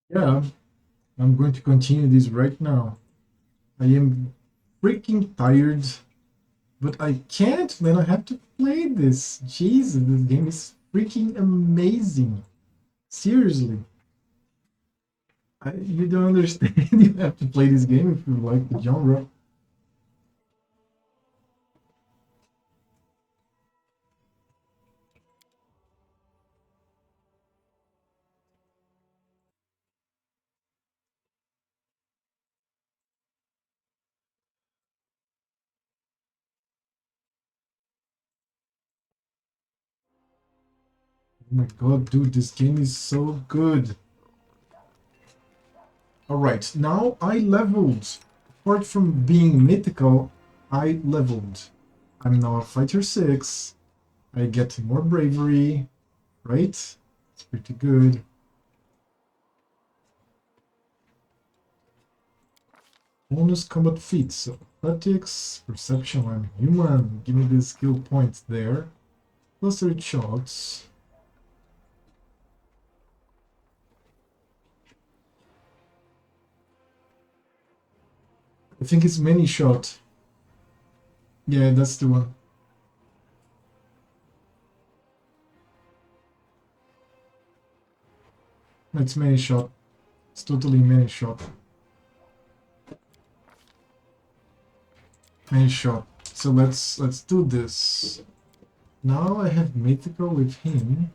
Yeah, I'm going to continue this right now. I am freaking tired, but I can't, man. I have to play this. Jesus, this game is freaking amazing. Seriously. You don't understand. You have to play this game if you like the genre. Oh my god, dude, this game is so good. Alright, now I leveled. Apart from being mythical, I leveled. I'm now a fighter 6. I get more bravery, right? It's pretty good. Bonus combat feats, so athletics, perception, I'm human. Give me the skill points there. Clustered shots. I think it's many shot. Yeah, that's the one. It's many shot. It's totally many shot. Many shot. So let's do this. Now I have mythical with him.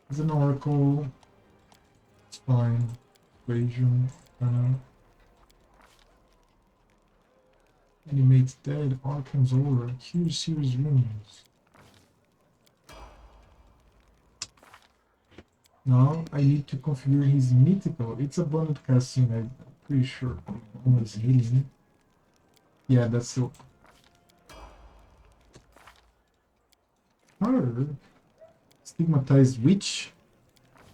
As an oracle. It's fine. Equation. Animate dead. Arcan's aura. Huge series wounds. Now I need to configure his mythical. It's a bonus casting, I'm pretty sure. Bonus healing. Yeah, that's the her. Stigmatized witch.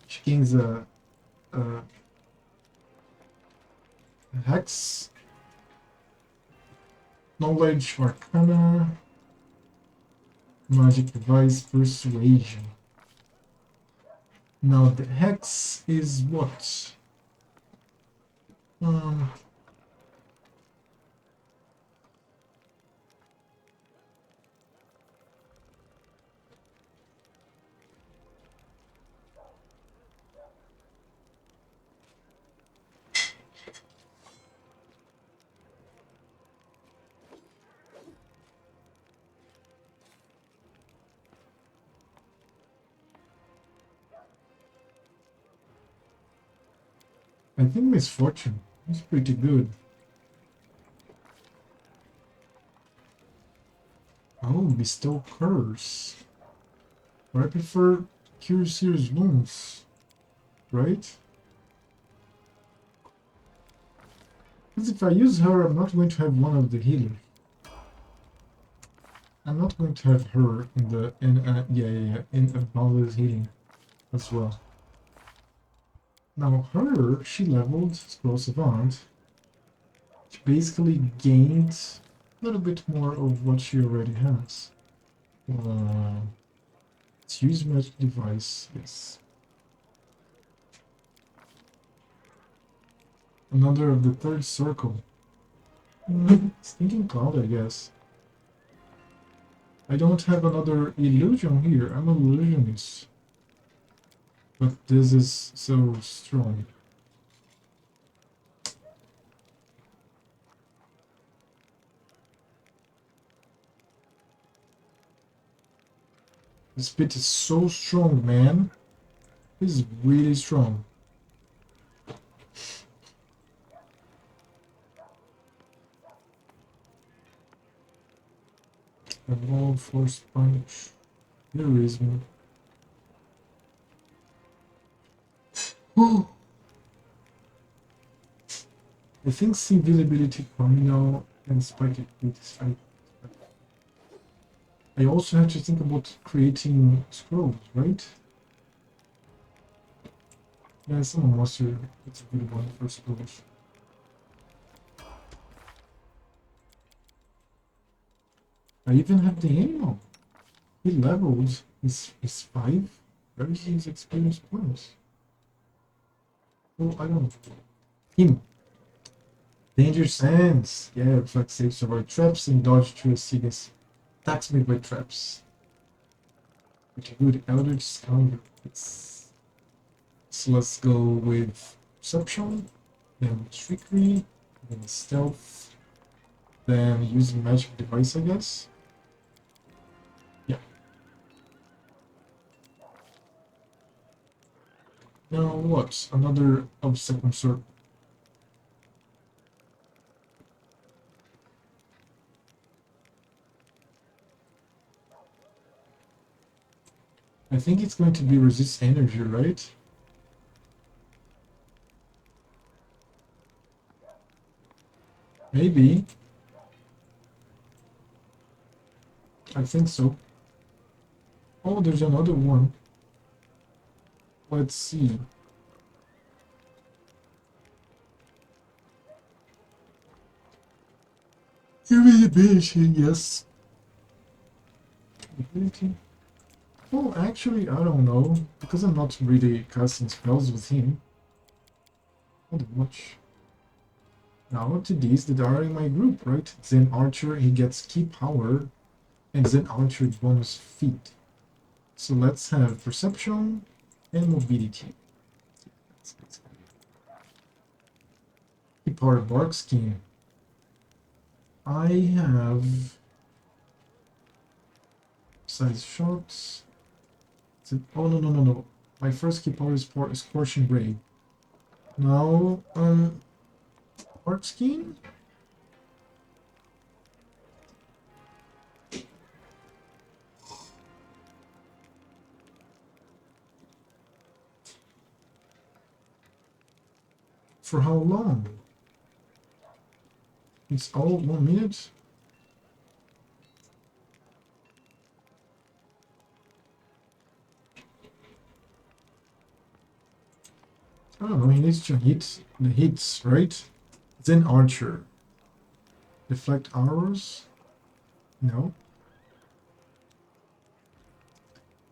She gains a hex. Knowledge, arcana. Magic device, persuasion. Now the hex is what? Um, I think misfortune is pretty good. Oh, bestow curse. But I prefer cure serious wounds, right? Because if I use her, I'm not going to have one of the healers. I'm not going to have her in the in Abundance healing as well. Now her, she leveled Scroll Savant. She basically gained a little bit more of what she already has. Let's use magic device, yes. Another of the third circle. Stinking Cloud, I guess. I don't have another illusion here. I'm an illusionist. But this is so strong. This bit is so strong, man. This is really strong. Evolve, Force Punch, Heroism. I think invisibility criminal and spike is fine. I also have to think about creating scrolls, right? Yeah, someone master. It's a good one for scrolls. I even have the animal. He levels is 5. Where is his experience points? Oh, I don't know. Him. Danger sense. Yeah, reflect saves avoid traps and dodge through a sequence. Attacks made by traps. Okay, good. Eldritch Scoundrel. So let's go with Perception, then Trickery, then Stealth, then using Magic Device, I guess. Yeah. Now what? Another obstacle sword. I think it's going to be resist energy, right? Maybe. I think so. Oh, there's another one. Let's see. Ability, yes. Ability. Oh, actually, I don't know. Because I'm not really casting spells with him. Not that much. Now to these that are in my group, right? Zen Archer, he gets key power, and Zen Archer bonus feat. So let's have Perception and Mobility. Key power Bark Scheme. I have size shots. Oh no. My first key power is Scorching Ray. Now, Bark Scheme? For how long? It's all 1 minute? I don't know, he needs to hit the hits, right? Then Archer. Deflect arrows? No.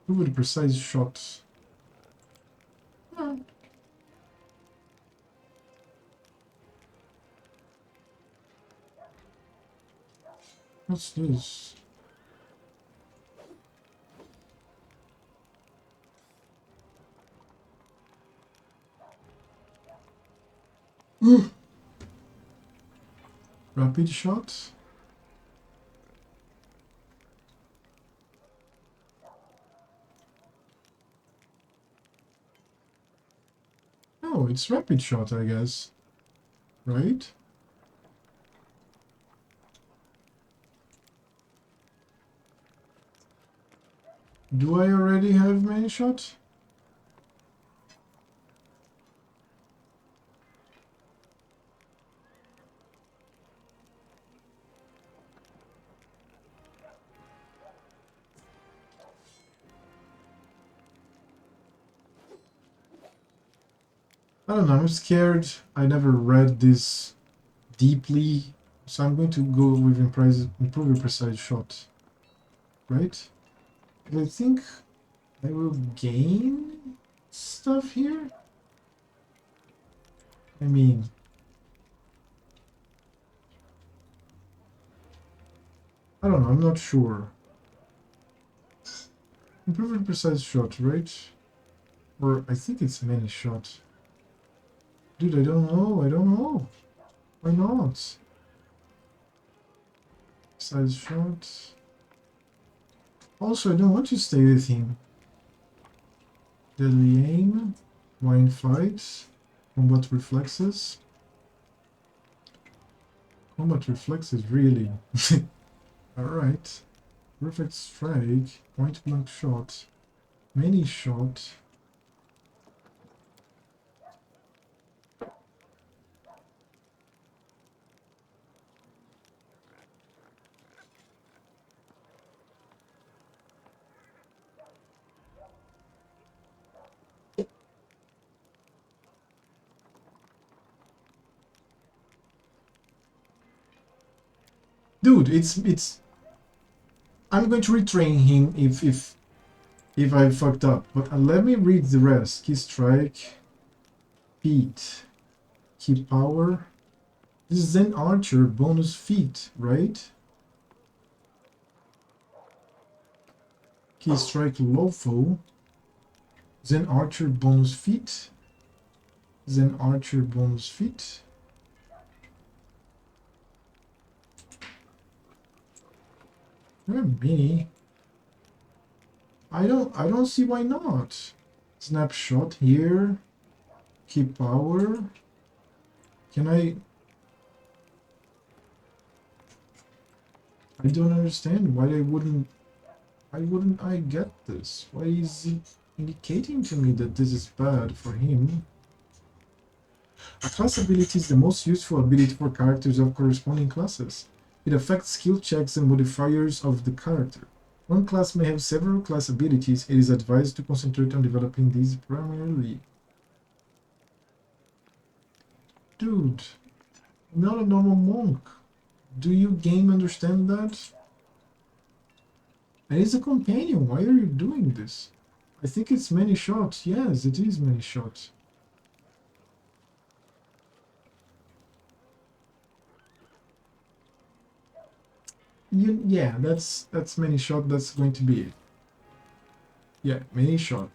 Who would precise shot? Hmm. What's this? Rapid shot? Oh, it's rapid shot, I guess. Right? Do I already have many shot? I don't know, I'm scared. I never read this deeply, so I'm going to go with improve your precise shot. Right? I think I will gain stuff here? I mean, I don't know, I'm not sure. Improve your precise shot, right? Or I think it's many shot. Dude, I don't know. Why not? Precise shot. Also, I don't want to stay with him. Deadly aim, wind fight, combat reflexes. Combat reflexes, really? Alright. Perfect strike, point blank shot, many shot. Dude, it's I'm going to retrain him if I fucked up, but let me read the rest. Key strike. feat. Key power. This is an archer bonus feat, right? Key strike lawful. Zen archer bonus feat. Zen archer bonus feat. There are many. I don't see why not. Snapshot here. Key power. Can I don't understand why wouldn't I get this? Why is it indicating to me that this is bad for him? A class ability is the most useful ability for characters of corresponding classes. It affects skill checks and modifiers of the character. One class may have several class abilities. It is advised to concentrate on developing these primarily. Dude, I'm not a normal monk. Do you game understand that? And it's a companion. Why are you doing this? I think it's many shots. Yes, it is many shots. Yeah, that's many shot. That's going to be it. Yeah, many shot.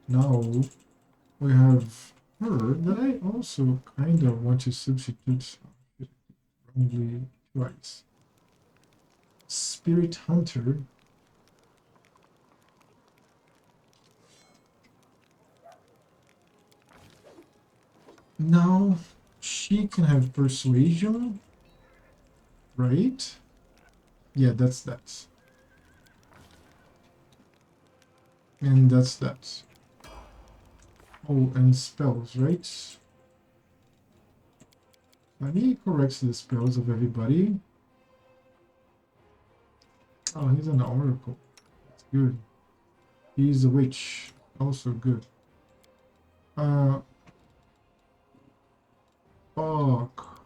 Now we have her that I also kind of want to substitute wrongly twice. Spirit Hunter. Now she can have persuasion, right? Yeah, that's that. And that's that. Oh, and spells, right? Let me correct the spells of everybody. Oh, he's an oracle. That's good. He's a witch. Also good. Fuck.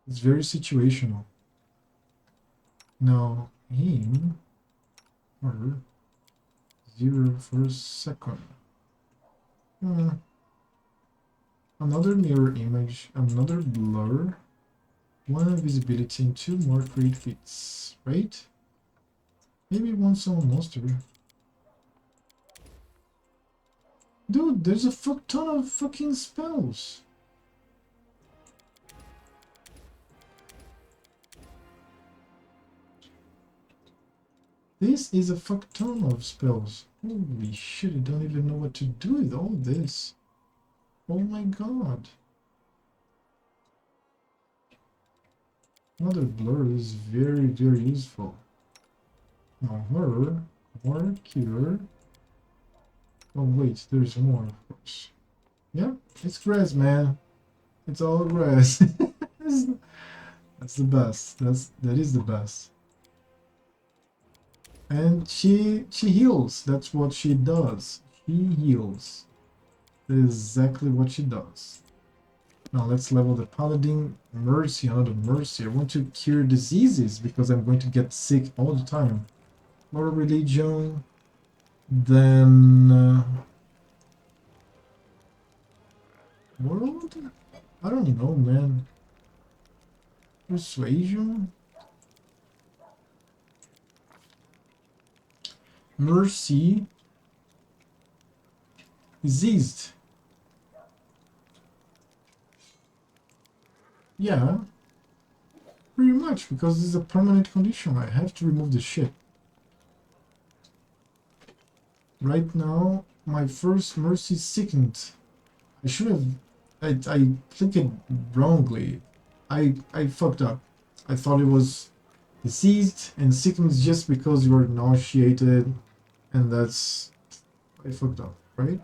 It's very situational. Now, him, her, 0 for a second. Another mirror image, another blur, 1 visibility, and 2 more create feats, right? Maybe one summon monster. Dude, there's a fuck ton of fucking spells. This is a fuck ton of spells. Holy shit, I don't even know what to do with all this. Oh my god. Another blur is very, very useful. Now her, more cure. Oh wait, there's more, of course. Yeah, it's grass, man. It's all grass. That's the best. That is the best. And she heals. That's what she does. She heals. That is exactly what she does. Now let's level the paladin. Mercy, another mercy. I want to cure diseases because I'm going to get sick all the time. More religion. Then world? I don't know, man. Persuasion? Mercy. Diseased. Yeah. Pretty much, because this is a permanent condition. I have to remove the shit. Right now, my first mercy sickened. I should have... I clicked it wrongly. I fucked up. I thought it was diseased and sickened just because you are nauseated, and that's... I fucked up, right?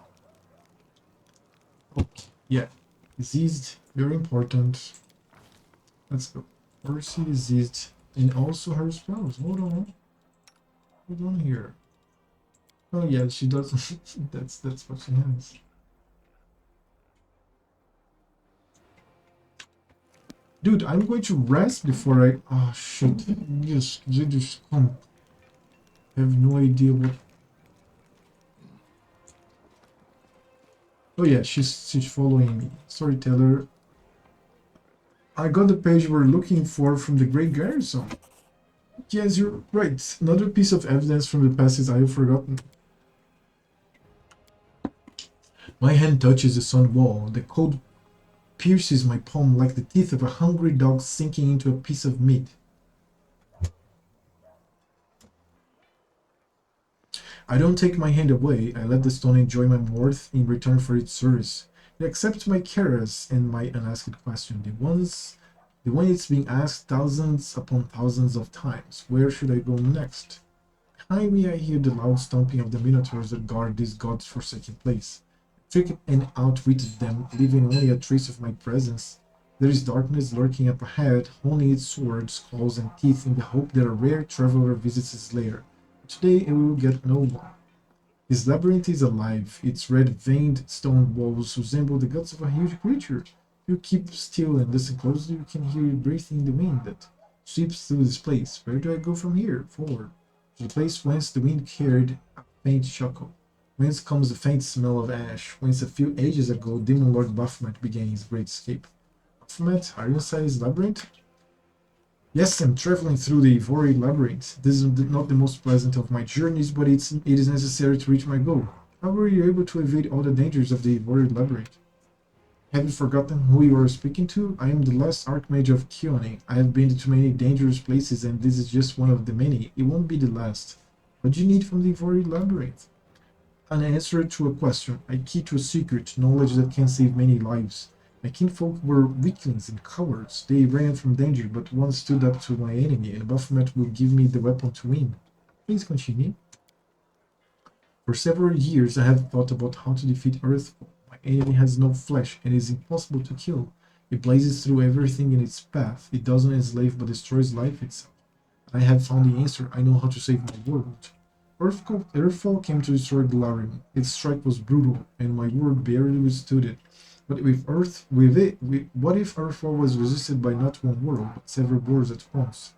Okay, yeah. Diseased, very important. Let's go. Mercy, diseased, and also her spells. Hold on. Hold on here. Oh yeah, she does. that's what she has. Dude, I'm going to rest before I... Oh, shit. Yes, they just come. I have no idea what... Oh yeah, she's following me. Storyteller. I got the page we're looking for from the Great Garrison. Yes, you're right. Another piece of evidence from the past is I have forgotten. My hand touches the sun wall. The cold pierces my palm like the teeth of a hungry dog sinking into a piece of meat. I don't take my hand away. I let the stone enjoy my worth in return for its service. It accepts my cares and my unasked question. The one it's being asked thousands upon thousands of times. Where should I go next? Behind me I hear the loud stomping of the minotaurs that guard this god's-forsaken place. I trick and outwitted them, leaving only a trace of my presence. There is darkness lurking up ahead, honing its swords, claws, and teeth in the hope that a rare traveler visits its lair. Today it will get no one. This labyrinth is alive. Its red-veined stone walls resemble the guts of a huge creature. If you keep still and listen closely, you can hear it breathing the wind that sweeps through this place. Where do I go from here? Forward. To the place whence the wind carried a faint chuckle. Whence comes the faint smell of ash. Whence a few ages ago Demon Lord Baphomet began his great escape. Baphomet, are you inside his labyrinth? Yes, I'm traveling through the Ivory Labyrinth. This is not the most pleasant of my journeys, but it is necessary to reach my goal. How were you able to evade all the dangers of the Ivory Labyrinth? Have you forgotten who you are speaking to? I am the last Archmage of Keone. I have been to many dangerous places, and this is just one of the many. It won't be the last. What do you need from the Ivory Labyrinth? An answer to a question, a key to a secret, knowledge that can save many lives. My kinfolk were weaklings and cowards. They ran from danger, but one stood up to my enemy, and Baphomet will give me the weapon to win. Please continue. For several years I have thought about how to defeat Earthfall. My enemy has no flesh and is impossible to kill. It blazes through everything in its path. It doesn't enslave but destroys life itself. I have found the answer. I know how to save my world. Earthfall came to destroy Galarium. Its strike was brutal, and my world barely withstood it. But what if Earthfall was resisted by not one world, but several worlds at once?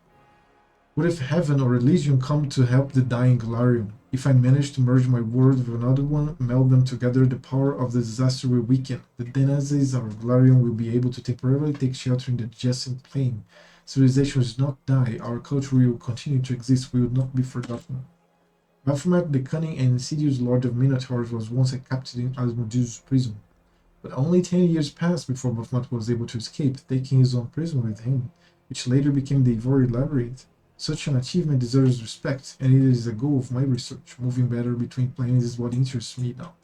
What if heaven or religion come to help the dying Galarium? If I manage to merge my world with another one, meld them together, the power of the disaster will weaken. The denizens of Galarium will be able to temporarily take shelter in the adjacent plane. Civilization will not die. Our culture will continue to exist. We will not be forgotten. Baphomet, the cunning and insidious lord of Minotaurs, was once a captive in Asmodeus' prison. But only 10 years passed before Baphomet was able to escape, taking his own prison with him, which later became the Ivory Labyrinth. Such an achievement deserves respect, and it is a goal of my research. Moving better between planes is what interests me now.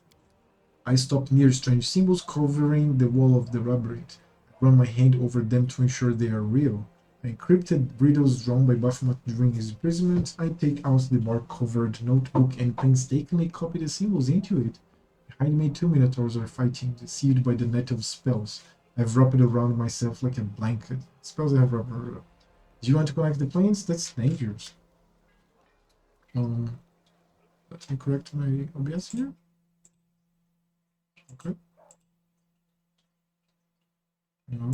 I stopped near strange symbols covering the wall of the labyrinth. I run my hand over them to ensure they are real. Encrypted riddles drawn by Baphomet during his imprisonment. I take out the bark-covered notebook and painstakingly copy the symbols into it. Behind me, two minotaurs are fighting, deceived by the net of spells. I've wrapped it around myself like a blanket. Spells I have wrapped around. Do you want to connect the planes? That's dangerous. Let me correct my OBS here. Okay. No.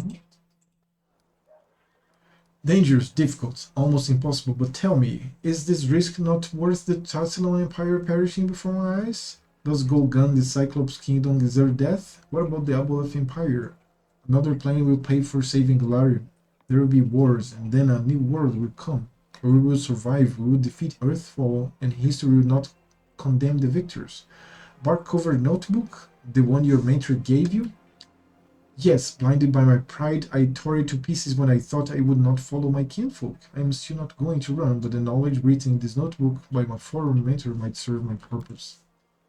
Dangerous, difficult, almost impossible, but tell me, is this risk not worth the Tassilon Empire perishing before my eyes? Does Golgan, the Cyclops Kingdom, deserve death? What about the Aboleth Empire? Another planet will pay for saving Galarium. There will be wars, and then a new world will come. Or we will survive, we will defeat Earthfall, and history will not condemn the victors. Bark-covered notebook? The one your mentor gave you? Yes, blinded by my pride, I tore it to pieces when I thought I would not follow my kinfolk. I am still not going to run, but the knowledge written in this notebook by my former mentor might serve my purpose.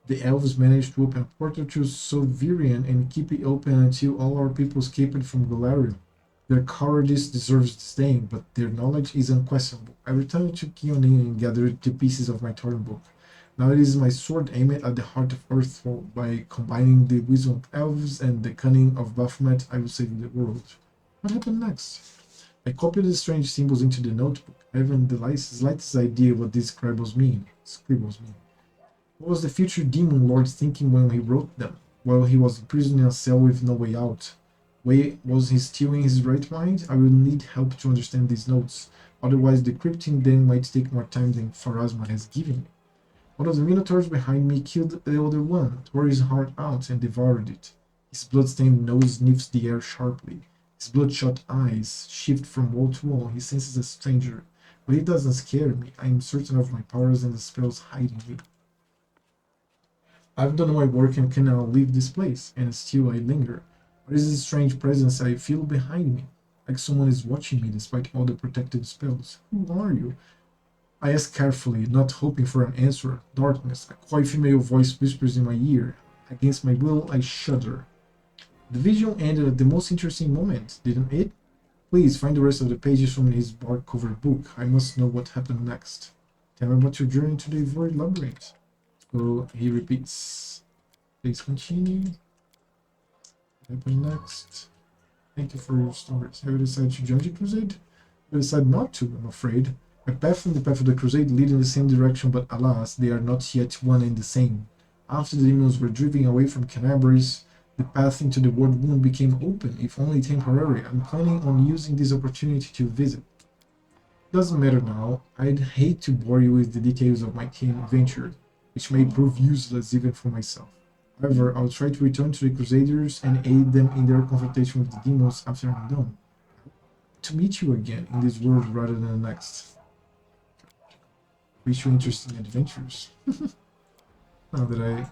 The elves managed to open a portal to Sovirian and keep it open until all our people escaped from Galarium. Their cowardice deserves disdain, but their knowledge is unquestionable. I returned to Keone and gathered the pieces of my Torn book. Now it is my sword aimed at the heart of Earthfall. By combining the wisdom of elves and the cunning of Baphomet, I will save the world. What happened next? I copied the strange symbols into the notebook. I haven't the slightest idea what these scribbles mean. What was the future demon lord thinking when he wrote them, while he was imprisoned in a cell with no way out? Was he still in his right mind? I will need help to understand these notes. Otherwise, decrypting them might take more time than Pharasma has given me. One of the minotaurs behind me killed the other one, tore his heart out, and devoured it. His blood-stained nose sniffs the air sharply. His bloodshot eyes shift from wall to wall. He senses a stranger. But it doesn't scare me. I am certain of my powers and the spells hiding me. I've done my work and can now leave this place, and still I linger. What is this strange presence I feel behind me? Like someone is watching me despite all the protective spells. Who are you? I ask carefully, not hoping for an answer. Darkness, a coy female voice whispers in my ear. Against my will, I shudder. The vision ended at the most interesting moment, didn't it? Please find the rest of the pages from his bark-covered book. I must know what happened next. Tell me about your journey to the Void Labyrinth. So he repeats. Please continue. What happened next? Thank you for your stories. Have you decided to join the Crusade? I decided not to, I'm afraid. My path and the path of the Crusade lead in the same direction, but alas, they are not yet one and the same. After the demons were driven away from Cannabris, the path into the World Wound became open, if only temporary. I'm planning on using this opportunity to visit. Doesn't matter now. I'd hate to bore you with the details of my adventure, which may prove useless even for myself. However, I'll try to return to the Crusaders and aid them in their confrontation with the demons after I'm done. To meet you again in this world rather than the next. Wish you interesting adventures. Now that I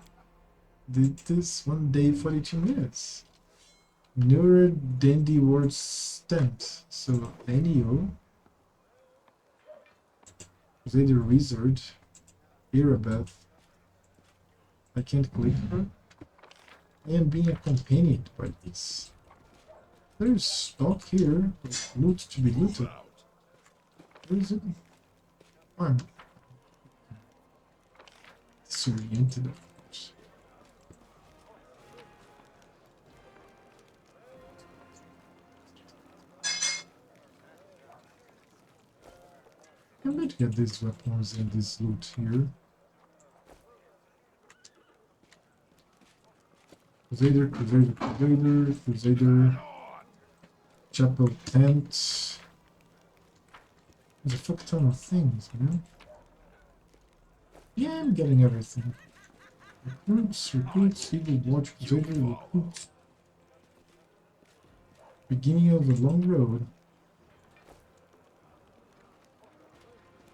did this 1 day 42 minutes. Newer dandy words stamped. So Daniel, Crusader Wizard, Irabeth. I can't click her. I am being accompanied by this. There is stock here, with loot to be looted. Where is it? I'm disoriented, of course. I'm going to get these weapons and this loot here. Crusader, Crusader, Crusader, Crusader, Chapel Tent. There's a fuck ton of things, man. Yeah, I'm getting everything. Recruits, Evil Watch, Crusader, recruits. Beginning of a long road.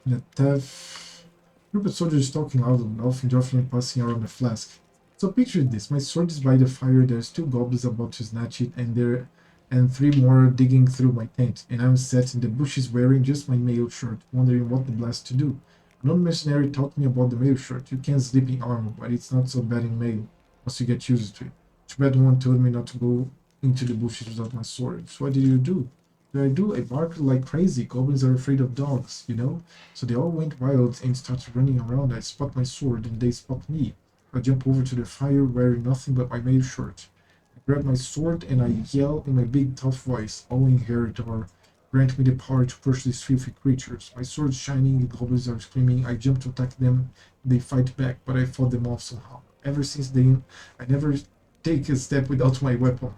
Netef. Group of soldiers talking loud and often passing around a flask. So picture this, my sword is by the fire, there's 2 goblins about to snatch it, and 3 more digging through my tent, and I'm sat in the bushes wearing just my mail shirt, wondering what the blast to do. Another mercenary taught me about the mail shirt. You can sleep in armor, but it's not so bad in mail, once you get used to it. Too bad one told me not to go into the bushes without my sword. So what did you do? I barked like crazy. Goblins are afraid of dogs, you know? So they all went wild and started running around. I spot my sword, and they spot me. I jump over to the fire wearing nothing but my mail shirt. I grab my sword and I yell in my big tough voice, "O Inheritor, grant me the power to crush these filthy creatures." My sword's shining, the goblins are screaming. I jump to attack them, they fight back, but I fought them off somehow. Ever since then, I never take a step without my weapon.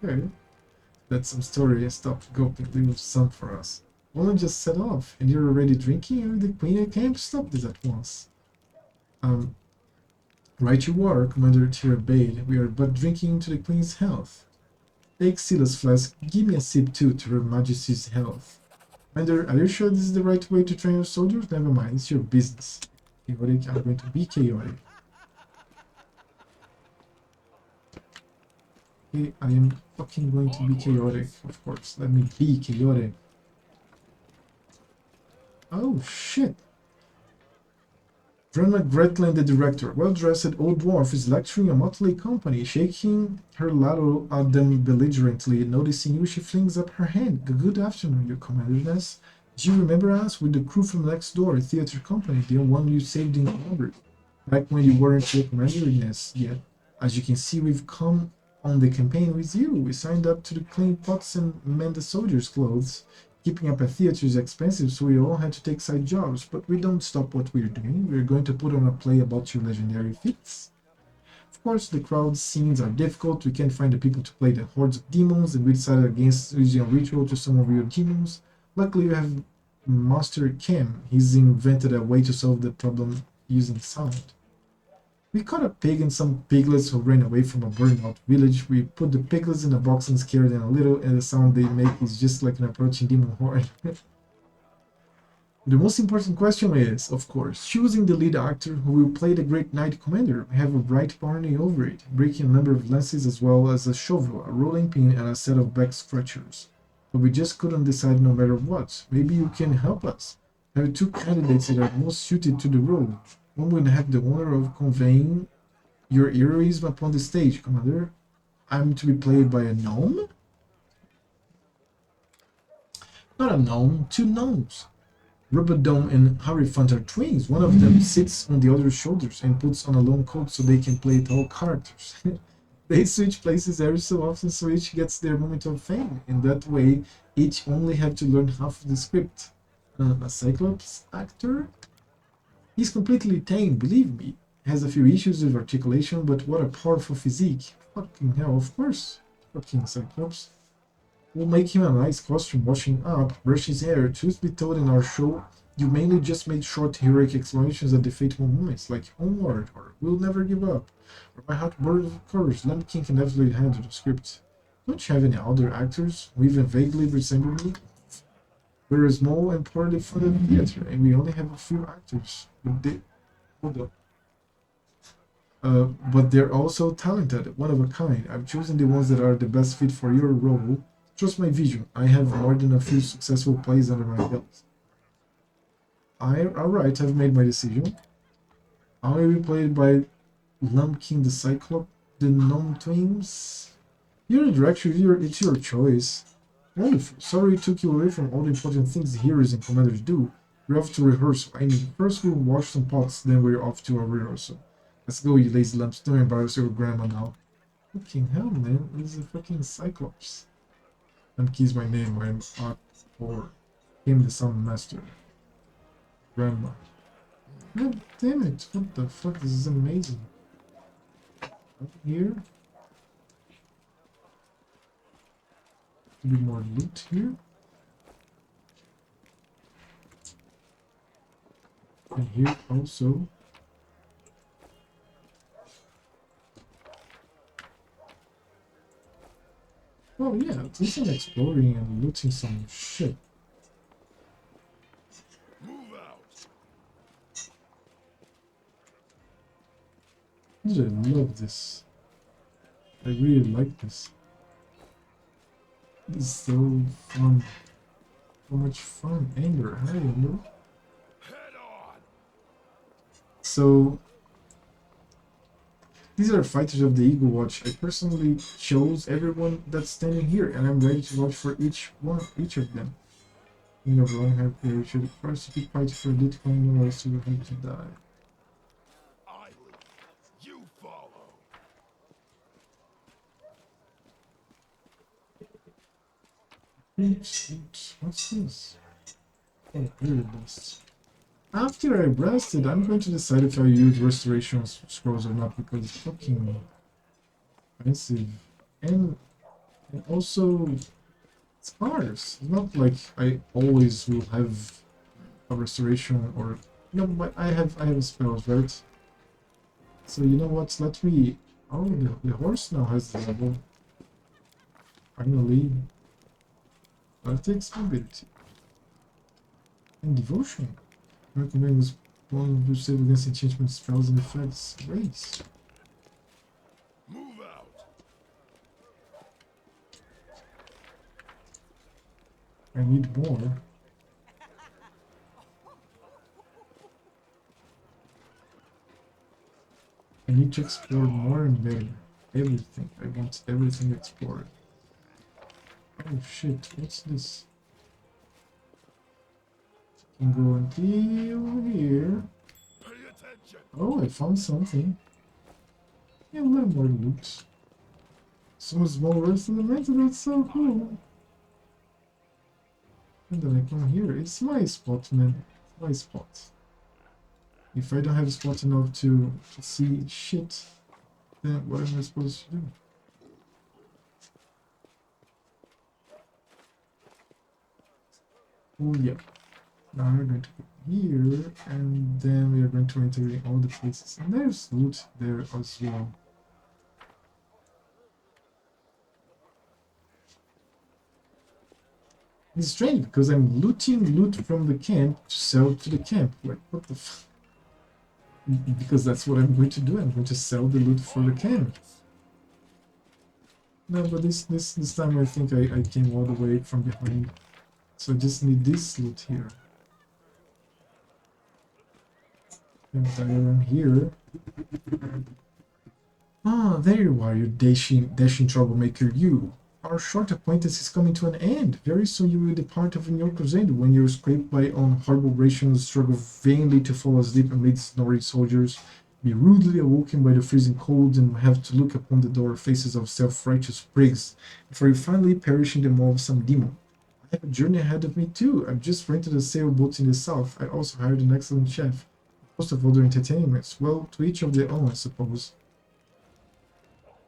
Okay, that's some story. Stop gulping, leave some for us. Woman just set off, and you're already drinking? You're the queen. I can't stop this at once. Right you are, Commander Tirabade. We are but drinking to the Queen's health. Take Sila's flask. Give me a sip too, to Her Majesty's health. Commander, are you sure this is the right way to train your soldiers? Never mind, it's your business. Chaotic, I'm going to be chaotic. Okay, I am fucking going to be chaotic, of course. Let me be chaotic. Oh, shit. Grandma Gretlen, the director, well-dressed old dwarf, is lecturing a motley company, shaking her ladle at them belligerently. Noticing you, she flings up her hand. Good afternoon, your commanderness. Do you remember us? With the crew from next door, theater company, the one you saved in Calgary, back when you weren't your commanderness yet. As you can see, we've come on the campaign with you. We signed up to clean pots and mend the soldiers' clothes. Keeping up a theater is expensive, so we all had to take side jobs, but we don't stop what we're doing. We're going to put on a play about your legendary feats. Of course, the crowd scenes are difficult. We can't find the people to play the hordes of demons, and we decided against using a ritual to summon real demons. Luckily, we have Master Cam. He's invented a way to solve the problem using sound. We caught a pig and some piglets who ran away from a burning out village. We put the piglets in a box and scared them a little, and the sound they make is just like an approaching demon horde. The most important question is, of course, choosing the lead actor who will play the Great Knight Commander. We have a bright pony over it, breaking a number of lances as well as a shovel, a rolling pin, and a set of back scratchers. But we just couldn't decide no matter what. Maybe you can help us. I have two candidates that are most suited to the role. One will have the honor of conveying your heroism upon the stage, Commander. I'm to be played by a gnome? Not a gnome, two gnomes. Rubadome and Hierophant are twins. One of them sits on the other's shoulders and puts on a long coat so they can play tall characters. They switch places every so often so each gets their moment of fame. In that way, each only have to learn half of the script. A Cyclops actor? He's completely tame, believe me. Has a few issues with articulation, but what a powerful physique. Fucking hell, of course. Fucking Cyclops. We'll make him a nice costume, washing up, brush his hair. Truth be told, in our show, you mainly just made short heroic exclamations at the fateful moments, like onward, or we'll never give up, or my heart burns with courage. Lamb King can definitely handle the script. Don't you have any other actors who even vaguely resemble me? We're a small and poorly funded theater, and we only have a few actors. Hold on. But they're also talented, one of a kind. I've chosen the ones that are the best fit for your role. Trust my vision. I have more than a few successful plays under my belt. Alright, I've made my decision. I will be played by Lumpkin the Cyclops, the Gnome Twins. You're the director, it's your choice. Wonderful. Sorry it took you away from all the important things the heroes and commanders do. We're off to rehearsal. I mean, first we'll wash some pots, then we're off to our rehearsal. Let's go, you lazy lumps. Don't embarrass your grandma now. Fucking hell, man. This is a fucking Cyclops. Keys my name when I'm for him the Sun Master. Grandma. God damn it, what the fuck, this is amazing. Up here. A bit more loot here. And here also. Oh yeah, at least I'm exploring and looting some shit. I love this. I really like this. This is so fun. So much fun. Anger, hi, Anger. So, these are fighters of the Eagle Watch. I personally chose everyone that's standing here, and I'm ready to watch for each of them. You know, long hair player should first be fighting for Bitcoin, or else you will have to die. You follow. Oops, what's this? Oh, here it is. After I rested, I'm going to decide if I use restoration scrolls or not, because it's fucking expensive. And also, it's scarce. It's not like I always will have a restoration or no, but I have spells, right? So you know what? Let me. Oh, the horse now has the level. Finally, that takes ability and devotion. Recommend this one to save against enchantment spells and effects. Race. Move out. I need more. I need to explore more and better. Everything. I want everything explored. Oh shit, what's this? I can go until here. Pay attention. Oh, I found something. Yeah, a little more loot. Some small rest elemental, that's so cool. And then I come here. It's my spot, man. It's my spot. If I don't have a spot enough to see shit, Then what am I supposed to do? Oh yeah. Now we're going to go here, and then we are going to enter in all the places. And there's loot there as well. It's strange because I'm looting loot from the camp to sell to the camp. Like, what the f... Because that's what I'm going to do. I'm going to sell the loot for the camp. No, but this time I think I came all the way from behind. So I just need this loot here. And around here. Ah, there you are, you dashing troublemaker, you. Our short acquaintance is coming to an end. Very soon you will depart of your crusade when you're scraped by on horrible rations, struggle vainly to fall asleep amid snoring soldiers, be rudely awoken by the freezing cold, and have to look upon the door faces of self-righteous prigs, before you finally perish in the maw of some demon. I have a journey ahead of me too. I've just rented a sailboat in the south. I also hired an excellent chef. Most of other entertainments. Well, to each of their own, I suppose.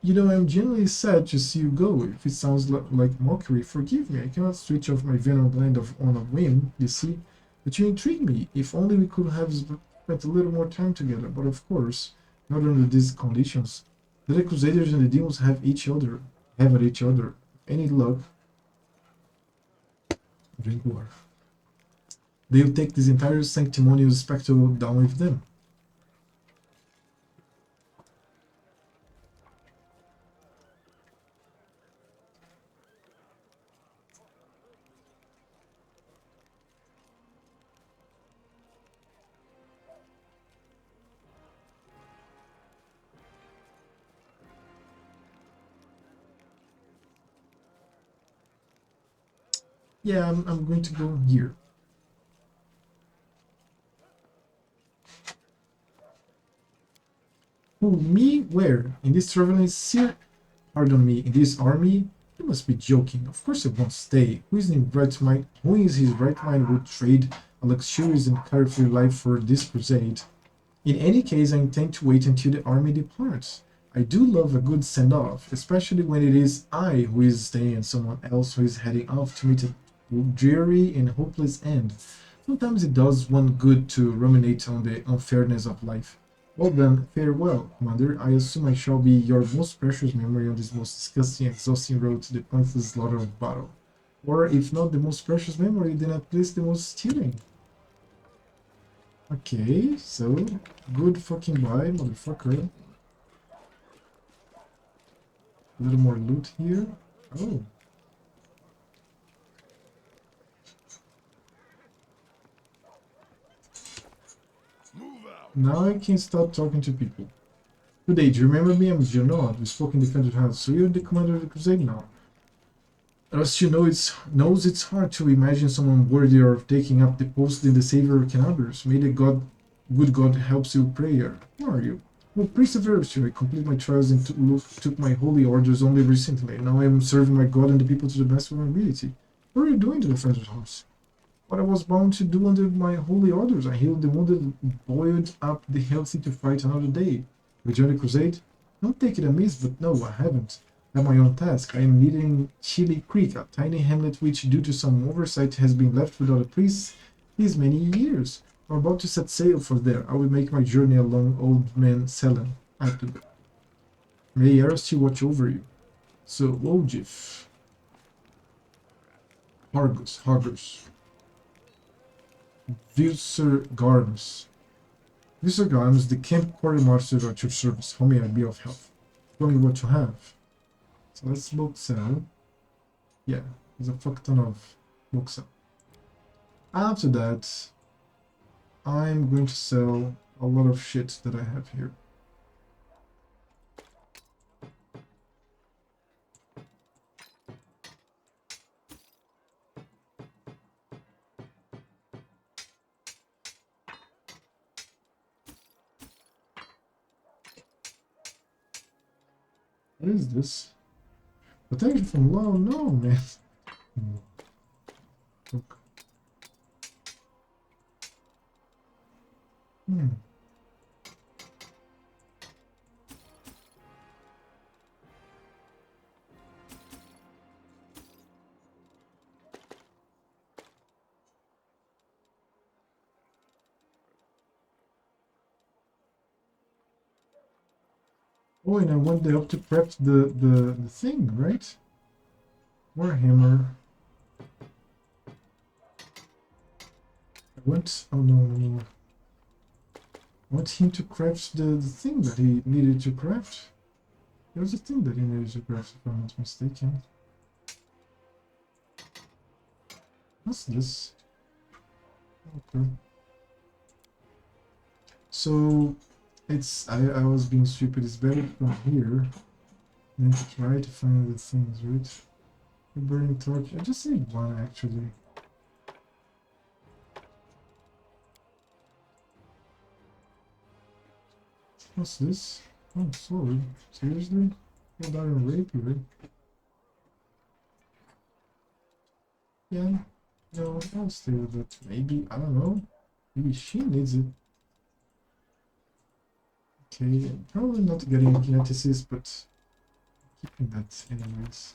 You know, I'm genuinely sad to see you go. If it sounds like mockery, forgive me. I cannot switch off my venom blend on a whim, you see. But you intrigue me. If only we could have spent a little more time together. But of course, not under these conditions. The Crusaders and the demons have at each other. Any luck, drink water. They'll take this entire sanctimonious spectacle down with them. Yeah, I'm going to go here. Who, me? Where? In this traveling pardon me, in this army? You must be joking. Of course I won't stay. Who is his right mind would trade a luxurious and carefree life for this crusade? In any case, I intend to wait until the army departs. I do love a good send-off, especially when it is I who is staying and someone else who is heading off to meet a dreary and hopeless end. Sometimes it does one good to ruminate on the unfairness of life. Well then, farewell, Commander. I assume I shall be your most precious memory on this most disgusting, exhausting road to the pointless slaughter of battle. Or, if not the most precious memory, then at least the most stirring. Okay, so, good fucking bye, motherfucker. A little more loot here. Oh. Now I can start talking to people. Good day, do you remember me? I'm Gionod. We spoke in the Defender House. So you're the commander of the Crusade now. As you know, it's hard to imagine someone worthy of taking up the post in the Savior of Cannabers. May the good God helps you prayer. Who are you? Well, priest of herbs, I complete my trials and took my holy orders only recently. Now I am serving my God and the people to the best of my ability. What are you doing to the Defender's House? What I was bound to do under my holy orders. I healed the wounded, boiled up the healthy to fight another day. Rejoin the Crusade? Don't take it amiss, but no, I haven't. At my own task, I am leading Chili Creek, a tiny hamlet which, due to some oversight, has been left without a priest these many years. I'm about to set sail for there. I will make my journey along Old Man Selen. May Eristy watch over you. So, Wojif. Hargus. Vilser Garms, the camp quartermaster at your service. How may I be of help? Tell me what you have. So let's book sell. Yeah, there's a fuck ton of book sell. After that, I'm going to sell a lot of shit that I have here. What is this? Protection from law? No, man. Look. Oh, and I want the up to prep the thing, right? Warhammer. I want. Oh no, no, no. I want him to craft the thing that he needed to craft. There was a thing that he needed to craft, if I'm not mistaken. What's this? Okay. So it's I was being stupid. It's better from here than to try to find the things, right? The burning torch. I just need one actually. What's this? Oh, sword. Seriously? Well, that in rapier. Yeah. No, I'll stay with it. Maybe, I don't know. Maybe she needs it. Okay, probably not getting kineticist, but keeping that anyways.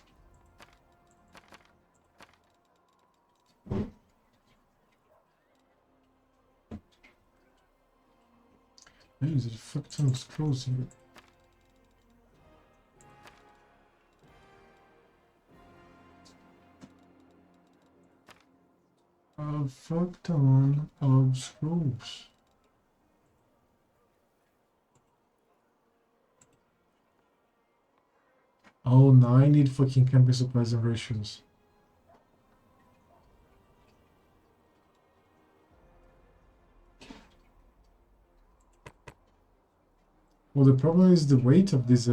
Hey, there's a fuck ton of scrolls here. A fuck ton of scrolls. Oh, now I need fucking camping supplies and ratios. Well, the problem is the weight of this.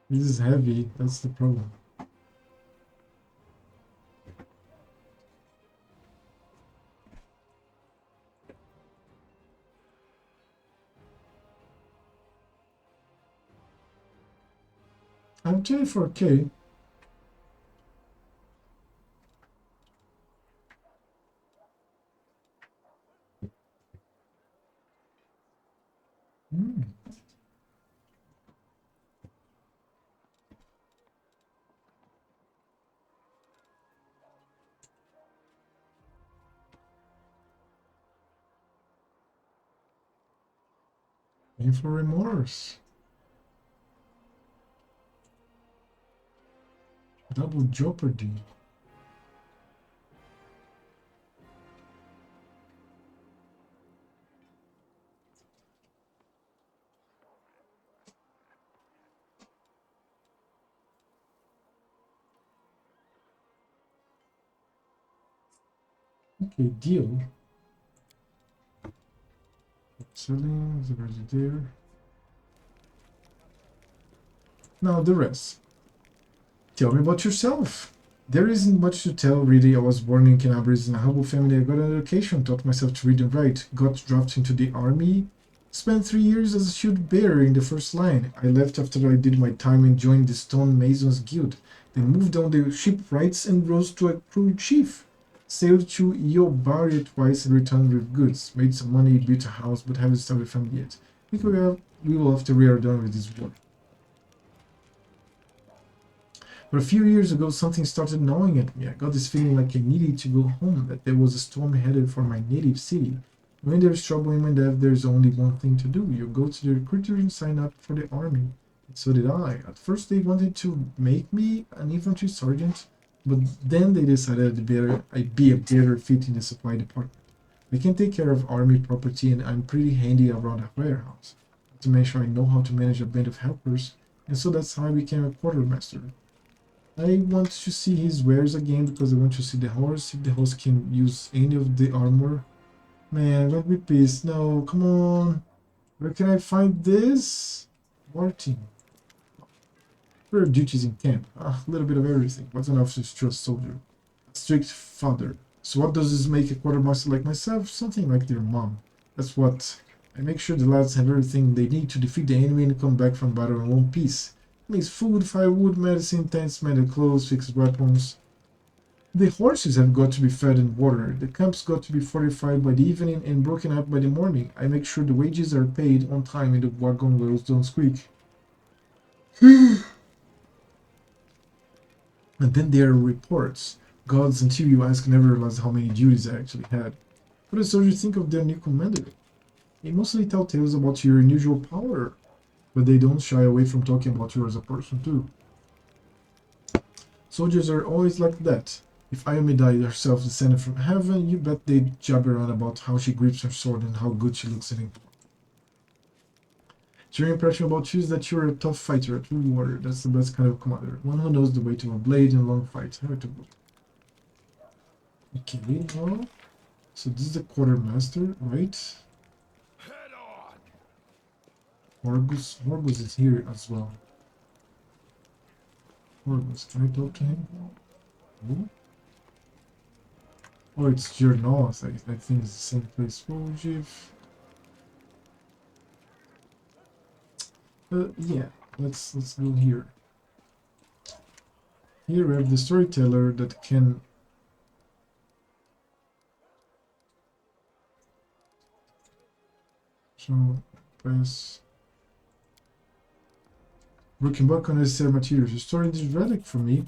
This is heavy. That's the problem. I'm 24k. Hmm. Painful remorse. Double jeopardy. Okay, deal. Selling is already there. Now the rest. Tell me about yourself. There isn't much to tell, really. I was born in Canabrese in a humble family. I got an education, taught myself to read and write, got drafted into the army, spent 3 years as a shield bearer in the first line. I left after I did my time and joined the Stone Masons Guild, then moved on the shipwrights and rose to a crew chief. Sailed to Iobaria twice and returned with goods. Made some money, built a house, but haven't started a family yet. I think we will after we are done with this war. But a few years ago, something started gnawing at me. I got this feeling like I needed to go home, that there was a storm headed for my native city. When there's trouble in my death, there's only one thing to do. You go to the recruiter and sign up for the army. And so did I. At first, they wanted to make me an infantry sergeant, but then they decided I'd be a better fit in the supply department. I can take care of army property, and I'm pretty handy around a warehouse. Not to mention, I know how to manage a band of helpers, and so that's how I became a quartermaster. I want to see his wares again because I want to see the horse, if the horse can use any of the armor. Man, don't be pissed. No, come on. Where can I find this? Martin. What are duties in camp? Ah, a little bit of everything. What's an officer's to a soldier? A strict father. So what does this make a quartermaster like myself? Something like their mom. That's what. I make sure the lads have everything they need to defeat the enemy and come back from battle in one piece. Means food, firewood, medicine, tents, mended clothes, fixed weapons. The horses have got to be fed and watered. The camp's got to be fortified by the evening and broken up by the morning. I make sure the wages are paid on time and the wagon wheels don't squeak. And then there are reports. Gods, until you ask, never realize how many duties I actually had. What does soldiers think of their new commander? They mostly tell tales about your unusual power, but they don't shy away from talking about you as a person too. Soldiers are always like that. If Ayomidai herself descended from heaven, you bet they'd jabber on about how she grips her sword and how good she looks in it. So your impression about you is that you're a tough fighter, a true warrior. That's the best kind of commander. One who knows the way to a blade in a long fight. How to go. Okay, well, so this is the quartermaster, right? Head on. Horgus is here as well. Horgus, can I talk to him? Oh, oh it's Journos. I think it's the same place. Vojiv. Yeah, let's go here. Here we have the storyteller that can show press. Working back on necessary materials. Restoring this relic for me.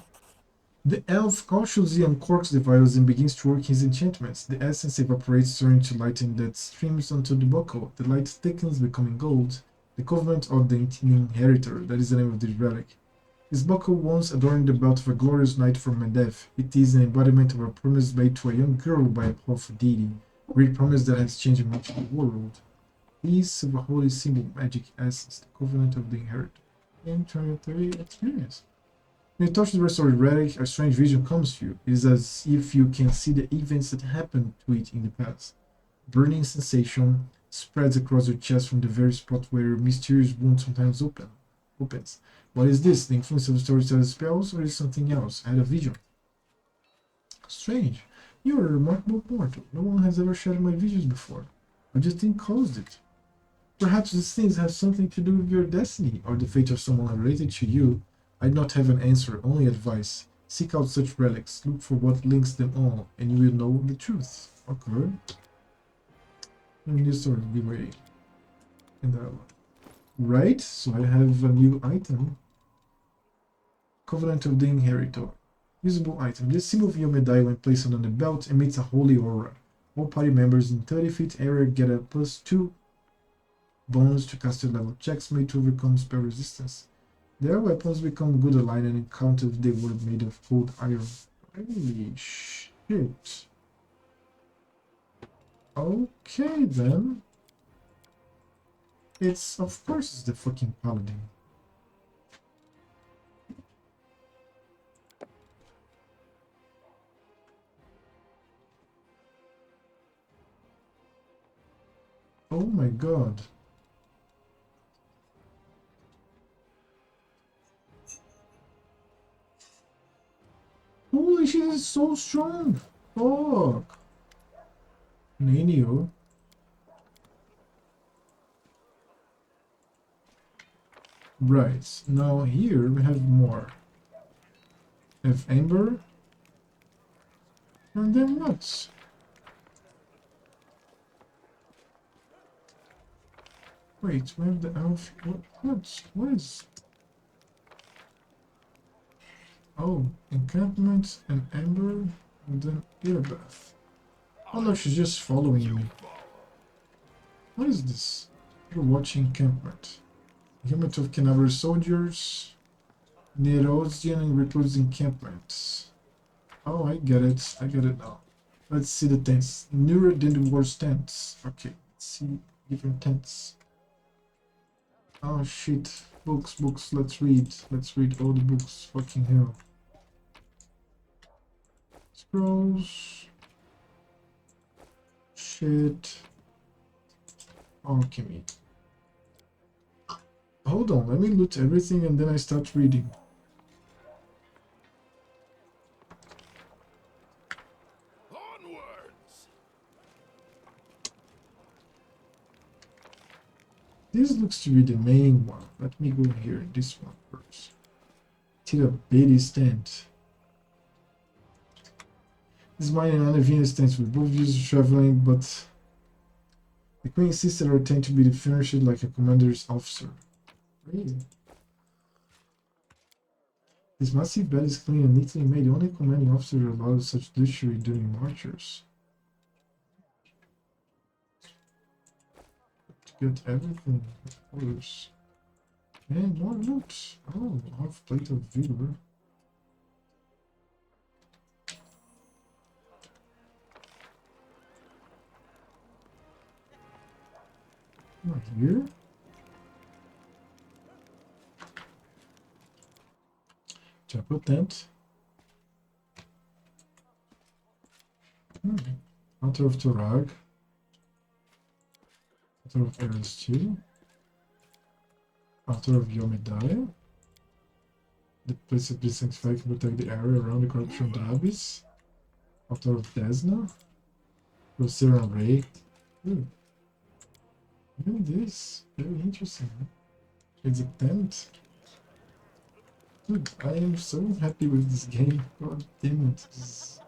The elf cautiously uncorks the vials and begins to work his enchantments. The essence evaporates, turning to light that streams onto the buckle. The light thickens, becoming gold. The Covenant of the Inheritor, that is the name of this relic. This buckle once adorned the belt of a glorious knight from Medivh. It is an embodiment of a promise made to a young girl by a powerful deity. A great promise that has changed much of the world. Piece of a holy symbol, magic essence, the Covenant of the Inheritor. And 23 experience. When you touch the restored relic, a strange vision comes to you. It is as if you can see the events that happened to it in the past. Burning sensation spreads across your chest from the very spot where a mysterious wound sometimes opens. What is this? The influence of the storyteller's spells, or is it something else? I had a vision. Strange. You are a remarkable mortal. No one has ever shared my visions before. I just didn't cause it. Perhaps these things have something to do with your destiny, or the fate of someone related to you. I do not have an answer, only advice. Seek out such relics, look for what links them all, and you will know the truth. Okay. And this sort of giveaway. And right, so I have a new item. Covenant of the Inheritor. Usable item. This symbol of Yomedai, when placed on the belt, emits a holy aura. All party members in 30 feet area get a +2 bonus to caster level checks made to overcome spell resistance. Their weapons become good aligned and encountered if they were made of cold iron. Holy shit. Okay then. Of course it's the fucking paladin. Oh my god. Holy shit, it's so strong! Fuck! Nanio. Right, now here we have more. We have Amber. And then what? Wait, we have the elf. What is? Oh, encampment and Amber, and then Erebeth. Oh no, she's just following me. What is this? You're watching encampment. Encampment of Canaver soldiers. Nerosian and recluse encampments. Oh, I get it. I get it now. Let's see the tents. Nearer than the war's tents. Okay, let's see different tents. Oh shit. Books. Let's read. Let's read all the books. Fucking hell. Scrolls. Shit. Alchemy. Hold on, let me loot everything and then I start reading. Onwards. This looks to be the main one. Let me go here, this one first. Tira Bailey's tent. This is mine and Anavina's tent. We both use traveling, but the queen insisted our tent to be furnished like a commander's officer. Really? This massive bed is clean and neatly made. Only commanding officer allows such luxury during marchers. To get everything, of course. And more loot. Oh, half plate of vigor. Not here. Chapel tent. Altar of Torag. Altar of Erestil. Altar of Yomedaya. The place of this sanctified can protect the area around the corruption of the Abyss. Altar of Desna. Crusader and Ray. Even this. Very interesting. It's a tent. Dude, I am so happy with this game. God damn it. This is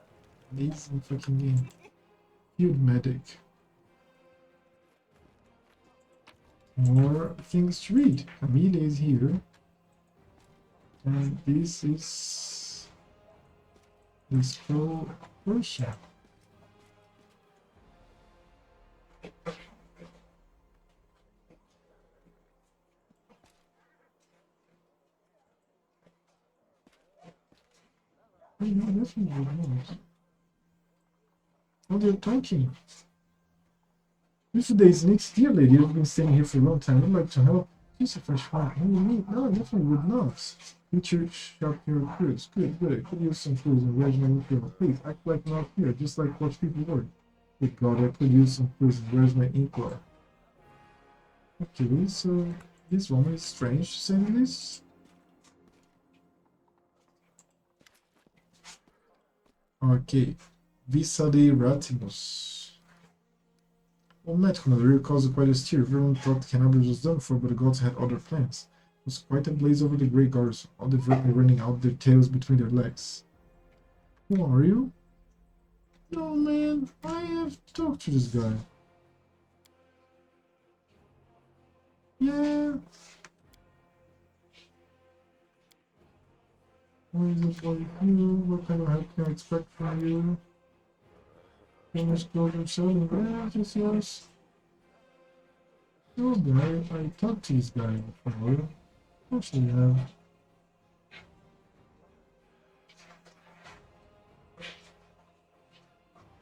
an amazing fucking game. Field medic. More things to read. Camille is here. And this is the scroll workshop. Oh, no, definitely not. Oh, they're talking. If days next year, lady, you've been staying here for a long time. I'd like to help. Just a fresh one. No, I definitely would not. Future shop your crews. Good, good. Could use some crews and regimen info. Please, act like not here, just like what people were. Good God, I could use some crews and where's my inkwell? Okay, so this one is strange to say the least. Okay, Visa de Ratimus. Well, met, Commander, it caused quite a stir. Everyone thought Cannabis was done for, but the gods had other plans. It was quite a blaze over the great garrison, all the vermin running out their tails between their legs. Who are you? No, man, I have to talk to this guy. Yeah. What is it for you? What kind of help can I expect from you? Famous clothing selling branches, yes. Oh, guy, I talked to this guy before. Actually, have.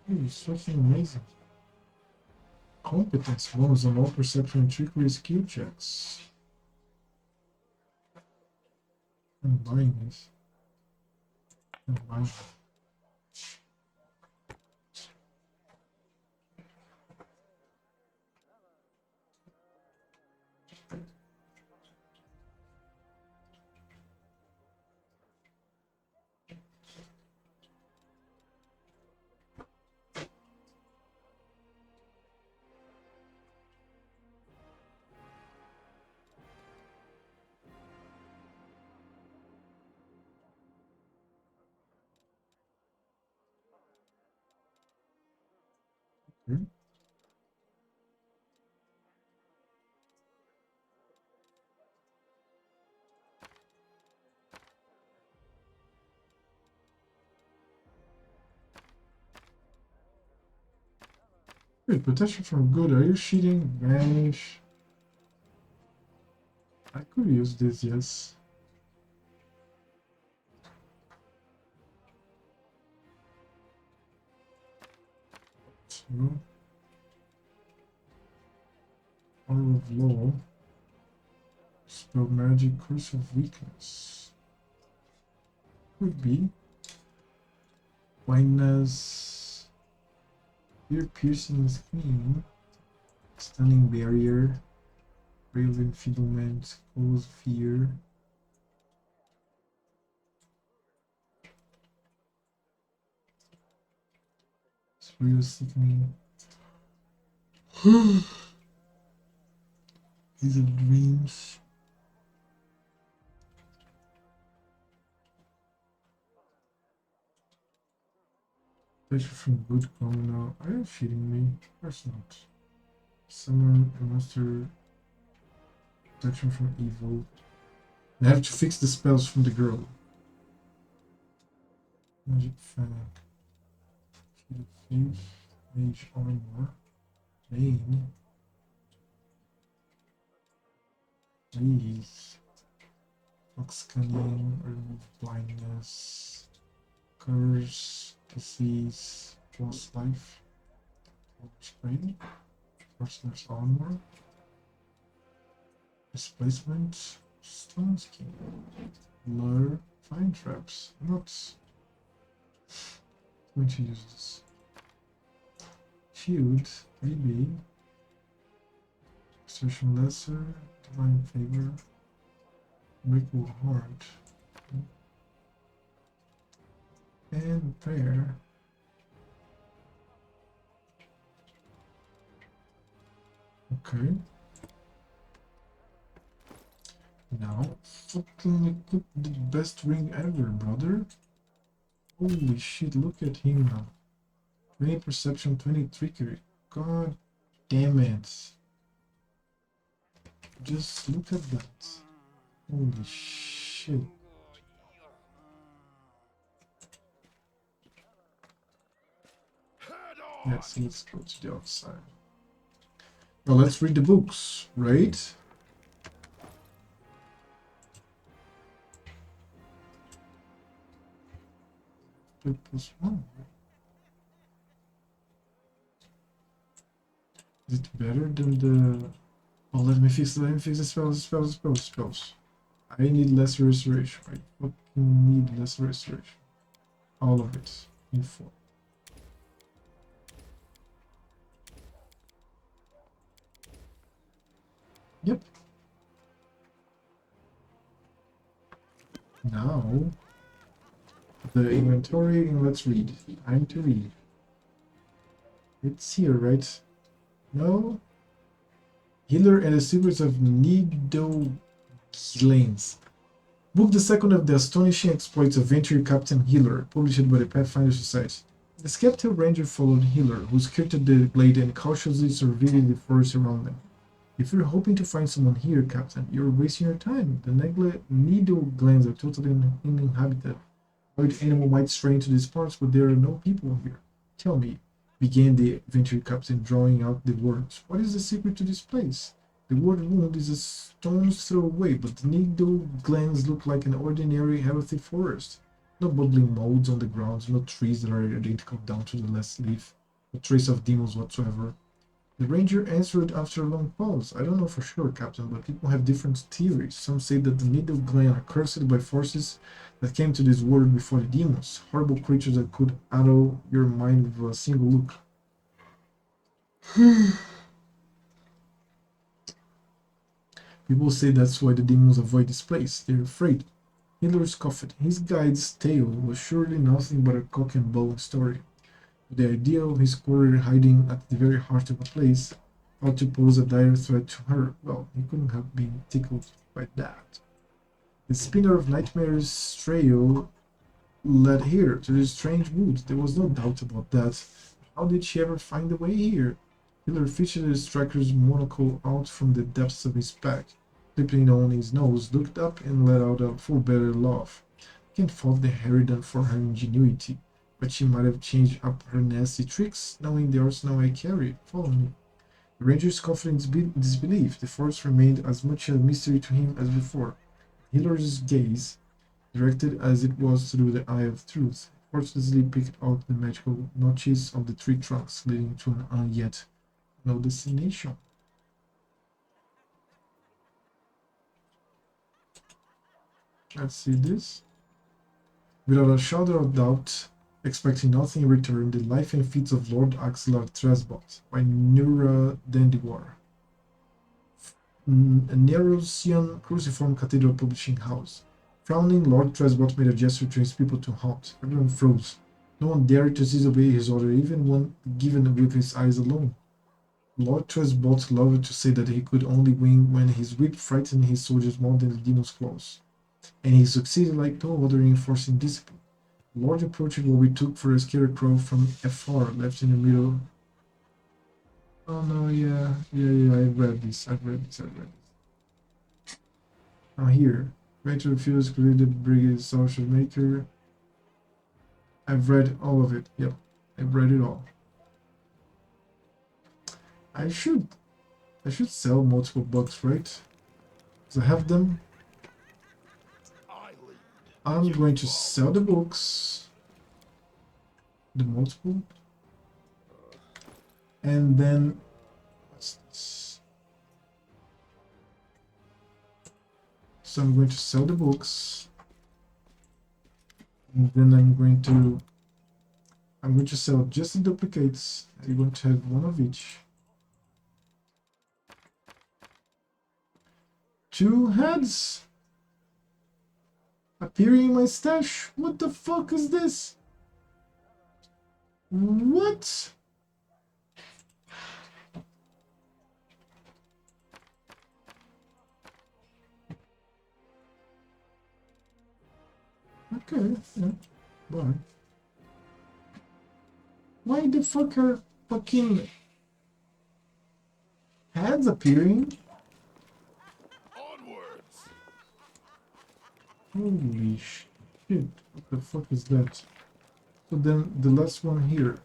He's fucking amazing. Competence bonus on all perception and trickery skill checks. I'm buying this. I'm buying it. Okay. Wait, protection from good. Are you cheating? Vanish. I could use this, yes. So, Aura of Law. Spell magic, curse of weakness. Could be. Blindness. Ear piercing scream. Stunning barrier. Ray of enfeeblement. Close fear. Real sickening. These are dreams. Pressure from good coming out. Are you shitting me? Of course not. Summon a monster. Protection from evil. I have to fix the spells from the girl. Magic Fang. Shield Thief. Mage Armor. Bane. Please. Fox Cunning. Remove Blindness. Curse. Disease. Lost Life. Spray. First Armor. Displacement. Stone Skin. Lure. Fine Traps. I'm not going to use this. Shield. 3B. Exertion Lesser. Divine Favor. Breakable Heart. And there. Okay. Now, fucking equip the best ring ever, brother. Holy shit, look at him now. 20 perception, 20 trickery. God damn it. Just look at that. Holy shit. Head on! Yes, let's go to the outside. Now let's read the books, right? Plus one. Is it better than the... Oh, let me fix the spells. I need less restoration. I fucking need less restoration. All of it. In 4. Yep. Now, the inventory, and let's read. Time to read. It's here, right? No? Healer and the Secrets of Nido Lanes. Book the second of the astonishing exploits of Venture Captain Healer, published by the Pathfinder Society. The skeptical ranger followed Healer, who skirted the glade and cautiously surveyed the forest around them. If you're hoping to find someone here, Captain, you're wasting your time. The Nido Glands are totally uninhabited. Wild animal might stray into these parts, but there are no people here. Tell me, began the Venture Captain, drawing out the words. What is the secret to this place? The word wound is a stone's throw away, but the Nido Glens look like an ordinary healthy forest. No bubbling molds on the ground, no trees that are identical down to the last leaf, no trace of demons whatsoever. The ranger answered after a long pause. I don't know for sure, Captain, but people have different theories. Some say that the Nido Glen are cursed by forces that came to this world before the demons, horrible creatures that could addle your mind with a single look. People say that's why the demons avoid this place. They're afraid. Hitler scoffed. His guide's tale was surely nothing but a cock and bone story. But the idea of his quarry hiding at the very heart of a place ought to pose a dire threat to her. Well, he couldn't have been tickled by that. The spinner of nightmares trail led here to this strange woods. There was no doubt about that. How did she ever find the way here? Hitler fished the striker's monocle out from the depths of his pack, clipping on his nose, looked up and let out a full-bellied laugh. I can't fault the Harridan for her ingenuity, but she might have changed up her nasty tricks, knowing the arsenal I carry. Follow me. The ranger scoffed in disbelief. The forest remained as much a mystery to him as before. Hitler's gaze, directed as it was through the eye of truth, fortunately picked out the magical notches of the tree trunks, leading to an yet no destination. Let's see this. Without a shadow of doubt, expecting nothing in return, the life and feats of Lord Axelar Tresbot by Nura Dandiguar. A Nerosian Cruciform Cathedral Publishing House. Frowning, Lord Tresbot made a gesture to his people to halt. Everyone froze. No one dared to disobey his order, even one given with his eyes alone. Lord Tresbot loved to say that he could only win when his whip frightened his soldiers more than the demon's claws. And he succeeded like no other in enforcing discipline. The Lord approached what we took for a scarecrow from afar, left in the middle. Oh no, yeah, I've read this. Now here, Greater refused created Brigade Social Maker. I've read all of it. Yep, I've read it all. I should sell multiple books, right? Because I have them. I lead. I'm You going to follow. sell the books, the multiple, and then what's this? So I'm going to sell the books, and then I'm going to sell just the duplicates. I'm going to have one of each. 2 heads appearing in my stash. What the fuck is this? What? Okay, yeah, bye. Why the fuck are fucking heads appearing? Onwards. Holy shit, what the fuck is that? So then the last one here.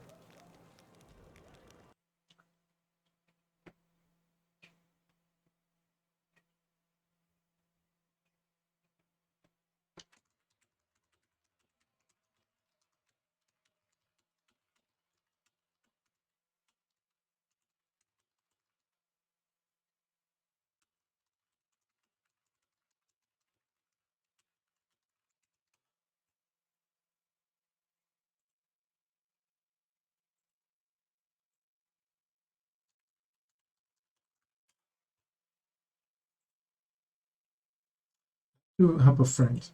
To help a friend.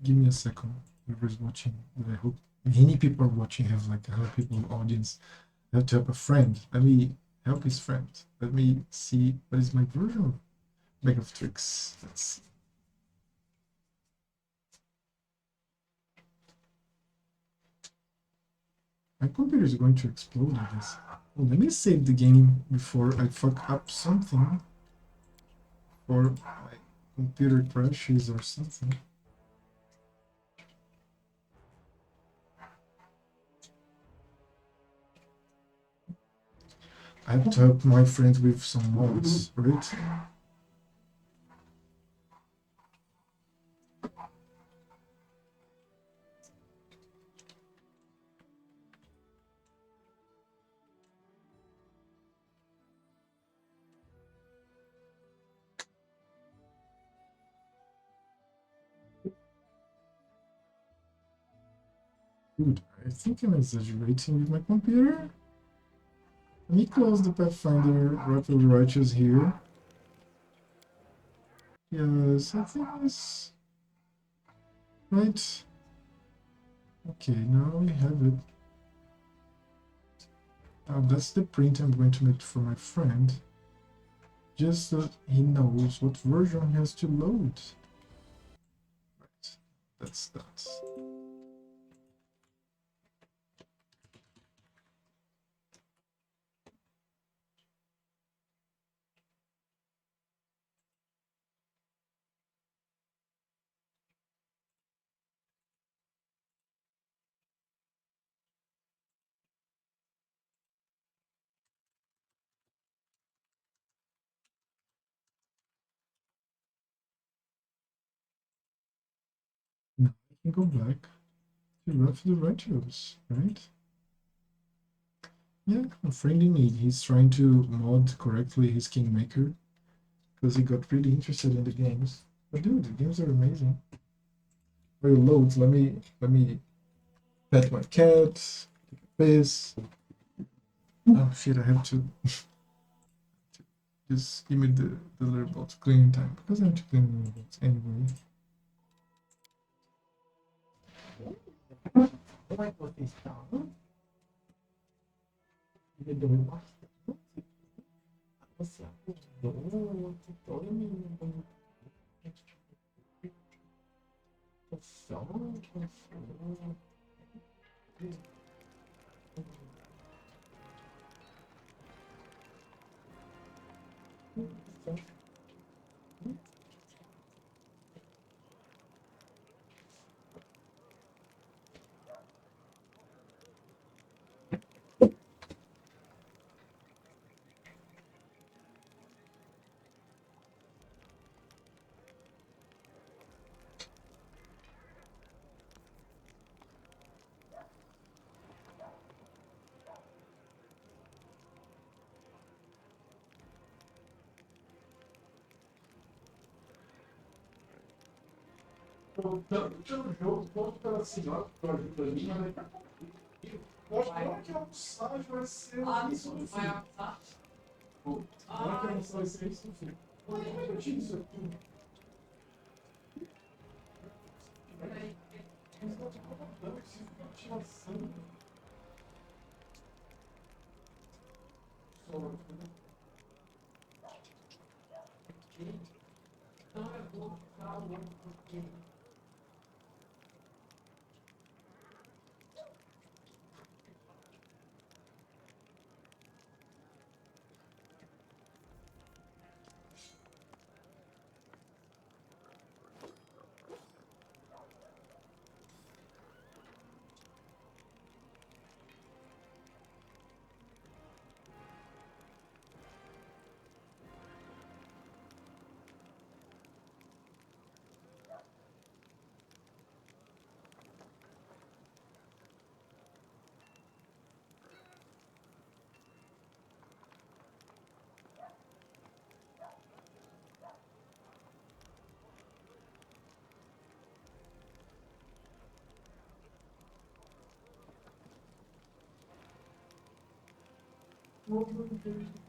Give me a second. Whoever's watching, but I hope many people are watching. Have like 100 people in the audience. I have to help a friend. Let me help his friend. Let me see what is my version of Bag of Tricks. Let's see. My computer is going to explode, I guess. Well, let me save the game before I fuck up something. Or my computer crashes or something. I have to help my friend with some mods, right? Dude, I think I'm exaggerating with my computer. Let me close the Pathfinder Rifle Righteous here. Yes, I think it's right. Okay, now we have it. That's the print I'm going to make for my friend. Just so he knows what version he has to load. Right, that's that. Now I can go back to Rifle Righteous, right? Yeah, a friend in need. He's trying to mod correctly his Kingmaker because he got really interested in the games. But dude, the games are amazing. Very loads. Let me pet my cat, take a piss. Oh shit! I have to just give me the litter box cleaning time because I have to clean the litter box anyway. Como é que você está? Bebeu bastante. Você acordou, dormindo. Sono, Tanto pelo jogo quanto pela senhora que ajuda ali, mas daqui a pouco. Eu acho que na hora que almoçar vai ser isso no fim. Na hora que almoçar vai ser isso no fim. Olha, como é que eu tinha isso aqui? Mas eu tô incomodando que se eu tirar sangue. Só. Então é bom ficar olhando um pouquinho.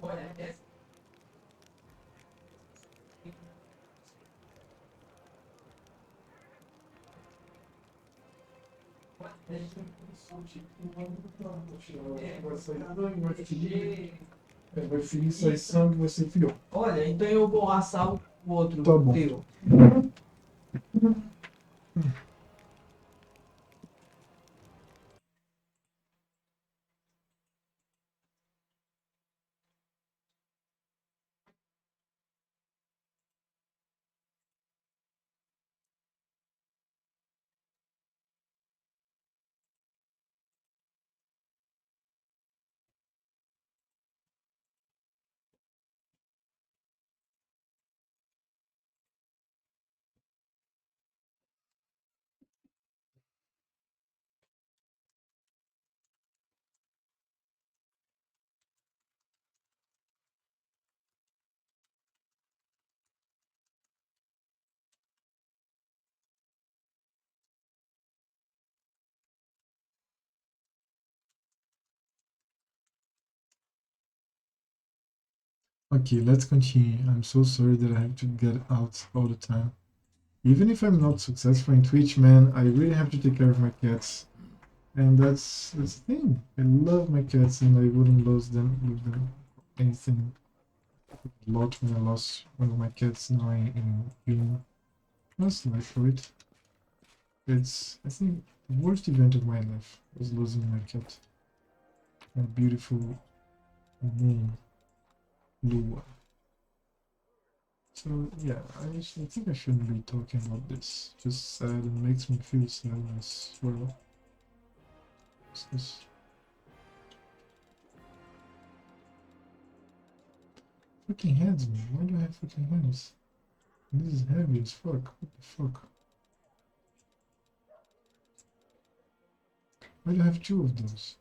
Olha, essa. Vai ferir, sai sangue, vai ser pior. Olha, então eu vou assar o outro. Tá bom. Teu. Okay, let's continue. I'm so sorry that I have to get out all the time. Even if I'm not successful in Twitch, man, I really have to take care of my cats. And that's the thing. I love my cats and I wouldn't lose them with them anything. A lot when I lost one of my cats now in June. Last life for it. It's, I think, the worst event of my life was losing my cat. My beautiful moon, Lua. So yeah, I think I shouldn't be talking about this. Just sad and makes me feel sad as well. What's this? Fucking heads, man. Why do I have fucking heads? This is heavy as fuck. What the fuck? Why do I have two of those?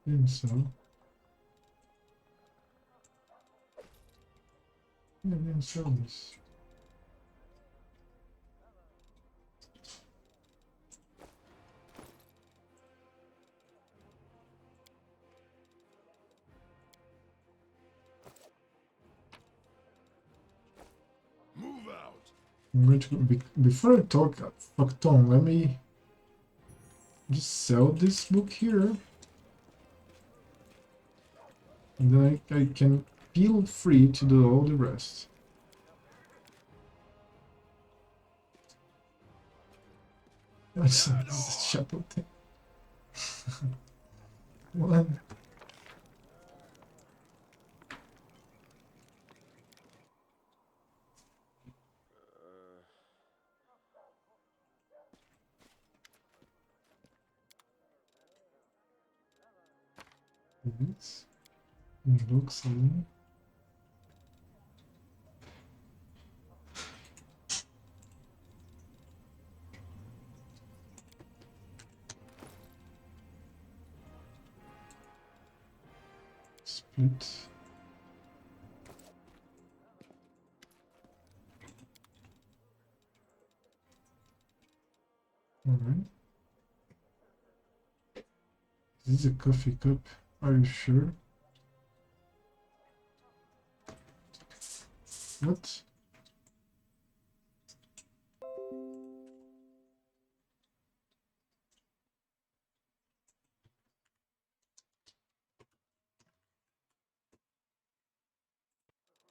Didn't sell. Yeah, I didn't sell this. Move out. I'm going to before I talk fuck Tom, let me just sell this book here. And then I can feel free to do all the rest. That's this chapel thing. One. This. It looks a little. Split. Alright. This is a coffee cup. Are you sure? What?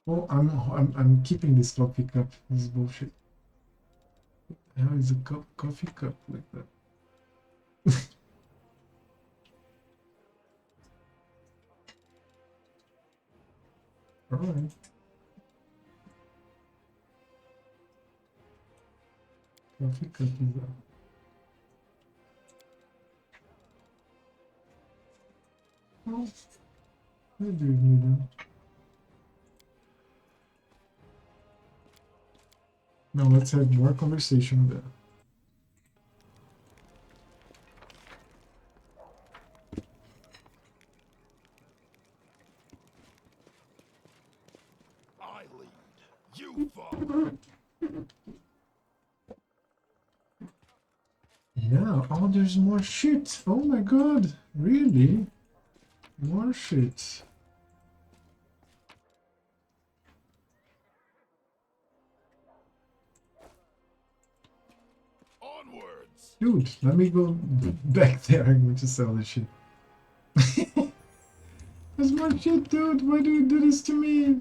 Oh, I'm keeping this coffee cup. This is bullshit. How is a coffee cup like that? Alright. Coffee cup is that. Oh, what do you need then? Now let's have more conversation there. I lead. You follow. Yeah, oh, there's more shit. Oh my god, really? More shit. Onwards. Dude, let me go back there. I'm going to sell this shit. There's more shit, dude. Why do you do this to me?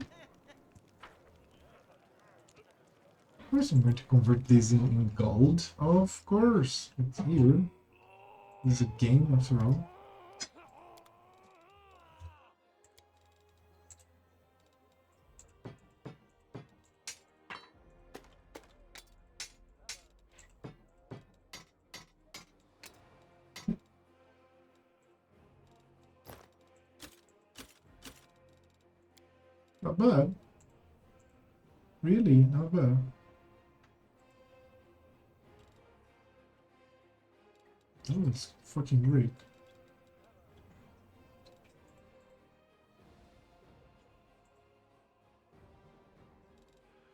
Of course I'm going to convert this in gold. Of course. It's here. This is a game after all. Not bad. Really, not bad. Oh, it's fucking great.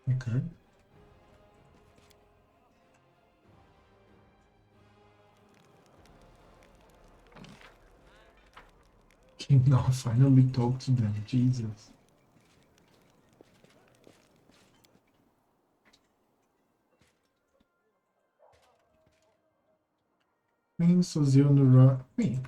Okay. Can now finally talk to them. Jesus. Queen Sosionora. Queen.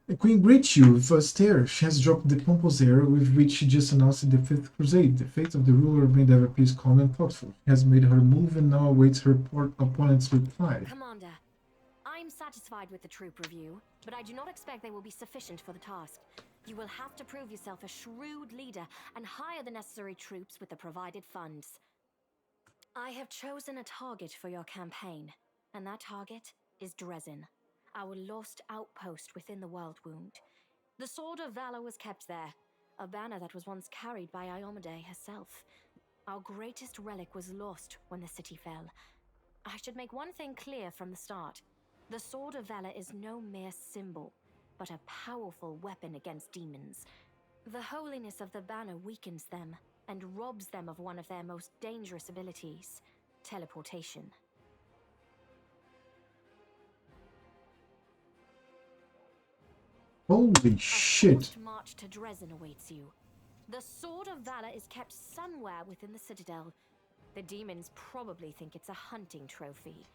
The Queen greets you with a stare. She has dropped the pompous air with which she just announced the Fifth Crusade. The face of the ruler made her appear calm and thoughtful. She has made her move and now awaits her opponent's reply. Commander, I'm satisfied with the troop review, but I do not expect they will be sufficient for the task. You will have to prove yourself a shrewd leader and hire the necessary troops with the provided funds. I have chosen a target for your campaign, and that target is Dresden, our lost outpost within the World Wound. The Sword of Valor was kept there, a banner that was once carried by Iomade herself. Our greatest relic was lost when the city fell. I should make one thing clear from the start. The Sword of Valor is no mere symbol, but a powerful weapon against demons. The holiness of the banner weakens them and robs them of one of their most dangerous abilities, teleportation. Holy A shit. forced march to Dresden awaits you. The Sword of Valor is kept somewhere within the Citadel. The demons probably think it's a hunting trophy.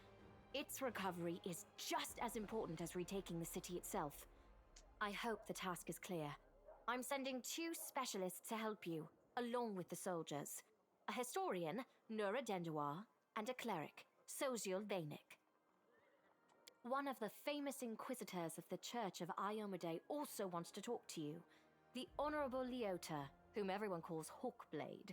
Its recovery is just as important as retaking the city itself. I hope the task is clear. I'm sending 2 specialists to help you, along with the soldiers. A historian, Nura Denduar, and a cleric, Soziel Vainik. One of the famous inquisitors of the Church of Iomade also wants to talk to you. The Honorable Leota, whom everyone calls Hawkblade.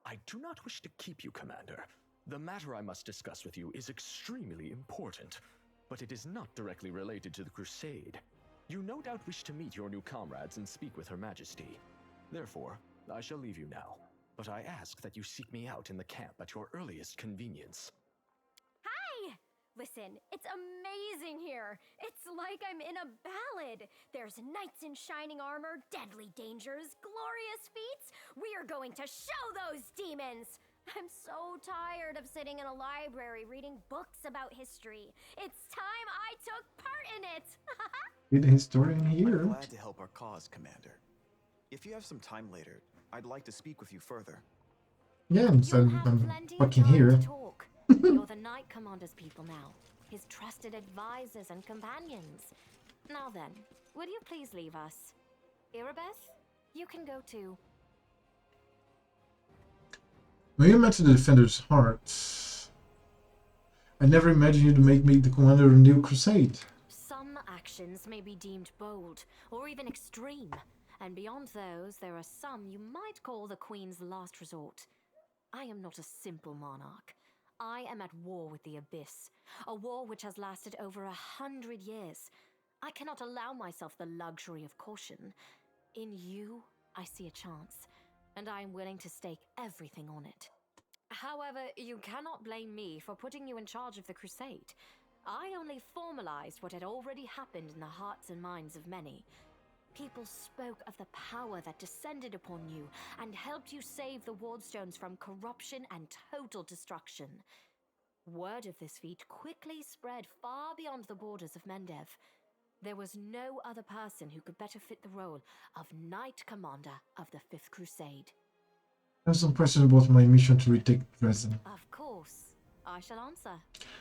I do not wish to keep you, Commander. The matter I must discuss with you is extremely important, but it is not directly related to the Crusade. You no doubt wish to meet your new comrades and speak with Her Majesty. Therefore, I shall leave you now, but I ask that you seek me out in the camp at your earliest convenience. Hi! Listen, it's amazing here. It's like I'm in a ballad. There's knights in shining armor, deadly dangers, glorious feats. We are going to show those demons. I'm so tired of sitting in a library reading books about history. It's time I took part in it! With the historian I'm here. glad to help our cause, Commander. If you have some time later, I'd like to speak with you further. Yeah, You'll have I'm plenty of fucking time here. to talk. You're the Knight Commander's people now, his trusted advisors and companions. Now then, will you please leave us? Irabeth, you can go too. When you met the Defender's Heart, I never imagined you to make me the commander of a new crusade. Some actions may be deemed bold, or even extreme, and beyond those, there are some you might call the Queen's last resort. I am not a simple monarch. I am at war with the Abyss, a war which has lasted over 100 years. I cannot allow myself the luxury of caution. In you, I see a chance, and I am willing to stake everything on it. However, you cannot blame me for putting you in charge of the Crusade. I only formalized what had already happened in the hearts and minds of many. People spoke of the power that descended upon you and helped you save the Wardstones from corruption and total destruction. Word of this feat quickly spread far beyond the borders of Mendev. There was no other person who could better fit the role of Knight Commander of the Fifth Crusade. I have some questions about my mission to retake Dresden. Of course, I shall answer.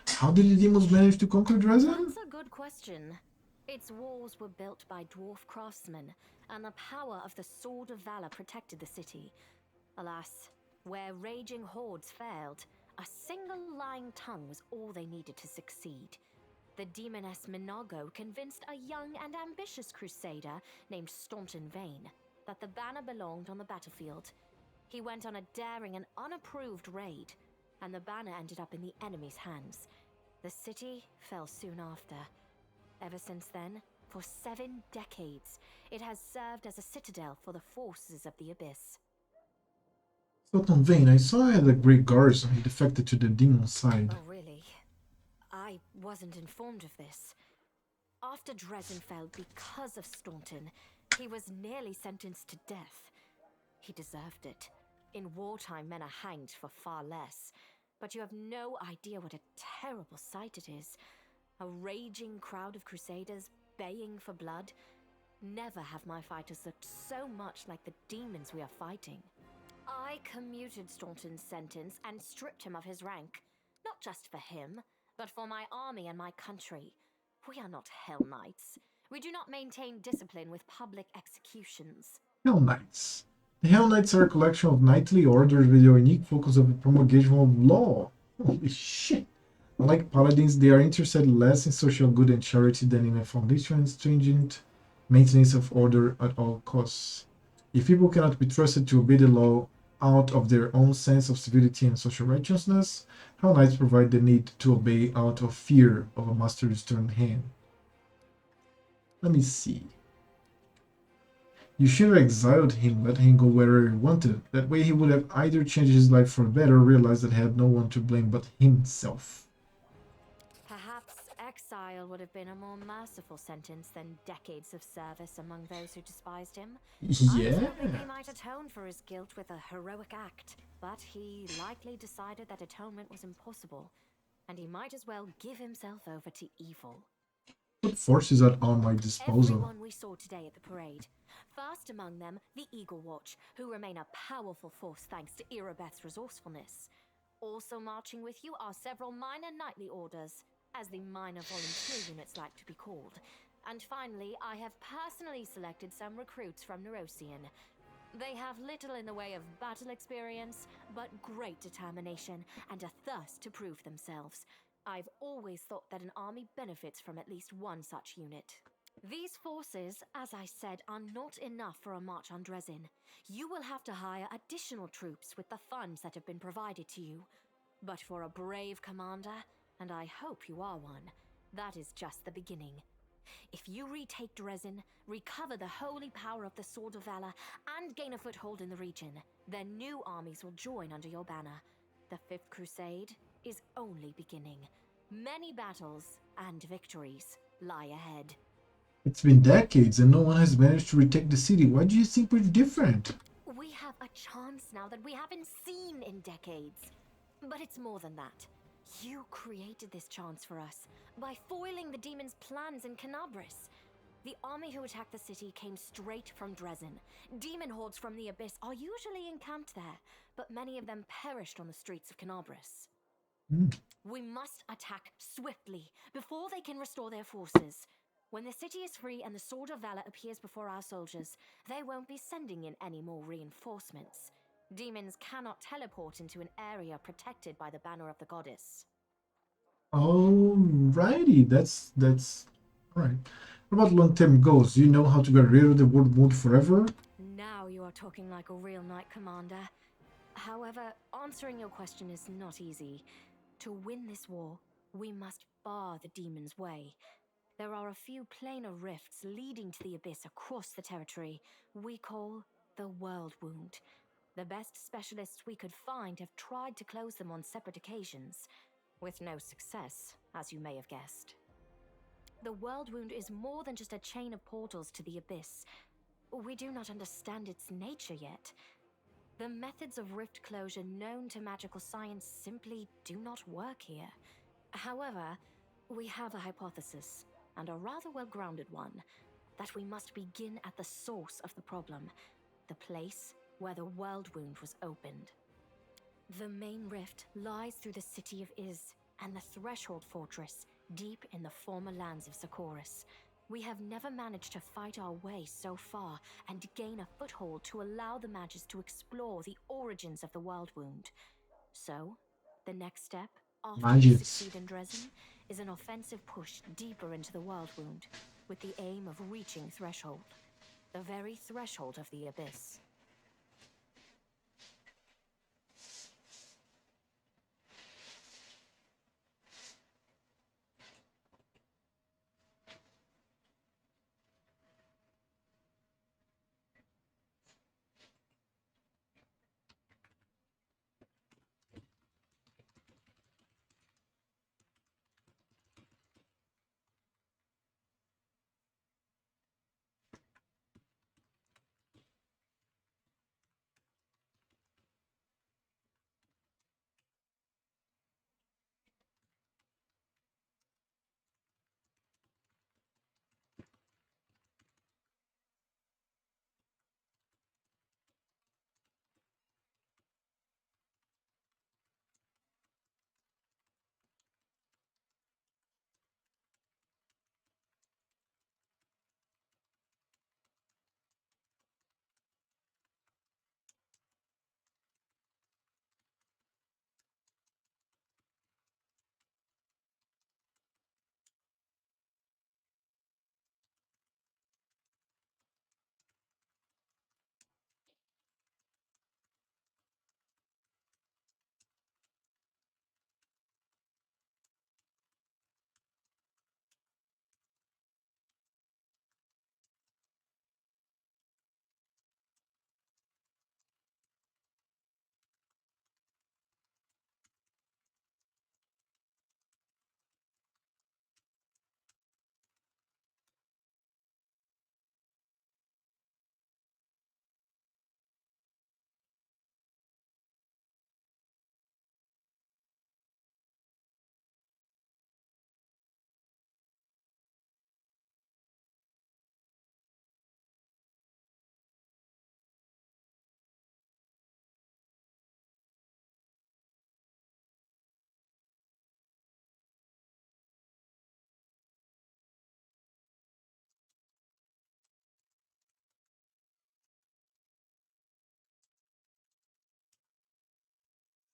How did the demons manage to conquer Dresden? That's a good question. Its walls were built by dwarf craftsmen, and the power of the Sword of Valor protected the city. Alas, where raging hordes failed, a single lying tongue was all they needed to succeed. The demoness Minago convinced a young and ambitious crusader named Staunton Vane that the banner belonged on the battlefield. He went on a daring and unapproved raid, and the banner ended up in the enemy's hands. The city fell soon after. Ever since then, for 7 decades, it has served as a citadel for the forces of the Abyss. Sultan Vane, I saw he had a great garrison. He defected to the demon side. Oh, really? I wasn't informed of this. After Dresden fell because of Staunton, he was nearly sentenced to death. He deserved it. In wartime, men are hanged for far less. But you have no idea what a terrible sight it is. A raging crowd of crusaders baying for blood. Never have my fighters looked so much like the demons we are fighting. I commuted Staunton's sentence and stripped him of his rank. Not just for him, but for my army and my country. We are not Hell Knights. We do not maintain discipline with public executions. Hell Knights. The Hell Knights are a collection of knightly orders with a unique focus of the promulgation of law. Holy shit. Unlike paladins, they are interested less in social good and charity than in a foundation and stringent maintenance of order at all costs. If people cannot be trusted to obey the law out of their own sense of civility and social righteousness, Hell Knights provide the need to obey out of fear of a master's stern hand. Let me see. You should have exiled him, let him go wherever he wanted. That way he would have either changed his life for the better or realized that he had no one to blame but himself. Perhaps exile would have been a more merciful sentence than decades of service among those who despised him. I was Yeah. hoping he might atone for his guilt with a heroic act, but he likely decided that atonement was impossible, and he might as well give himself over to evil. What forces are at my disposal? Everyone we saw today at the parade. First among them, the Eagle Watch, who remain a powerful force thanks to Irabeth's resourcefulness. Also marching with you are several minor knightly orders, as the minor volunteer units like to be called. And finally, I have personally selected some recruits from Neurosian. They have little in the way of battle experience, but great determination and a thirst to prove themselves. I've always thought that an army benefits from at least one such unit. These forces, as I said, are not enough for a march on Dresden. You will have to hire additional troops with the funds that have been provided to you. But for a brave commander, and I hope you are one, that is just the beginning. If you retake Dresden, recover the holy power of the Sword of Valor, and gain a foothold in the region, then new armies will join under your banner. The Fifth Crusade is only beginning. Many battles and victories lie ahead. It's been decades and no one has managed to retake the city. Why do you think we're different? We have A chance now that we haven't seen in decades. But it's more than that. You created this chance for us by foiling the demon's plans in Canabris. The army who attacked the city came straight from Dresden. Demon hordes from the Abyss are usually encamped there, but many of them perished on the streets of Canabris. We must attack swiftly before they can restore their forces. When the city is free and the Sword of Valor appears before our soldiers, they won't be sending in any more reinforcements. Demons cannot teleport into an area protected by the banner of the goddess. Alrighty, that's alright. What about long-term goals? Do you know how to get rid of the world wound forever? Now you are talking like a real knight commander. However, answering your question is not easy. To win this war, we must bar the demon's way. There are a few planar rifts leading to the Abyss across the territory we call the World Wound. The best specialists we could find have tried to close them on separate occasions, with no success, as you may have guessed. The World Wound is more than just a chain of portals to the Abyss. We do not understand its nature yet. The methods of rift closure known to magical science simply do not work here. However, we have a hypothesis, and a rather well-grounded one, that we must begin at the source of the problem, the place where the World Wound was opened. The main rift lies through the city of Iz and the Threshold Fortress, deep in the former lands of Socorus. We have never managed to fight our way so far and gain a foothold to allow the mages to explore the origins of the World Wound. So, the next step, after we succeed in Dresden, is an offensive push deeper into the World Wound, with the aim of reaching Threshold, the very threshold of the Abyss.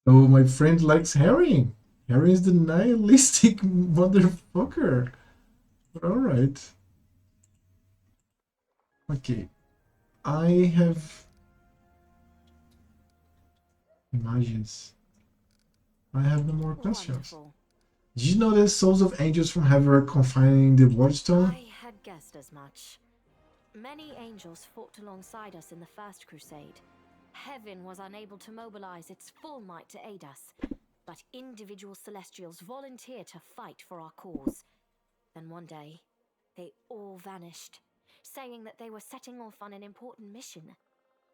Oh, my friend likes Harry. Harry is the nihilistic motherfucker. Alright. Okay. I have images. I have no more questions. Wonderful. Did you know that souls of angels from heaven are confined in the Waterstone? I had guessed as much. Many angels fought alongside us in the First Crusade. Heaven was unable to mobilize its full might to aid us, but individual celestials volunteered to fight for our cause. Then one day, they all vanished, saying that they were setting off on an important mission.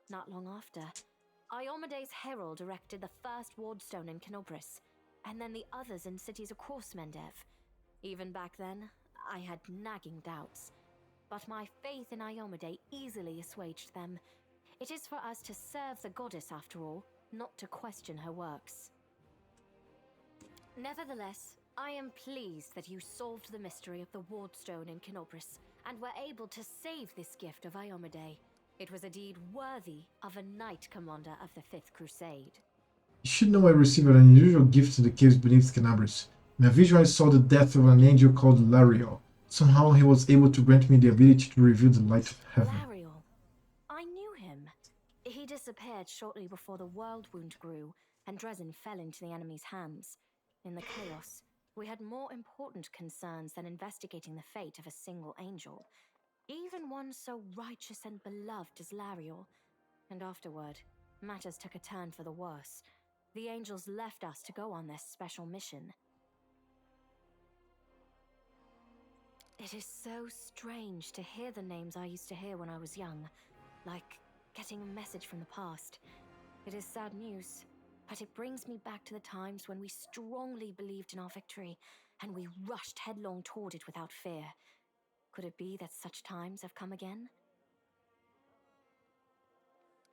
Not long after, Iomede's herald erected the first wardstone in Canopus, and then the others in cities across Mendev. Even back then, I had nagging doubts. But my faith in Iomede easily assuaged them. It is for us to serve the goddess after all, not to question her works. Nevertheless, I am pleased that you solved the mystery of the wardstone in Canopus, and were able to save this gift of Iomede. It was a deed worthy of a knight commander of the Fifth Crusade. You should know I received an unusual gift in the caves beneath Canabris. In a vision I saw the death of an angel called Lariel. Somehow he was able to grant me the ability to reveal the light of heaven. Lariel. I knew him. He disappeared shortly before the world wound grew, and Dresden fell into the enemy's hands. In the chaos, we had more important concerns than investigating the fate of a single angel. Even one so righteous and beloved as Lariel. And afterward, matters took a turn for the worse. The angels left us to go on this special mission. It is so strange to hear the names I used to hear when I was young, like getting a message from the past. It is sad news, but it brings me back to the times when we strongly believed in our victory, and we rushed headlong toward it without fear. Could it be that such times have come again?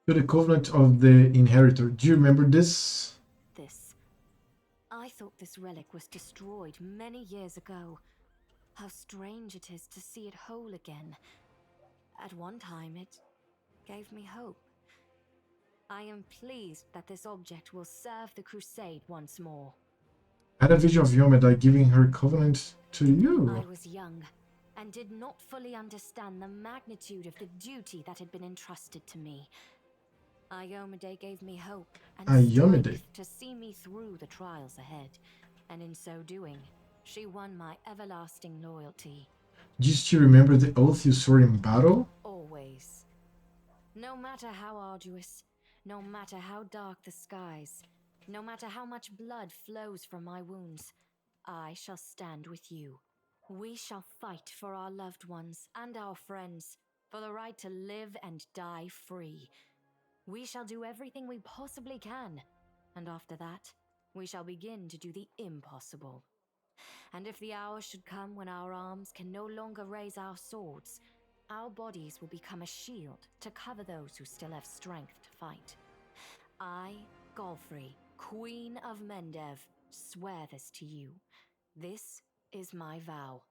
To the Covenant of the Inheritor. Do you remember this? I thought this relic was destroyed many years ago. How strange it is to see it whole again. At one time, it gave me hope. I am pleased that this object will serve the Crusade once more. I had a vision of Iomede giving her covenant to you. I was young, and did not fully understand the magnitude of the duty that had been entrusted to me. Iomede gave me hope and strength to see me through the trials ahead, and in so doing, she won my everlasting loyalty. Do you still remember the oath you swore in battle? Always. No matter how arduous, no matter how dark the skies, no matter how much blood flows from my wounds, I shall stand with you. We shall fight for our loved ones and our friends, for the right to live and die free. We shall do everything we possibly can, and after that, we shall begin to do the impossible. And if the hour should come when our arms can no longer raise our swords, our bodies will become a shield to cover those who still have strength to fight. I, Galfrey, Queen of Mendev, swear this to you. This is my vow.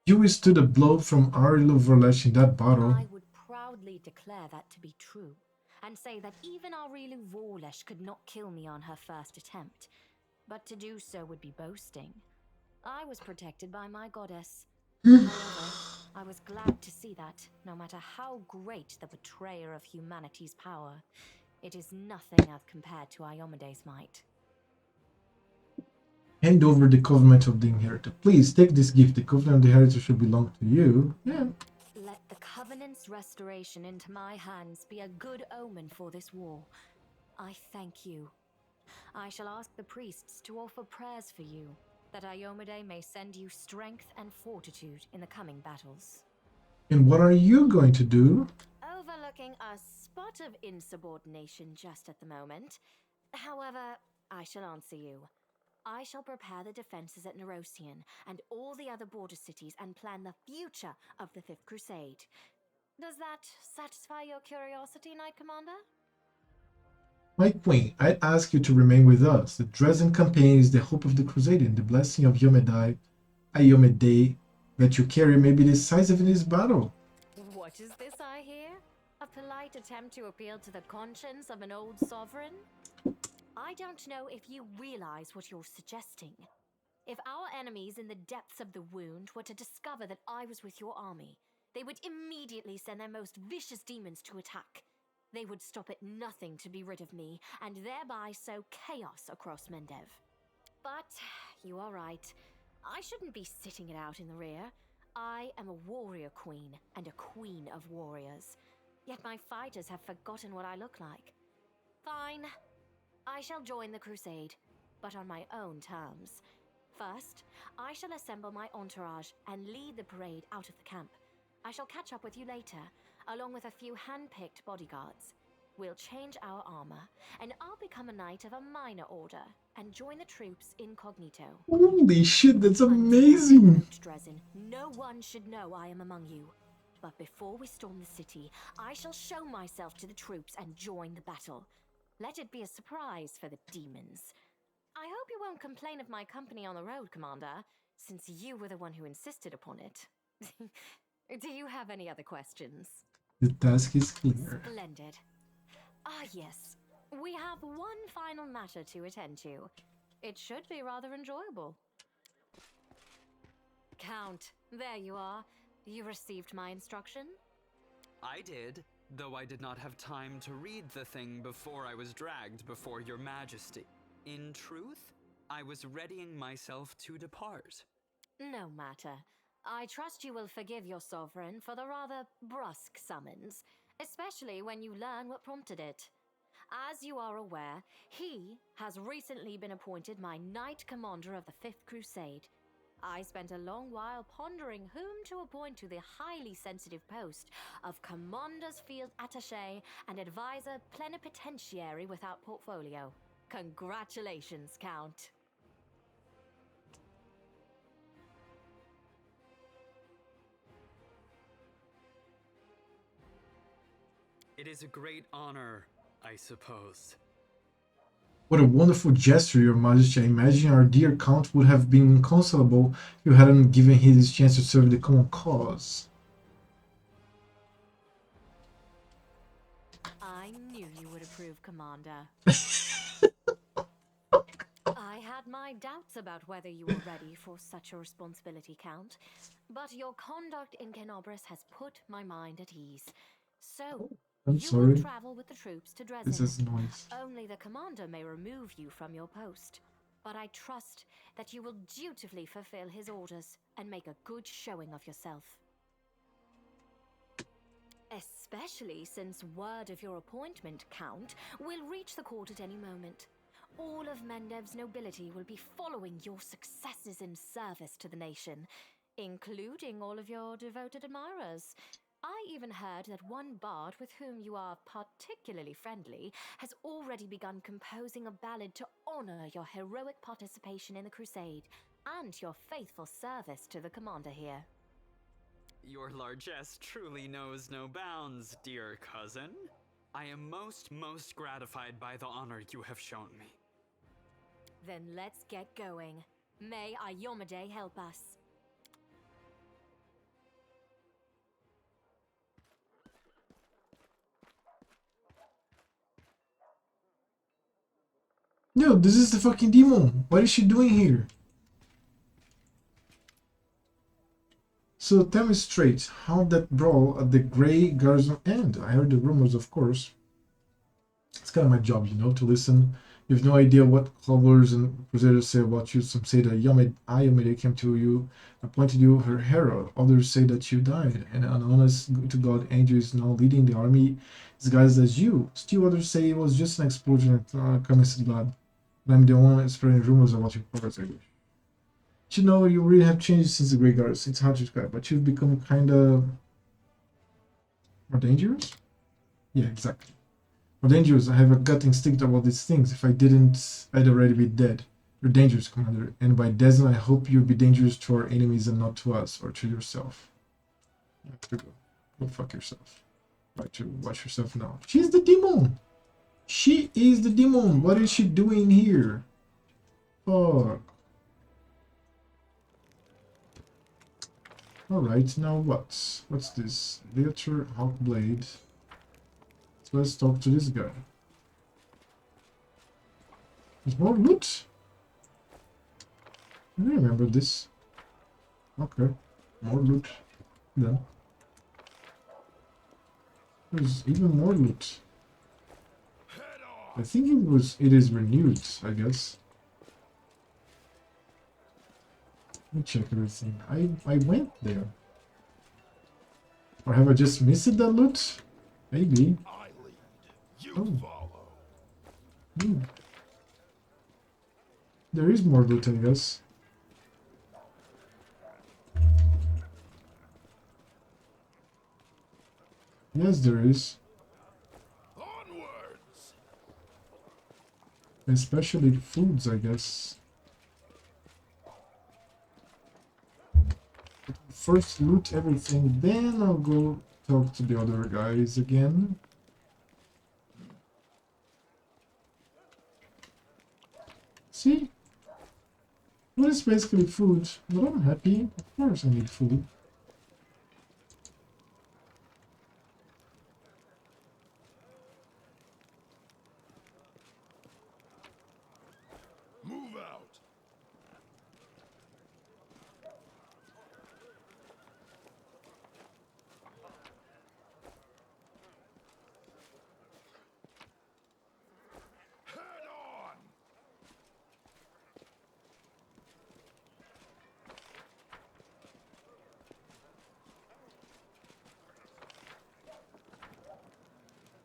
You withstood a blow from Ariel Vorlesh in that battle. I would proudly declare that to be true, and say that even Arielu Vorlesh could not kill me on her first attempt. But to do so would be boasting. I was protected by my goddess. However, I was glad to see that, no matter how great the betrayer of humanity's power, it is nothing as compared to Iomede's might. Hand over the Covenant of the Inheritor. Please take this gift. The Covenant of the Inheritor should belong to you. Yeah. Let the Covenant's restoration into my hands be a good omen for this war. I thank you. I shall ask the priests to offer prayers for you, that Iomede may send you strength and fortitude in the coming battles. And what are you going to do? Overlooking a spot of insubordination just at the moment. However, I shall answer you. I shall prepare the defenses at Nerosian and all the other border cities and plan the future of the Fifth Crusade. Does that satisfy your curiosity, Knight Commander? My queen, I ask you to remain with us. The Dresden campaign is the hope of the Crusade, and the blessing of Iomede that you carry may be decisive in this battle. What is this I hear? A polite attempt to appeal to the conscience of an old sovereign? I don't know if you realize what you're suggesting. If our enemies in the depths of the wound were to discover that I was with your army, they would immediately send their most vicious demons to attack. They would stop at nothing to be rid of me, and thereby sow chaos across Mendev. But you are right. I shouldn't be sitting it out in the rear. I am a warrior queen, and a queen of warriors. Yet my fighters have forgotten what I look like. Fine. I shall join the Crusade, but on my own terms. First, I shall assemble my entourage and lead the parade out of the camp. I shall catch up with you later. along with a few hand-picked bodyguards. We'll change our armor, and I'll become a knight of a minor order and join the troops incognito. Holy shit, that's Until amazing! we approach Dresden, no one should know I am among you. But before we storm the city, I shall show myself to the troops and join the battle. Let it be a surprise for the demons. I hope you won't complain of my company on the road, Commander, since you were the one who insisted upon it. Do you have any other questions? The task is clear. Splendid. Ah, yes. We have one final matter to attend to. It should be rather enjoyable. Count, there you are. You received my instruction? I did, though I did not have time to read the thing before I was dragged before your majesty. In truth, I was readying myself to depart. No matter. I trust you will forgive your sovereign for the rather brusque summons, especially when you learn what prompted it. As you are aware, he has recently been appointed my Knight Commander of the Fifth Crusade. I spent a long while pondering whom to appoint to the highly sensitive post of Commander's Field Attaché and Advisor Plenipotentiary without portfolio. Congratulations, Count. It is a great honor, I suppose. What a wonderful gesture, Your Majesty. I imagine our dear Count would have been inconsolable if you hadn't given him this chance to serve the common cause. I knew you would approve, Commander. I had my doubts about whether you were ready for such a responsibility, Count, but your conduct in Kenobris has put my mind at ease. So, I'm you sorry. will travel with the troops to Dresden. This is noise. Only the commander may remove you from your post, but I trust that you will dutifully fulfill his orders and make a good showing of yourself. Especially since word of your appointment, Count, will reach the court at any moment. All of Mendev's nobility will be following your successes in service to the nation, including all of your devoted admirers. I even heard that one bard with whom you are particularly friendly has already begun composing a ballad to honor your heroic participation in the Crusade and your faithful service to the commander here. Your largesse truly knows no bounds, dear cousin. I am most gratified by the honor you have shown me. Then let's get going. May Ayomade help us. No, this is the fucking demon. What is she doing here? So tell me straight, how that brawl at the Grey Garrison end? I heard the rumors, of course. It's kind of my job, you know, to listen. You have no idea what cobblers and crusaders say about you. Some say that Ayomade came to you, appointed you her herald. Others say that you died, and an honest-to-God angel is now leading the army disguised as you. Still others say it was just an explosion at Kami's blood. And I'm the one spreading rumors about your progress. You know, you really have changed since the Grey Guards. It's hard to describe, but you've become kind of more dangerous? Yeah, exactly. More dangerous. I have a gut instinct about these things. If I didn't, I'd already be dead. You're dangerous, Commander. And by Desmond, I hope you'll be dangerous to our enemies and not to us, or to yourself. You have to go. Go fuck yourself. Try to watch yourself now. She's the demon! She is the demon! What is she doing here? Fuck. Alright, now what? What's this? Leater Hawkblade. So let's talk to this guy. There's more loot? I remember this. Okay. More loot. Then. There's even more loot. I think it is renewed, I guess. Let me check everything. I went there. Or have I just missed that loot? Maybe. I lead. You Oh. follow. There is more loot, I guess. Yes, there is. Onwards! Especially foods, I guess. First loot everything, then I'll go talk to the other guys again. See? Well, it's basically food, but I'm happy. Of course I need food. Move out! Head on!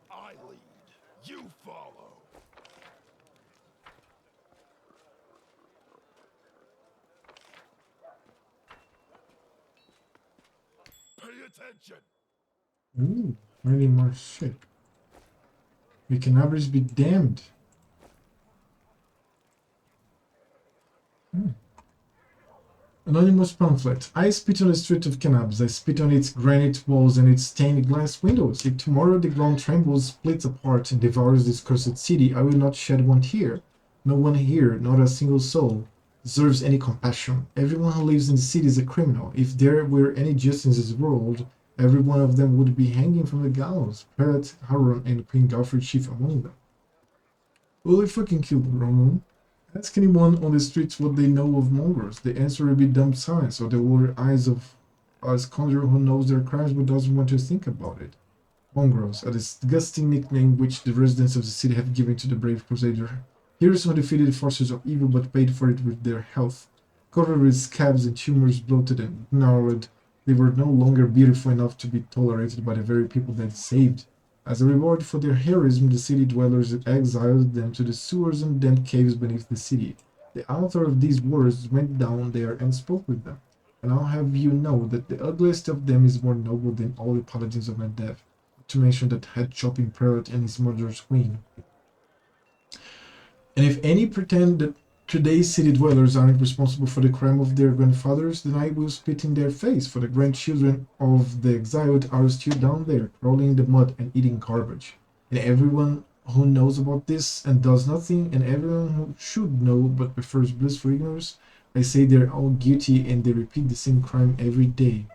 I lead. You follow. Pay attention. Ooh, really more shit. We can always be damned. Anonymous pamphlet. I spit on the street of Cannabis. I spit on its granite walls and its stained glass windows. If tomorrow the ground trembles, splits apart, and devours this cursed city, I will not shed one tear. No one here, not a single soul, deserves any compassion. Everyone who lives in the city is a criminal. If there were any justice in this world, every one of them would be hanging from the gallows. Parrot, Haron, and Queen Galfrey chief among them. Will we fucking kill Roman? Ask anyone on the streets what they know of mongrels. The answer will be dumb silence, or the water eyes of a scoundrel who knows their crimes but doesn't want to think about it. Mongrels, a disgusting nickname which the residents of the city have given to the brave Crusader. Heroes who defeated the forces of evil but paid for it with their health. Covered with scabs and tumors, bloated and gnarled, they were no longer beautiful enough to be tolerated by the very people they saved. As a reward for their heroism, the city dwellers exiled them to the sewers and damp caves beneath the city. The author of these words went down there and spoke with them. And I'll have you know that the ugliest of them is more noble than all the paladins of my death, not to mention that head-chopping prelate and his mother's queen. And if any pretend that today's city dwellers aren't responsible for the crime of their grandfathers, then I will spit in their face, for the grandchildren of the exiled are still down there, crawling in the mud and eating garbage. And everyone who knows about this and does nothing, and everyone who should know but prefers blissful ignorance, I say they're all guilty and they repeat the same crime every day.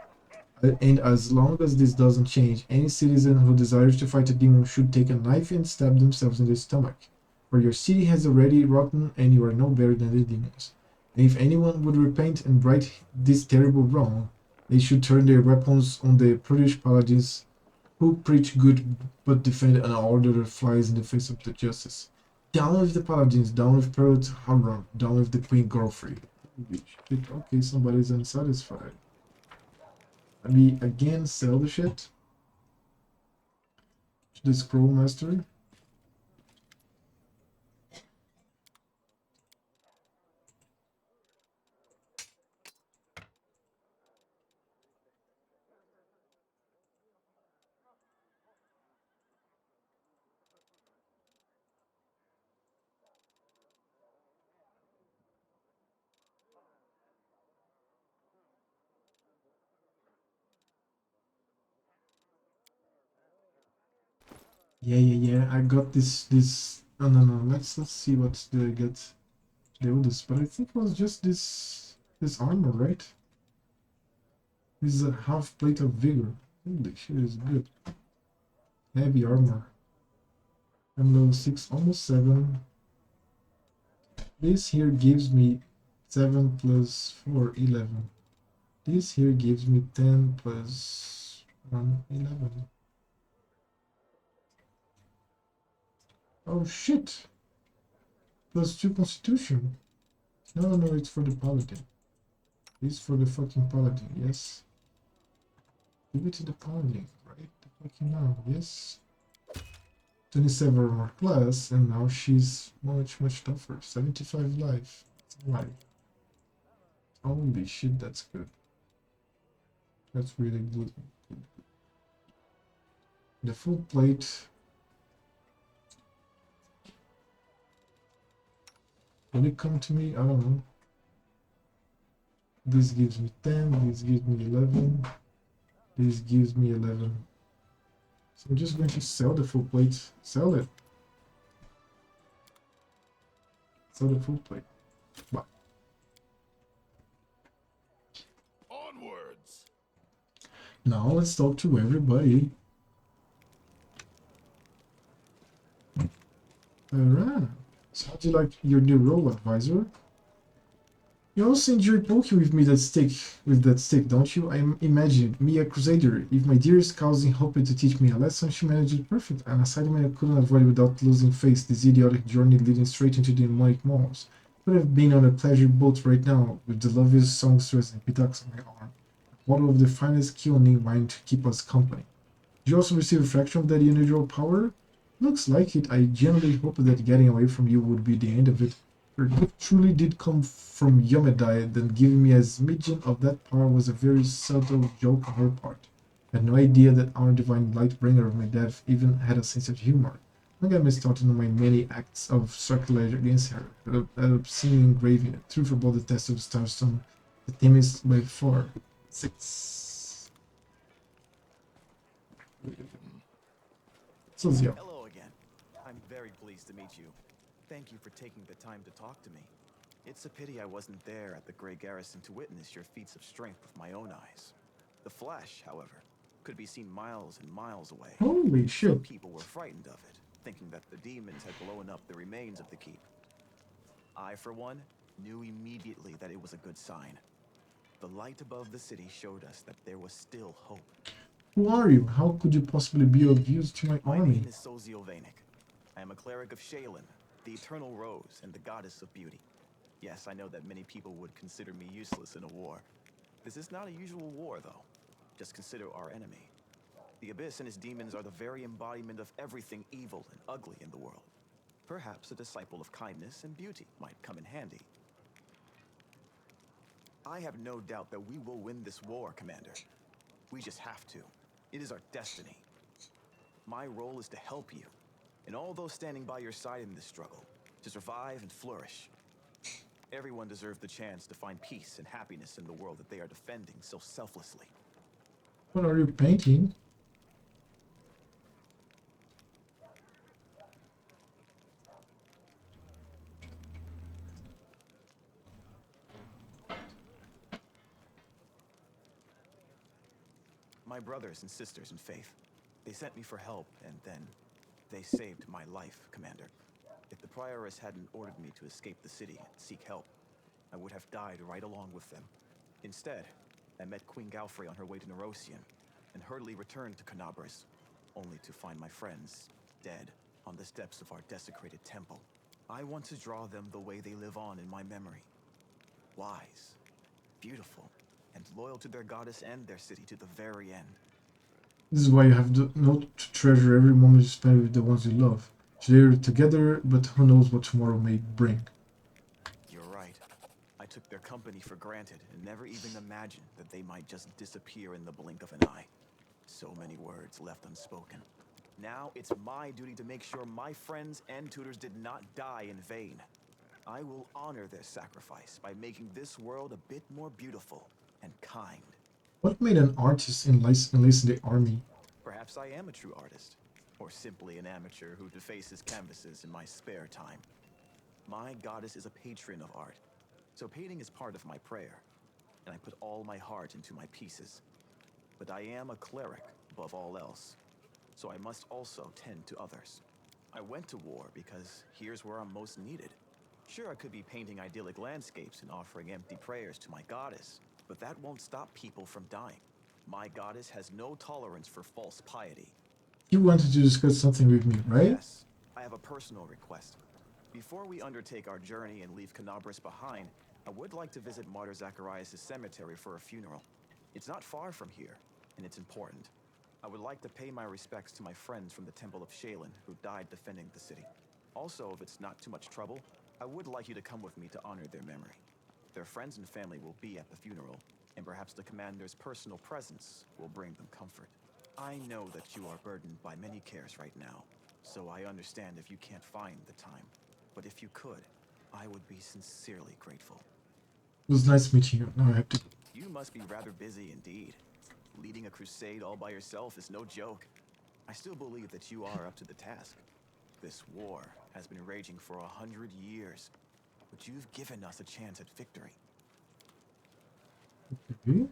And as long as this doesn't change, any citizen who desires to fight a demon should take a knife and stab themselves in the stomach. For your city has already rotten, and you are no better than the demons. And if anyone would repent and right this terrible wrong, they should turn their weapons on the prudish paladins who preach good but defend an order that flies in the face of the justice. Down with the paladins, down with Prelate Haron, down with the Queen Galfrey. Okay, somebody's unsatisfied. Let me again sell the shit to the Scroll Master. Yeah. I got this. No. Let's see what do I get. The oldest, but I think it was just this armor, right? This is a half plate of vigor. Holy shit, is good. Heavy armor. I'm level 6, almost 7. This here gives me 7 plus 4, 11. This here gives me 10 plus 1, 11. Oh shit! Plus 2 constitution. No, it's for the paladin. This for the fucking paladin, yes. Give it to the paladin, right? The fucking now, yes. 27 armor class, and now she's much tougher. 75 life. Life. Holy shit, that's good. That's really good. The full plate. Will it come to me? I don't know. This gives me 10, this gives me 11, this gives me 11. So I'm just going to sell the full plate. Sell it. Sell the full plate. Bye. Onwards. Now let's talk to everybody. Alright. So how do you like your new role, advisor? You also enjoy poking with me that stick, don't you? I imagine me a Crusader. If my dearest cousin hoped to teach me a lesson, she managed it perfect. An assignment I couldn't avoid without losing face. This idiotic journey leading straight into the demonic malls. Could have been on a pleasure boat right now, with the loveliest songstress and pitocks on my arm. A bottle of the finest Keoning wine to keep us company. Did you also receive a fraction of that unusual power? Looks like it. I genuinely hoped that getting away from you would be the end of it. Her gift truly did come from Yomedai, then giving me a smidgen of that power was a very subtle joke on her part. I had no idea that our divine light-bringer of my death even had a sense of humor. I think I missed out on my many acts of sacrilege against her, an obscene engraving, a truth about the test of Starstone, the tamest by far. 6. So, yeah. Hello again. I'm very pleased to meet you. Thank you for taking the time to talk to me. It's a pity I wasn't there at the Grey Garrison to witness your feats of strength with my own eyes. The flash, however, could be seen miles and miles away. Holy shit. Some people were frightened of it, thinking that the demons had blown up the remains of the keep. I, for one, knew immediately that it was a good sign. The light above the city showed us that there was still hope. Who are you? How could you possibly be of use to my My army? name is Sozio Vanek. I am a cleric of Shaylin, the Eternal Rose and the Goddess of Beauty. Yes, I know that many people would consider me useless in a war. This is not a usual war, though. Just consider our enemy. The Abyss and his demons are the very embodiment of everything evil and ugly in the world. Perhaps a disciple of kindness and beauty might come in handy. I have no doubt that we will win this war, Commander. We just have to. It is our destiny. My role is to help you, and all those standing by your side in this struggle, to survive and flourish. Everyone deserves the chance to find peace and happiness in the world that they are defending so selflessly. What are you painting? My brothers and sisters in faith, they sent me for help, and then they saved my life, Commander. If the Prioress hadn't ordered me to escape the city and seek help, I would have died right along with them. Instead, I met Queen Galfrey on her way to Nerosian, and hurriedly returned to Canabras, only to find my friends dead on the steps of our desecrated temple. I want to draw them the way they live on in my memory. Wise, beautiful, and loyal to their goddess and their city to the very end. This is why you have to know to treasure every moment you spend with the ones you love. They're together, but who knows what tomorrow may bring. You're right. I took their company for granted and never even imagined that they might just disappear in the blink of an eye. So many words left unspoken. Now it's my duty to make sure my friends and tutors did not die in vain. I will honor their sacrifice by making this world a bit more beautiful and kind. What made an artist enlist in the army? Perhaps I am a true artist, or simply an amateur who defaces canvases in my spare time. My goddess is a patron of art, so painting is part of my prayer, and I put all my heart into my pieces. But I am a cleric above all else, so I must also tend to others. I went to war because here's where I'm most needed. Sure, I could be painting idyllic landscapes and offering empty prayers to my goddess, but that won't stop people from dying. My goddess has no tolerance for false piety. You wanted to discuss something with me, right? Yes, I have a personal request. Before we undertake our journey and leave Canabras behind, I would like to visit Martyr Zacharias' cemetery for a funeral. It's not far from here, and it's important. I would like to pay my respects to my friends from the Temple of Shaylin who died defending the city. Also, if it's not too much trouble, I would like you to come with me to honor their memory. Their friends and family will be at the funeral, and perhaps the commander's personal presence will bring them comfort. I know that you are burdened by many cares right now, so I understand if you can't find the time. But if you could, I would be sincerely grateful. It was nice meeting you. Now I have to. You must be rather busy indeed. Leading a crusade all by yourself is no joke. I still believe that you are up to the task. This war has been raging for 100 years, but you've given us a chance at victory. Okay.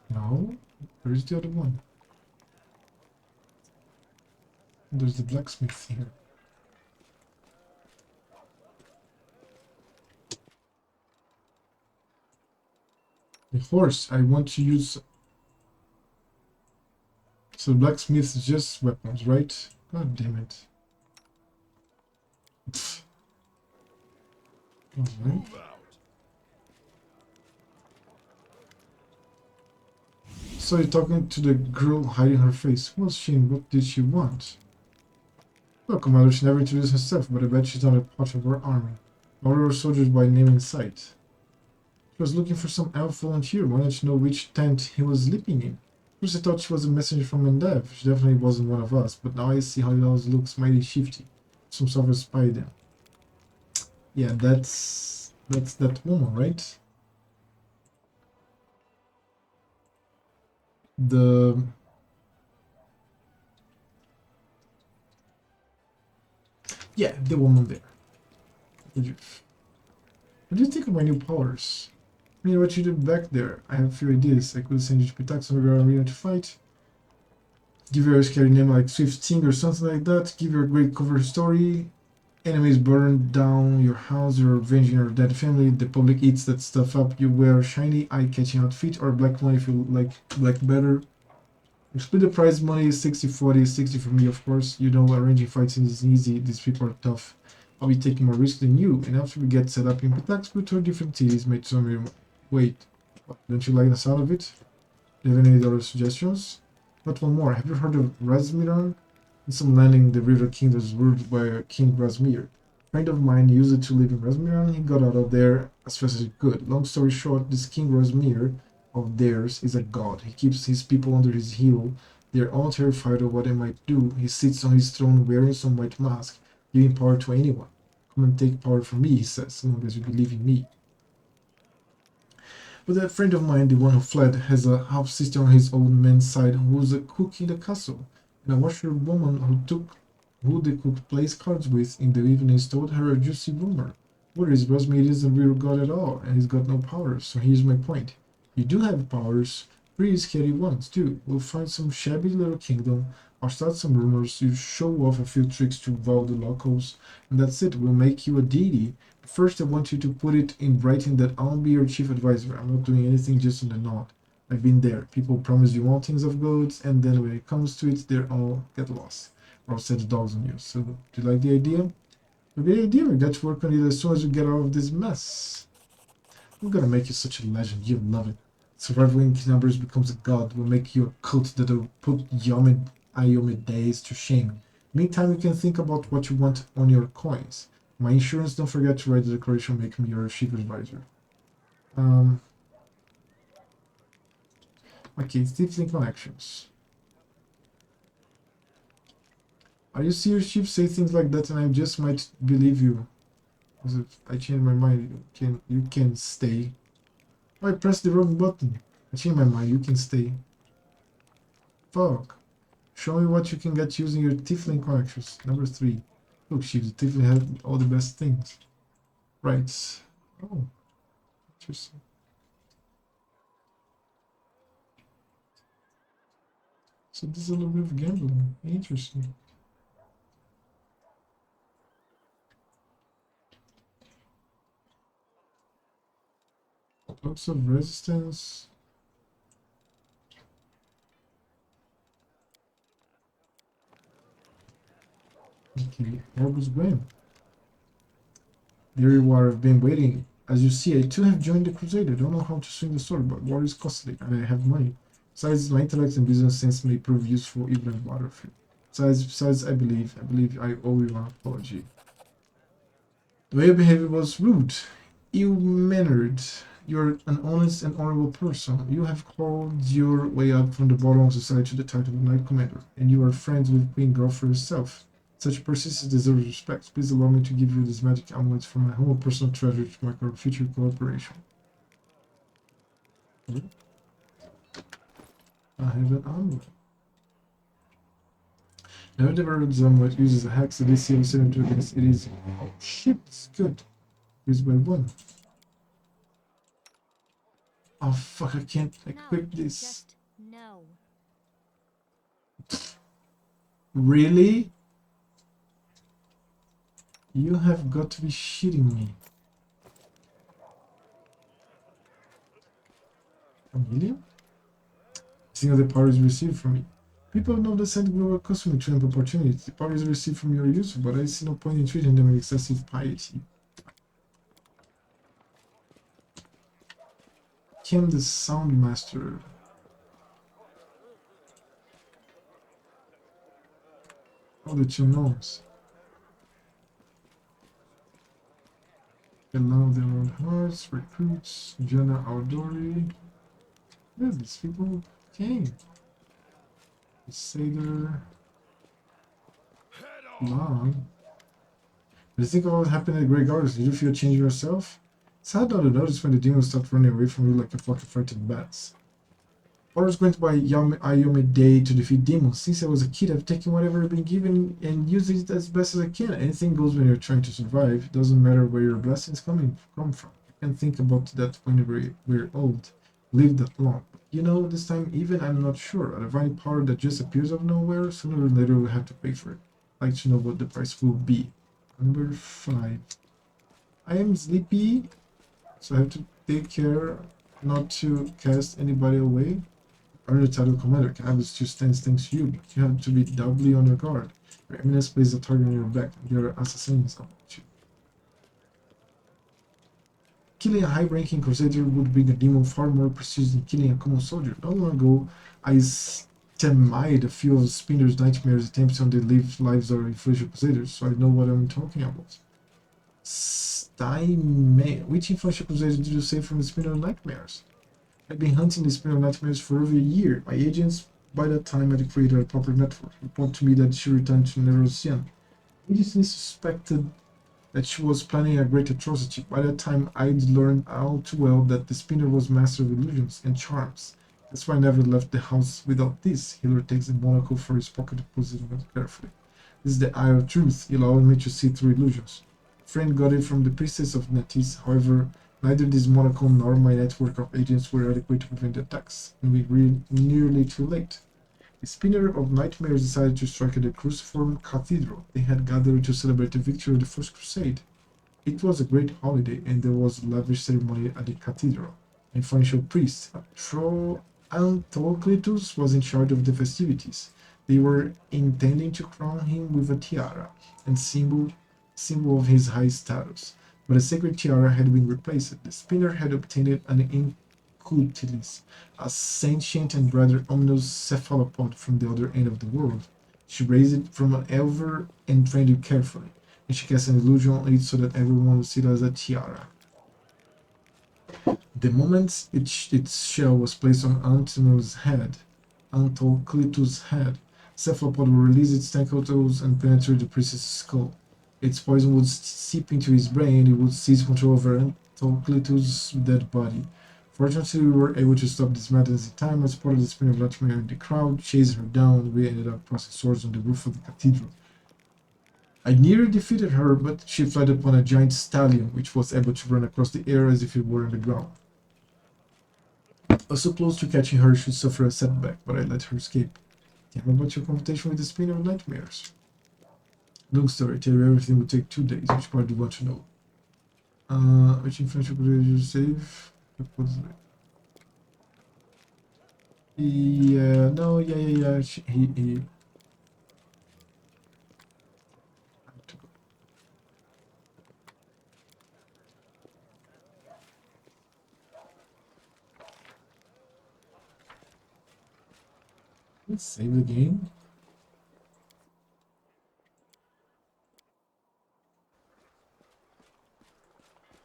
No. Where's the other one? There's the blacksmith here. The horse. I want to use. So blacksmith is just weapons, right? God damn it. Alright. Move out. So you're talking to the girl hiding her face. Who was she and what did she want? Well, Commander, she never introduced herself, but I bet she's not a part of our army. All our soldiers by name in sight. She was looking for some elf volunteer, wanted to know which tent he was sleeping in. First I thought she was a messenger from Endev. She definitely wasn't one of us, but now I see how it all looks mighty shifty. Some sort of a spy then. Yeah, that's that woman, right? The yeah, the woman there. What do you think of my new powers? I mean, what you did back there. I have a few ideas. I could send you to Pitax on the arena to fight. Give her a scary name like Swift Sting or something like that. Give her a great cover story. Enemies burn down your house, you're avenging your dead family. The public eats that stuff up. You wear shiny, eye-catching outfit or black one if you like black better. You split the prize money 60-40, 60 for me, of course. You know, arranging fights is easy. These people are tough. I'll be taking more risk than you. And after we get set up in Pitax, we tour different cities, made some. Wait, what, don't you like the sound of it? Do you have any other suggestions? But one more. Have you heard of Razmiran? It's some land in the River Kingdoms ruled by King Razmir. A friend of mine used it to live in Razmiran. He got out of there as fast as he could. Long story short, this King Razmir of theirs is a god. He keeps his people under his heel. They're all terrified of what they might do. He sits on his throne wearing some white mask, giving power to anyone. Come and take power from me, he says, as long as you believe in me. But a friend of mine, the one who fled, has a half-sister on his old man's side who's a cook in the castle. And a washerwoman who the cook plays cards with in the evenings told her a juicy rumor. What is Razmir isn't a real god at all, and he's got no powers, so here's my point. You do have powers, pretty scary ones too. We'll find some shabby little kingdom, I'll start some rumors, you show off a few tricks to wow the locals, and that's it, we'll make you a deity. But first I want you to put it in writing that I'll be your chief advisor. I'm not doing anything just on the nod. I've been there. People promise you all things of gods, and then when it comes to it, they all get lost. Or I'll set the dogs on you. So, do you like the idea? A great idea. We got to work on it as soon as we get out of this mess. I'm gonna make you such a legend. You'll love it. Surviving numbers becomes a god. We'll make you a cult that'll put Iomid days to shame. Meantime, you can think about what you want on your coins. My insurance, don't forget to write the declaration, make me your chief advisor. Okay, Tiefling connections. Are you serious, Chief? Say things like that and I just might believe you. As if I change my mind, you can stay. Oh, I pressed the wrong button. I changed my mind, you can stay. Fuck. Show me what you can get using your Tiefling connections. Number 3. Look, Chief, the Tiefling have all the best things. Right. Oh. Interesting. So this is a little bit of gambling. Interesting. Lots of resistance. Okay, Orbus Grim. The reward I've been waiting. As you see, I too have joined the Crusade. I don't know how to swing the sword, but war is costly, and I have money. Besides, my intellect and business sense may prove useful even in battlefield. Besides, I believe I owe you an apology. The way your behavior was rude, ill-mannered. You're an honest and honorable person. You have clawed your way up from the bottom of society to the title of Knight Commander, and you are friends with Queen Galfrey herself. Such persistence deserves respect. Please allow me to give you this magic amulet for my humble personal treasure to mark our future cooperation. I have an amulet. Never the amulet uses a hex, the DC of 72 against it is. Oh shit, it's good. Used by one. Oh fuck, I can't equip this. Just no. Really? You have got to be shitting me. Amelia? Seeing the power is received from me. People know the sent global cosmic trend opportunities. The power is received from your use, but I see no point in treating them with excessive piety. Became the Sound Master. All the two gnomes. Allow their own hearts, recruits, Jenna Aldori. Yeah, these people came. Crusader. Long. But you think of what happened at the Great Gardens? Did you feel a change yourself? It's hard not to notice when the demons start running away from you like a flock of frightened bats. I was going to buy Ayome Day to defeat demons. Since I was a kid, I've taken whatever I've been given and used it as best as I can. Anything goes when you're trying to survive. It doesn't matter where your blessings come from. You can think about that when we're old. Live that long. But you know, this time even I'm not sure. A divine power that just appears out of nowhere, sooner or later we'll have to pay for it. I'd like to know what the price will be. Number 5. I am sleepy, so I have to take care not to cast anybody away. Earn the title commander. Cannabis just stands thanks to you, but you have to be doubly on your guard. Your eminence places a target on your back, and there are assassins about you. Killing a high-ranking Crusader would bring a demon far more precious than killing a common soldier. Not long ago, I stymied a few of Spinner's nightmares attempts on the lives of influential Crusaders, so I know what I'm talking about. Stymie. Which influential Crusader did you save from the Spinner nightmares? I've been hunting the Spinner nightmares for over a year. My agents, by that time, had created a proper network. Report to me that she returned to Nerosian. Immediately suspected that she was planning a great atrocity. By that time, I'd learned all too well that the Spinner was master of illusions and charms. That's why I never left the house without this. Hiller takes the monocle for his pocket and pulls it out carefully. This is the eye of truth. It allowed me to see through illusions. A friend got it from the priestess of Natis. However, neither this monocle nor my network of agents were adequate to prevent the attacks, and we were nearly too late. The Spinner of Nightmares decided to strike at the Cruciform Cathedral. They had gathered to celebrate the victory of the First Crusade. It was a great holiday, and there was a lavish ceremony at the cathedral. An influential priest, Antocletus, was in charge of the festivities. They were intending to crown him with a tiara, and symbol of his high status. But the sacred tiara had been replaced. The Spinner had obtained an Incutilis, a sentient and rather ominous cephalopod from the other end of the world. She raised it from an elver and trained it carefully, and she cast an illusion on it so that everyone would see it as a tiara. The moment its shell was placed on Antocletus' head, cephalopod would release its tentacles and penetrate the priest's skull. Its poison would seep into his brain and it would seize control over Antocletus' dead body. Fortunately, we were able to stop this madness in time. I spotted the Spinner of Nightmare in the crowd, chased her down. We ended up crossing swords on the roof of the cathedral. I nearly defeated her, but she fled upon a giant stallion, which was able to run across the air as if it were on the ground. I was so close to catching her, she'd suffer a setback, but I let her escape. Tell me about your confrontation with the Spinner of Nightmares. Long story, tell you everything would take 2 days. Which part do you want to know? Which influential did you save? Yeah, no, yeah. He. Let's save the game.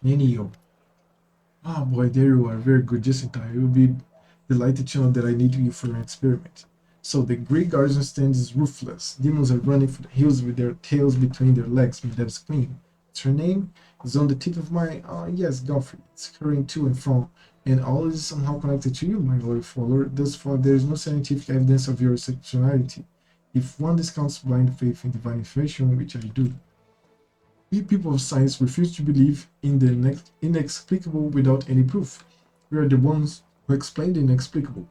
Nenio. Oh Ah, boy, there you are. Very good, just in time. You will be delighted to know that I need you for an experiment. So the Great Garrison stand is ruthless. Demons are running for the hills with their tails between their legs. Madame scream. What's her name? It's on the tip of my... yes, Galfrey. It's hurrying to and from. And all is somehow connected to you, my loyal follower. Thus far, there is no scientific evidence of your sexuality. If one discounts blind faith in divine information, which I do, we people of science refuse to believe in the inexplicable without any proof. We are the ones who explain the inexplicable.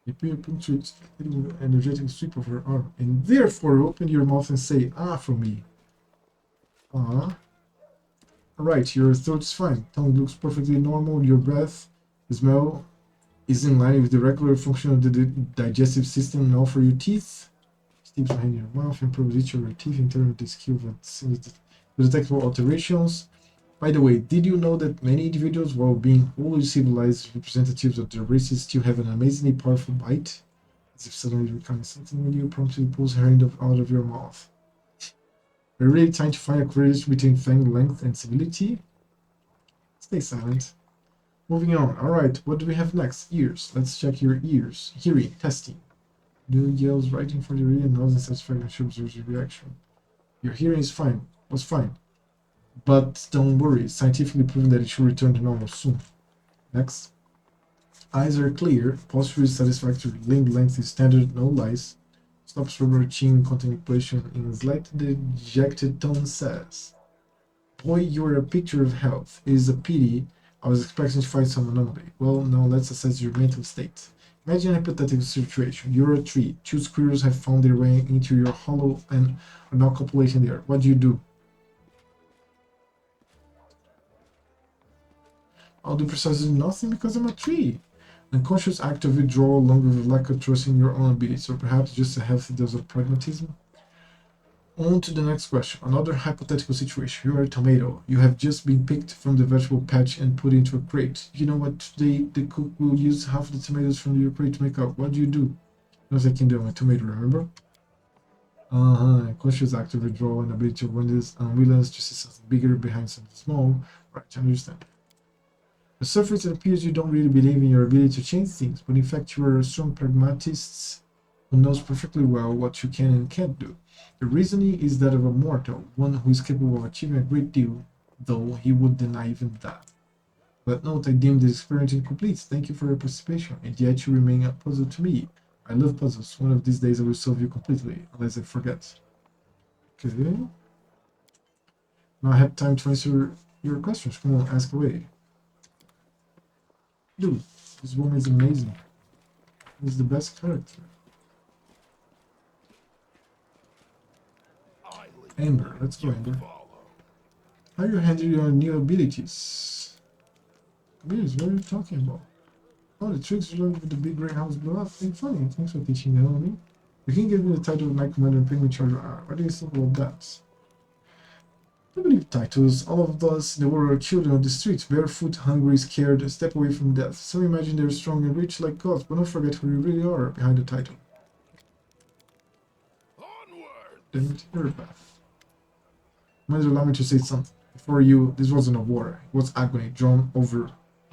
You punctuate an energetic sweep of her arm, and therefore open your mouth and say, ah, for me. Ah. Alright, your throat's fine. Tongue looks perfectly normal. Your breath, the smell is in line with the regular function of the digestive system. Now for your teeth. Steeps behind your mouth and probes each of your teeth in terms of the skill of detectable alterations. By the way, did you know that many individuals, while being wholly civilized representatives of their races, still have an amazingly powerful bite? As if suddenly becoming something when you promptly pulls her hand out of your mouth. Are you really trying to find a correlation between fang length and civility? Stay silent. Moving on. Alright, what do we have next? Ears. Let's check your ears. Hearing. Testing. Do yells right in front of your ear and nods in satisfaction she observes your reaction. Your hearing is fine. Was fine. But don't worry, it's scientifically proven that it should return to normal soon. Next. Eyes are clear, posture is satisfactory, limb length is standard, no lice. Stops rubber chin contemplation in a slight dejected tone says, boy, you're a picture of health. It is a pity. I was expecting to find some anomaly. Well, now let's assess your mental state. Imagine a hypothetical situation. You're a tree. Two squirrels have found their way into your hollow and are now copulating there. What do? I'll do precisely nothing because I'm a tree. Unconscious act of withdrawal along with a lack of trust in your own abilities, or perhaps just a healthy dose of pragmatism. On to the next question. Another hypothetical situation. You are a tomato. You have just been picked from the vegetable patch and put into a crate. You know what? Today the cook will use half the tomatoes from your crate to make up. What do? As I can do, I'm a tomato, remember? Conscious act of withdrawal and ability of unwillingness to see something bigger behind something small. Right, I understand. The surface, it appears you don't really believe in your ability to change things, but in fact you are a strong pragmatist who knows perfectly well what you can and can't do. The reasoning is that of a mortal, one who is capable of achieving a great deal, though he would deny even that. But note, I deem this experiment incomplete. Thank you for your participation, and yet you remain a puzzle to me. I love puzzles. One of these days I will solve you completely, unless I forget. Okay. Now I have time to answer your questions. Come on, ask away. Dude, this woman is amazing. He's the best character. Amber, let's go, Amber. How are you handling your new abilities? Abilities, what are you talking about? Oh, the tricks you learned with the big grey house blew up. Ain't funny. Thanks for teaching me, homie. You can give me the title of Knight Commander and Penguin Charger. What do you think about that? I believe titles. All of us in the world are children of the streets, barefoot, hungry, scared, a step away from death. Some imagine they're strong and rich like gods, but don't forget who you really are behind the title. Onward! Damn it, you're a bath. Commander, allow me to say something. Before you, this wasn't a war. It was agony, drawn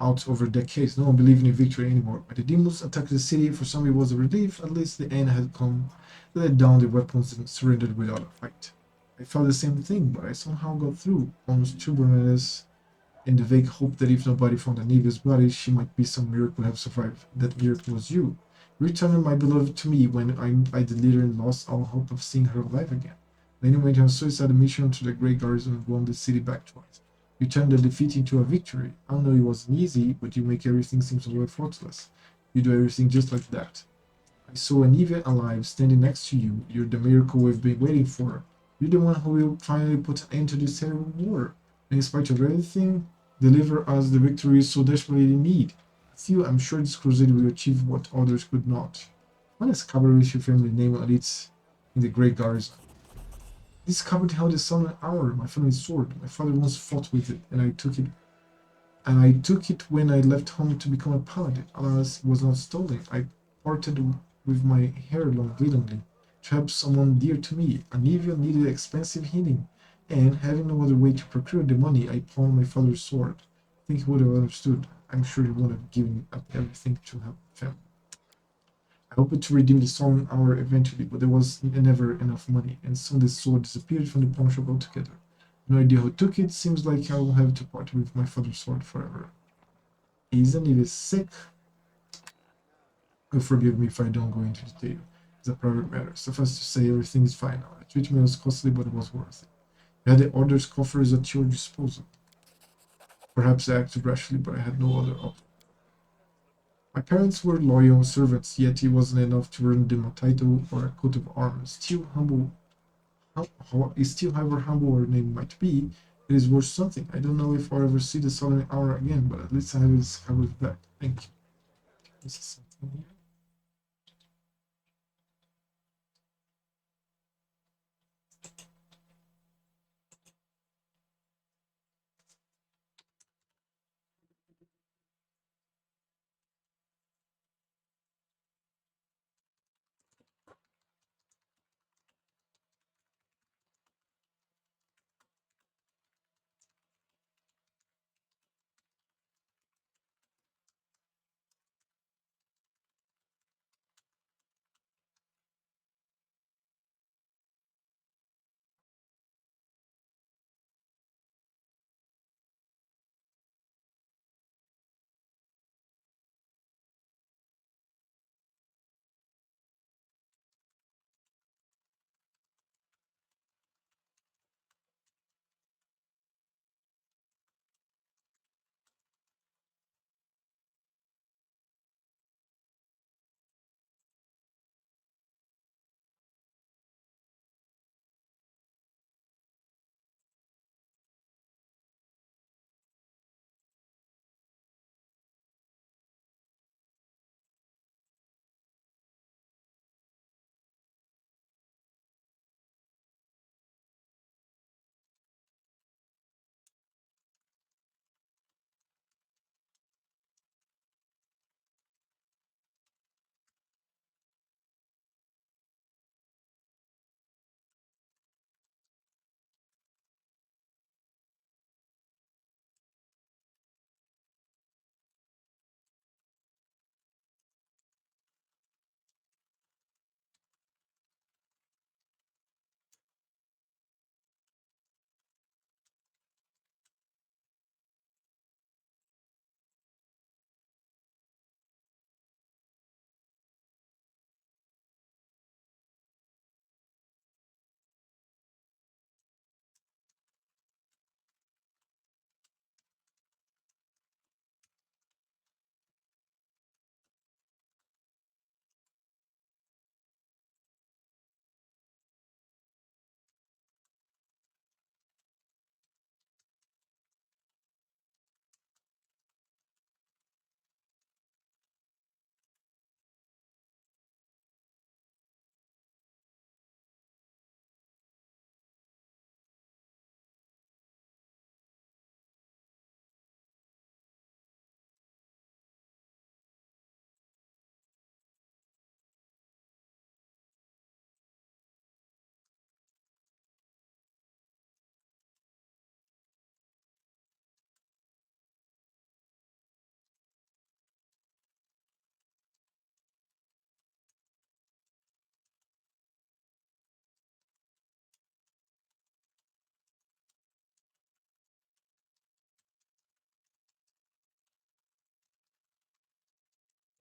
out over decades. No one believed in victory anymore. When the demons attacked the city, for some it was a relief. At least the end had come. They laid down their weapons and surrendered without a fight. I felt the same thing, but I somehow got through, almost stubbornness, in the vague hope that if nobody found Anivia's body, she might be some miracle have survived. That miracle was you. You returned my beloved to me when I the leader and lost all hope of seeing her alive again. Then you went on a suicide mission to the Great Garrison and won the city back twice. You turned the defeat into a victory. I know it wasn't easy, but you make everything seem so effortless. You do everything just like that. I saw Anivia alive, standing next to you. You're the miracle we've been waiting for. You're the one who will finally put an end to this terrible war. And in spite of everything, deliver us the victory we so desperately need. With you, I'm sure this crusade will achieve what others could not. What is cavalry with your family name on it in the Great Garrison? This cupboard held a summon armor, my family's sword. My father once fought with it, and I took it when I left home to become a paladin. Alas, it was not stolen. I parted with my hair long willingly to help someone dear to me. Anivia needed expensive healing, and having no other way to procure the money, I pawned my father's sword. think he would have understood. I'm sure he would have given up everything to help family. I hoped to redeem the stolen hour eventually, but there was never enough money, and soon the sword disappeared from the pawn shop altogether. No idea who took it. Seems like I will have to part with my father's sword forever. Isn't it sick? Oh, forgive me if I don't go into detail. It's a private matter. Suffice to say, everything is fine now. The treatment was costly, but it was worth it. You had the order's coffers at your disposal. Perhaps I acted rashly, but I had no other option. My parents were loyal servants, yet it wasn't enough to earn them a title or a coat of arms. Still humble, still however humble her name might be, it is worth something. I don't know if I'll ever see the Southern Hour again, but at least I have discovered that. Thank you. This is something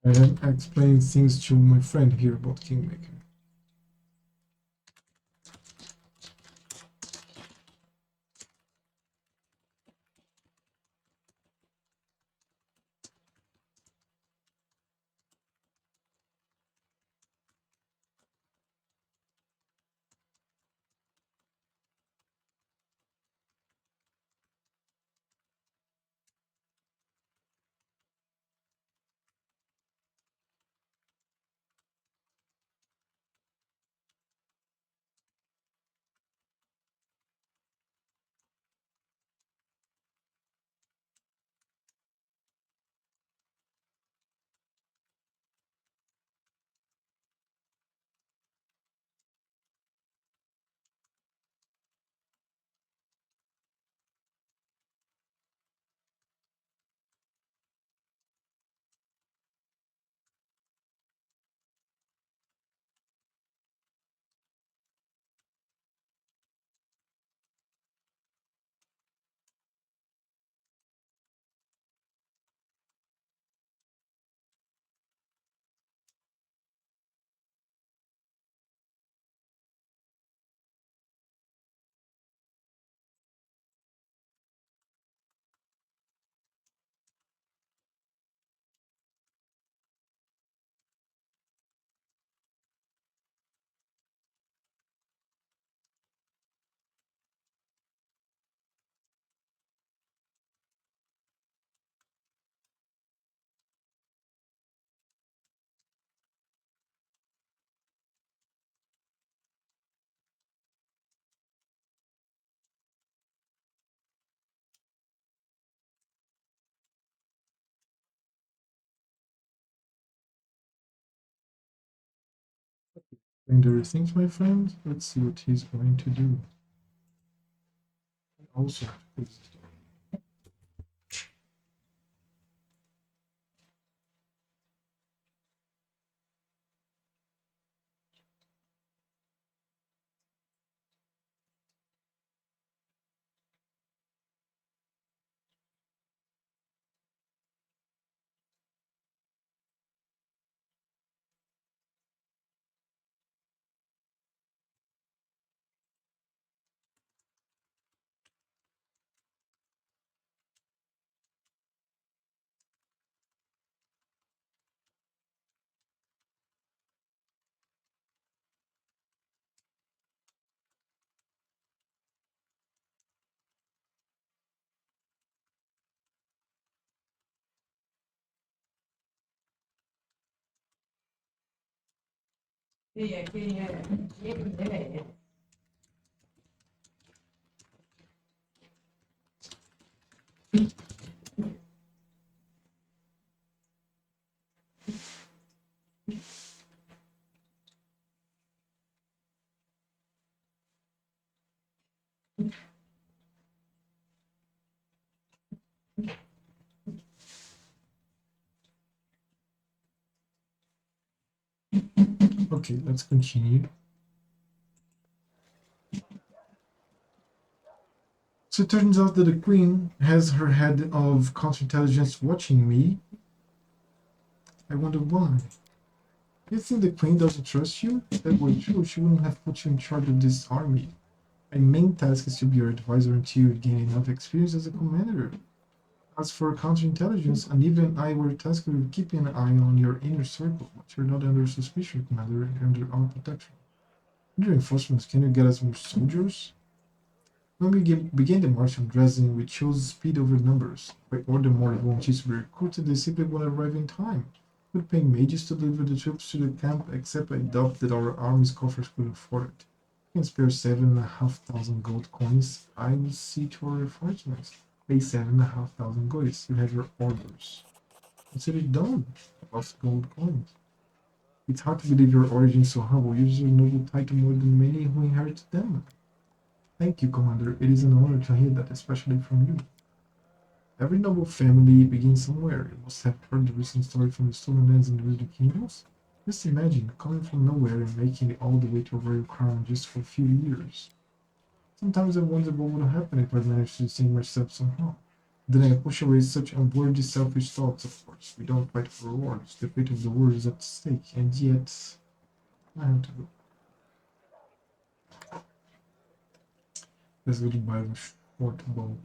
here. I am explaining things to my friend here about Kingmaker. Legendary things, my friend. Let's see what he's going to do. Also, okay, let's continue. So it turns out that the queen has her head of counterintelligence watching me. I wonder why. You think the queen doesn't trust you? If that were true, she wouldn't have put you in charge of this army. My main task is to be your advisor until you gain enough experience as a commander. As for counterintelligence, and even I were tasked with keeping an eye on your inner circle, but you're not under suspicion, Commander. You're under our protection. Reinforcements, can you get us more soldiers? When we began the march from Dresden, we chose speed over numbers. By order more volunteers to be recruited, they simply won't arrive in time. We're paying mages to deliver the troops to the camp, except I doubt that our army's coffers could afford it. We can spare 7,500 gold coins. I will see to our reinforcements. Pay 7,500 gold. You have your orders. Consider it done. Plus gold coins. It's hard to believe your origin so humble. You deserve a noble title more than many who inherit them. Thank you, Commander. It is an honor to hear that, especially from you. Every noble family begins somewhere. You must have heard the recent story from the stolen lands and the Wizard Kingdoms. Just imagine coming from nowhere and making it all the way to a royal crown just for a few years. Sometimes I wonder what would happen if I managed to distinguish myself somehow. Then I push away such unworthy, selfish thoughts, of course. We don't fight for rewards. The fate of the world is at stake, and yet I have to go. Let's go to buy a short bow.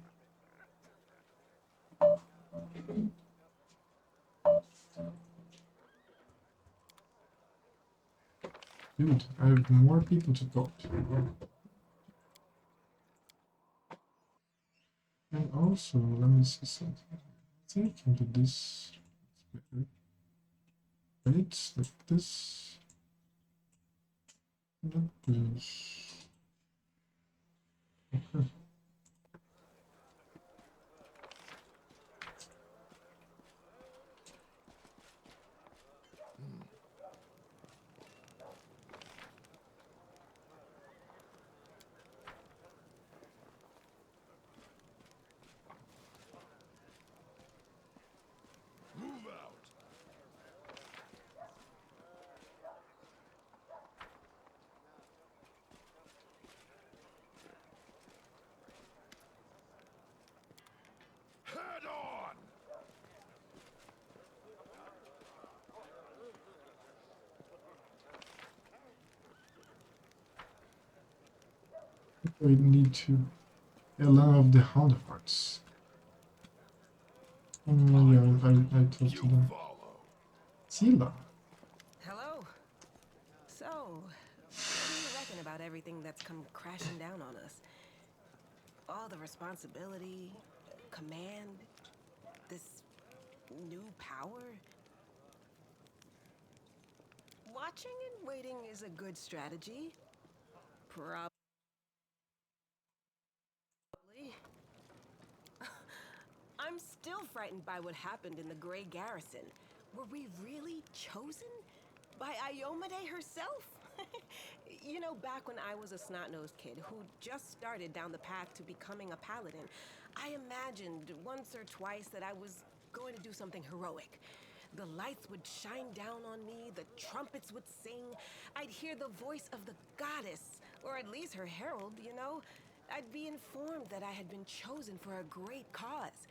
Dude, I have more people to talk to. And also, let me see something. I think I can do this better. Right? Like this. Not this. Okay. Move out. Head on. I need to allow the Houndhearts. Yeah, I talked You to them. follow. Sila. Hello. So, what do you reckon about everything that's come crashing down on us? All the responsibility, command, this new power? Watching and waiting is a good strategy. Probably. I'm still frightened by what happened in the Grey Garrison. Were we really chosen? By Iomade herself? You know, back when I was a snot-nosed kid who just started down the path to becoming a paladin, I imagined once or twice that I was going to do something heroic. The lights would shine down on me, the trumpets would sing, I'd hear the voice of the goddess, or at least her herald, you know? I'd be informed that I had been chosen for a great cause.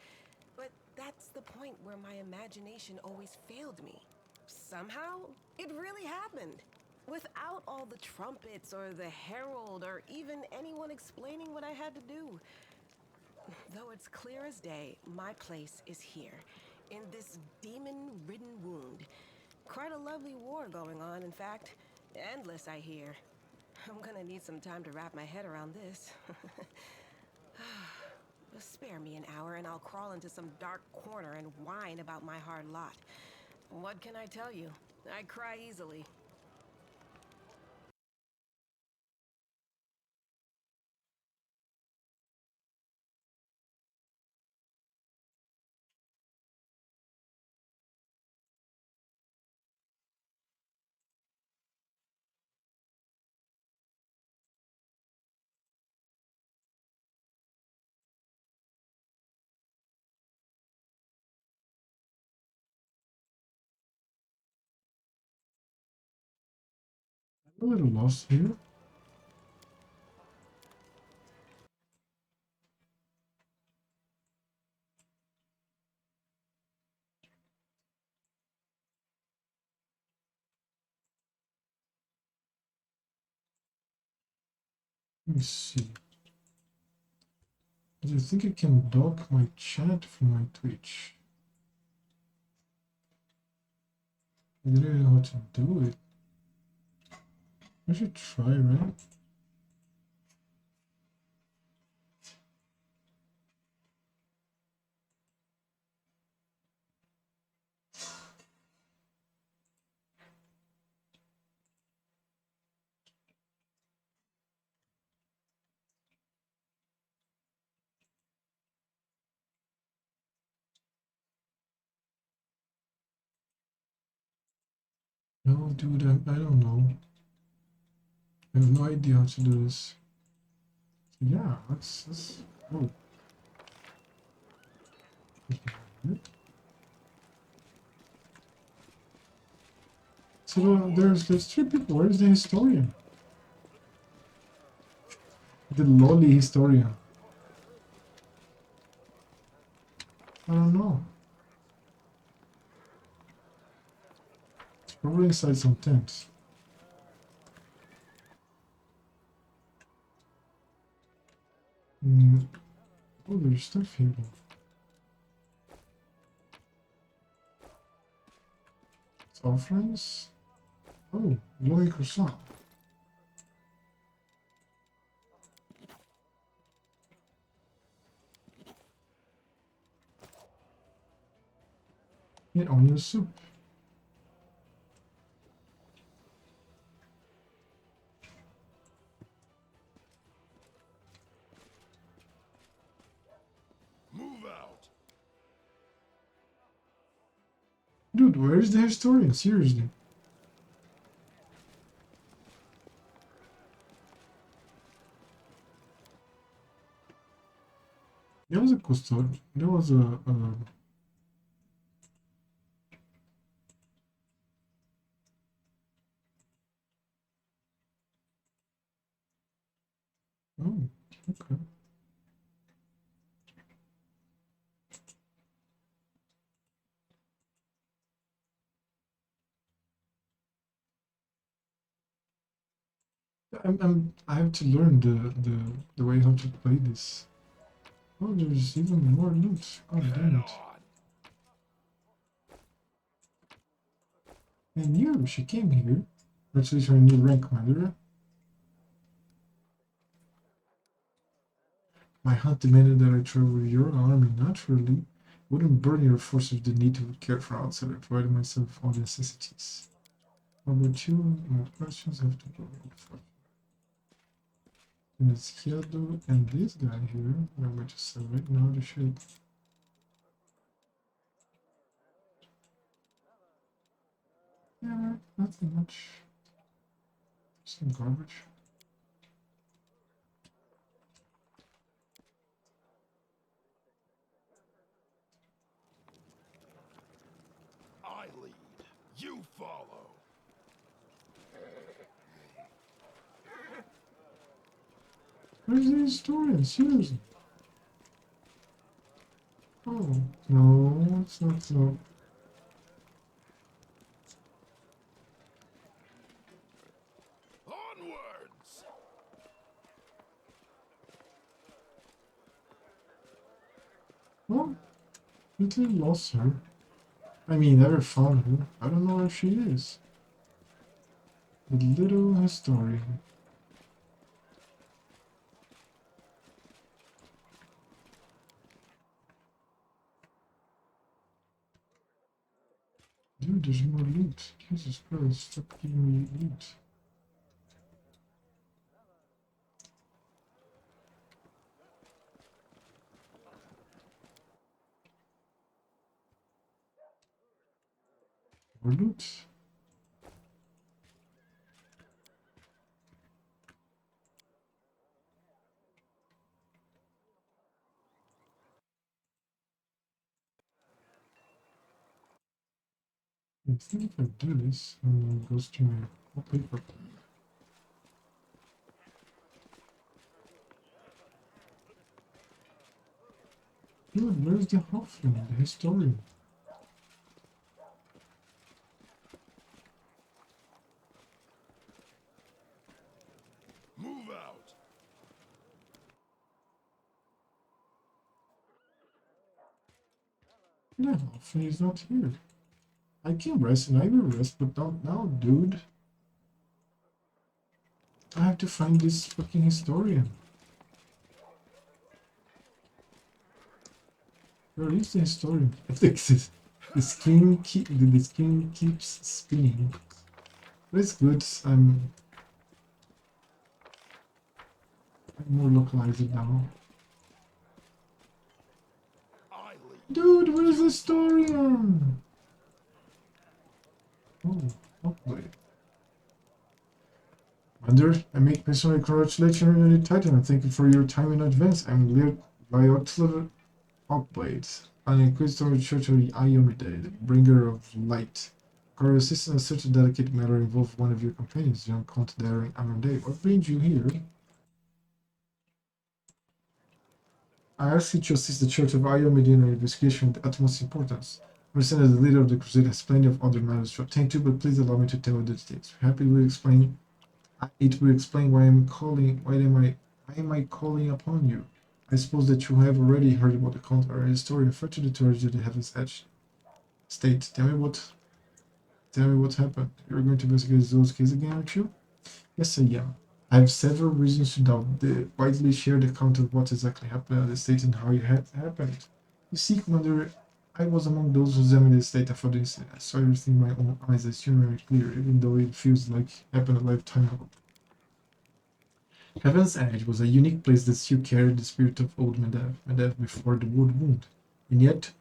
But that's the point where my imagination always failed me. Somehow, it really happened. Without all the trumpets or the herald or even anyone explaining what I had to do. Though it's clear as day, my place is here, in this demon-ridden wound. Quite a lovely war going on, in fact. Endless, I hear. I'm gonna need some time to wrap my head around this. Spare me an hour and I'll crawl into some dark corner and whine about my hard lot. What can I tell you? I cry easily. I'm a little lost here. Let me see. Do you think I can dock my chat from my Twitch? I don't really know how to do it. I should try, right? No, dude, I don't know. I have no idea how to do this. Yeah, let's oh. So there's three people. Where's the historian? The lolly historian. I don't know. It's probably inside some tents. Oh, there's stuff here. It's offerings. Oh, glowing croissant. Yeah, onion soup. Move out. Dude, where is the historian? Seriously. There was a custodian. There was a oh, okay. I have to learn the way how to play this. Oh, there's even more loot. God damn it. I knew she came here. Actually, her new rank, Mother. My hunt demanded that I travel with your army. Naturally, wouldn't burn your forces the need to care for outside, providing myself all necessities. What about you? My questions have to go for. Mezquiedo and this guy here. I'm going to sell right now the shit. Yeah, nothing much. Some garbage. I lead. You follow. Where's the historian? Seriously. Oh, no, it's not so. Onwards! Well, Italy lost her. I mean, never found her. I don't know where she is. The little historian. Dude, there's more loot. Jesus Christ, stop giving me loot. More loot. I think if I do this, and it goes to my wallpaper. Dude, where's the Hoffman, the historian? Move out! The Hoffman is not here. I can rest and I will rest, but not now, dude. I have to find this fucking historian. Where is the historian? The screen keeps spinning. But it's good. I'm more localized now. I lead. Dude, where's the historian? Oh, okay. Commander, I make personal congratulations on your title and thank you for your time in advance. I'm Lear Vioxler Hawkblade, an Inquisitor Church of Iomide, bringer of light. Our assistant has such a delicate matter involve one of your companions, young Count Darren Amande. What brings you here? I ask you to assist the Church of Iomide in an investigation of the utmost importance. I understand that the leader of the Crusade has plenty of other matters to attend to, but please allow me to tell you the details. Happy will explain. It will explain why am I calling upon you. I suppose that you have already heard about the Count or his story referred to the tragedy that Heaven's Edge state. Tell me what happened. You're going to investigate Zoe's case again, aren't you? Yes, I am. I have several reasons to doubt the widely shared account of what exactly happened at the state and how it had happened. You see, Commander, I was among those who examined the state after the incident. I saw everything with my own eyes. I still remember it clear, even though it feels like it happened a lifetime ago. Heaven's Edge was a unique place that still carried the spirit of old Medivh before the Wood Wound, and yet,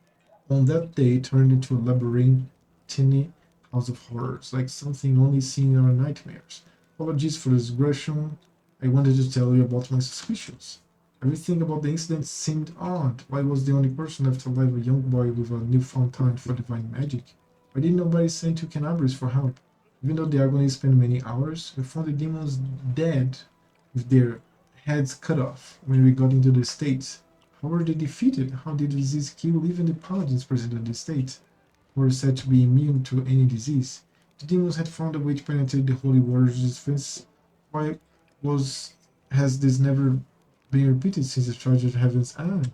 on that day, it turned into a labyrinthine house of horrors, like something only seen in our nightmares. Apologies for this digression. I wanted to tell you about my suspicions. Everything about the incident seemed odd. Why was the only person left alive a young boy with a newfound talent for divine magic? Why did nobody send to Canabris for help? Even though the agony spent many hours, we found the demons dead with their heads cut off when we got into the States. How were they defeated? How did the disease kill even the paladins present in the state, who were said to be immune to any disease? The demons had found a way to penetrate the Holy Warrior's defense. Why has this never been repeated since the tragedy at Heaven's Edge?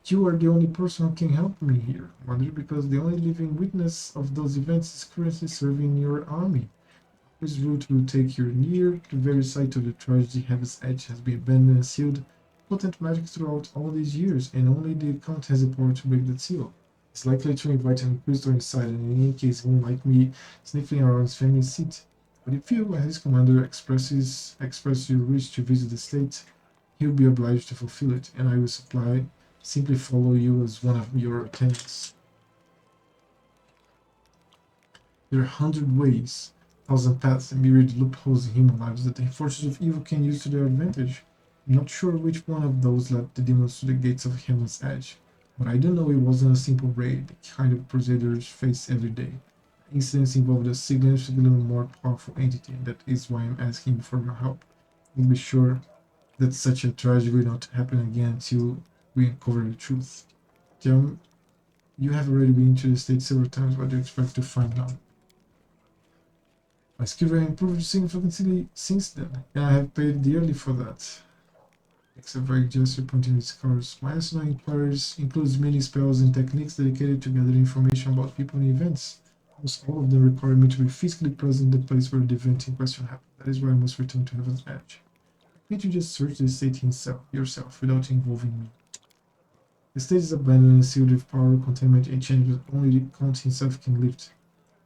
You are the only person who can help me here, Wonder, because the only living witness of those events is currently serving in your army. This route will take you near the very site of the tragedy. Heaven's Edge has been abandoned and sealed potent magic throughout all these years, and only the Count has the power to break that seal. It's likely to invite an Inquisitor inside, and in any case, he won't like me sniffing around his family seat. But if you, as his commander, express your wish to visit the state, he'll be obliged to fulfill it, and I will simply follow you as one of your attendants. There are 100 ways thousand paths and myriad loopholes in human lives that the forces of evil can use to their advantage. I'm not sure which one of those led the demons to the gates of Heaven's Edge, but I do know it wasn't a simple raid, the kind of Crusaders face every day. The incidents involved a significantly more powerful entity, and that is why I'm asking for your help. We'll be sure that such a tragedy will not happen again until we uncover the truth. Tell you have already been to the state several times. What do you expect to find now? My skills have improved significantly since then, and I have paid dearly for that. Except for gesture pointing its scars. My arsenal includes many spells and techniques dedicated to gathering information about people and events. Almost all of them require me to be physically present in the place where the event in question happened. That is why I must return to Heaven's Edge. Can't you just search the estate yourself without involving me? The state is abandoned and sealed with power, containment, and change that only the Count himself can lift.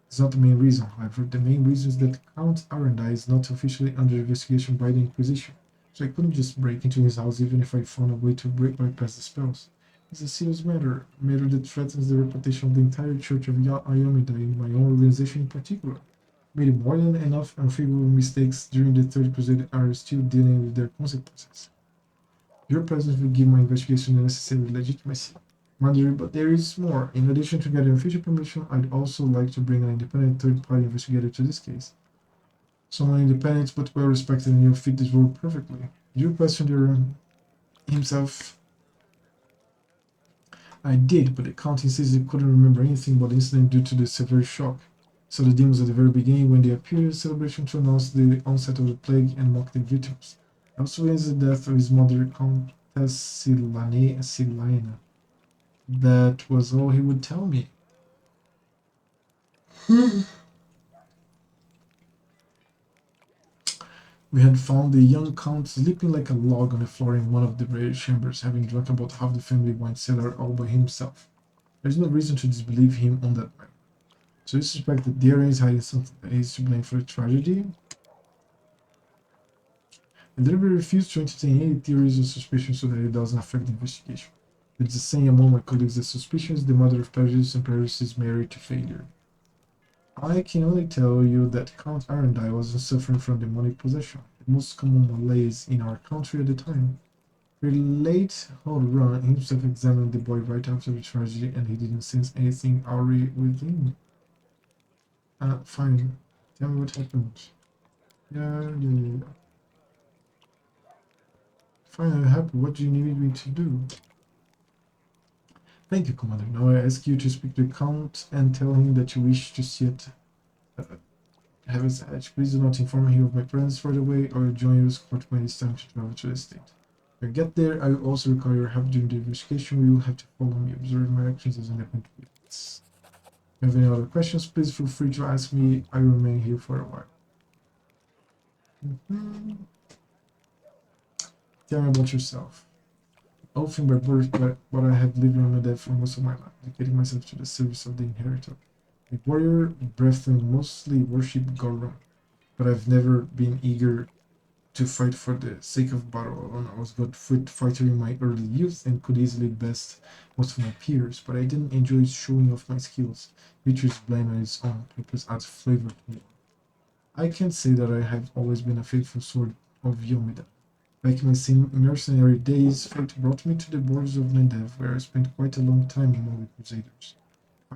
It's not the main reason, however. The main reason is that Count Arendai is not officially under investigation by the Inquisition, so I couldn't just break into his house even if I found a way to bypass the spells. It's a serious matter, a matter that threatens the reputation of the entire Church of Ayomida and my own organization in particular. Made more than enough unfavorable mistakes during the Third Crusade are still dealing with their consequences. Your presence will give my investigation the necessary legitimacy. Commander, but there is more. In addition to getting official permission, I'd also like to bring an independent third-party investigator to this case. Someone independent but well-respected and you'll fit this role perfectly. You questioned himself. I did, but the Count insisted he couldn't remember anything about the incident due to the severe shock. So the demons at the very beginning when they appeared at celebration to announce the onset of the plague and mock their victims. I also witnessed the death of his mother, Countess Silena. That was all he would tell me. We had found the young Count sleeping like a log on the floor in one of the rare chambers, having drunk about half the family wine cellar all by himself. There's no reason to disbelieve him on that matter. So you suspect that Darren is hiding something that is to blame for the tragedy? I deliberately refused to entertain any theories or suspicions so that it doesn't affect the investigation. It's a saying among my colleagues that suspicion is the mother of prejudice and prejudice is married to failure. I can only tell you that Count Arendai wasn't suffering from demonic possession, the most common malaise in our country at the time. The late Hodran himself examined the boy right after the tragedy and he didn't sense anything awry within. Fine. Tell me what happened. Yeah. Fine, I'm happy. What do you need me to do? Thank you, Commander. Now I ask you to speak to the Count and tell him that you wish to see it. Heaven's Edge. Please do not inform him of my presence right away or join your escort when it's time to travel to the estate. When I get there, I will also require your help during the investigation. You will have to follow me, observe my actions as independent witness. If you have any other questions, please feel free to ask me. I will remain here for a while. Tell me about yourself. Elfin by birth, but I have lived on my death for most of my life, dedicating myself to the service of the Inheritor. A warrior, breathing, mostly worship Goron, but I've never been eager to fight for the sake of battle alone. I was a good fighter in my early youth and could easily best most of my peers, but I didn't enjoy showing off my skills. Victory is bland on its own, purpose adds flavor to me. I can't say that I have always been a faithful sword of Yomida. Back in my mercenary days, fate brought me to the borders of Lendev, where I spent quite a long time among the Crusaders.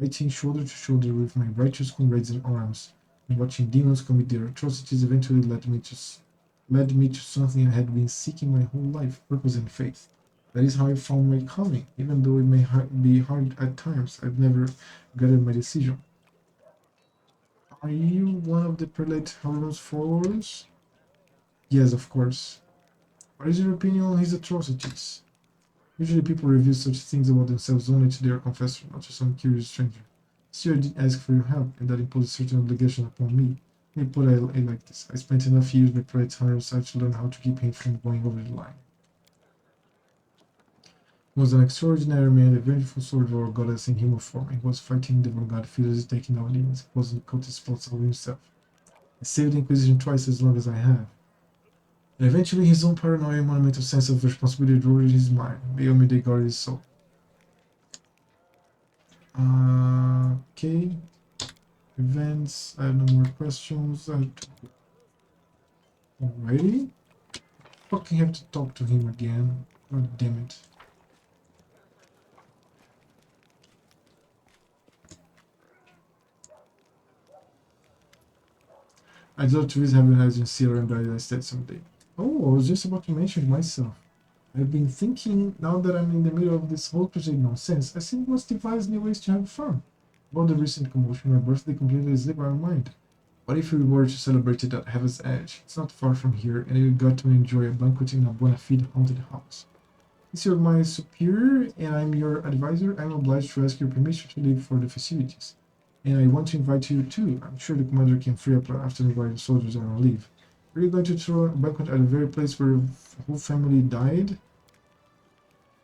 Fighting shoulder to shoulder with my righteous comrades in arms, and watching demons commit their atrocities eventually led me to something I had been seeking my whole life, purpose and faith. That is how I found my calling, even though it may be hard at times. I've never regretted my decision. Are you one of the Prelate Harun's followers? Yes, of course. What is your opinion on his atrocities? Usually people reveal such things about themselves only to their confessor, not to some curious stranger. Still, I did ask for your help, and that imposed a certain obligation upon me. Let me put it like this. I spent enough years with Prelate Hunter's side to learn how to keep him from going over the line. He was an extraordinary man, a vengeful sword or goddess in human form. He was fighting the vanguard fiercely, taking down demons, opposing the cultist spots of himself. I saved the Inquisition twice as long as I have. And eventually his own paranoia and monumental sense of responsibility ruled in his mind. May Omide guard his soul. Okay. events. I have no more questions. Alrighty. Fucking have to talk to him again. God damn it. I'd love to visit Heaven Heights and see around that instead someday. Oh, I was just about to mention it myself. I've been thinking, now that I'm in the middle of this whole Crusade nonsense, I think we must devise new ways to have fun. About the recent commotion, my birthday completely slipped my mind. What if we were to celebrate it at Heaven's Edge? It's not far from here, and we got to enjoy a banquet in a bona fide haunted house. Since you're my superior and I'm your advisor, I'm obliged to ask your permission to leave for the festivities. And I want to invite you too. I'm sure the commander can free up after while the soldiers are on leave. Are you going to throw a banquet at the very place where the whole family died?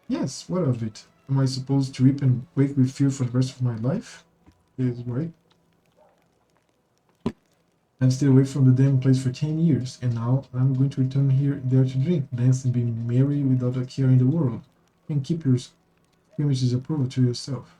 Yes, what of it? Am I supposed to weep and wake with fear for the rest of my life? It is right. I've stayed away from the damn place for 10 years, and now I'm going to return there to drink, dance, and be merry without a care in the world. You can keep your scrimmage approval to yourself.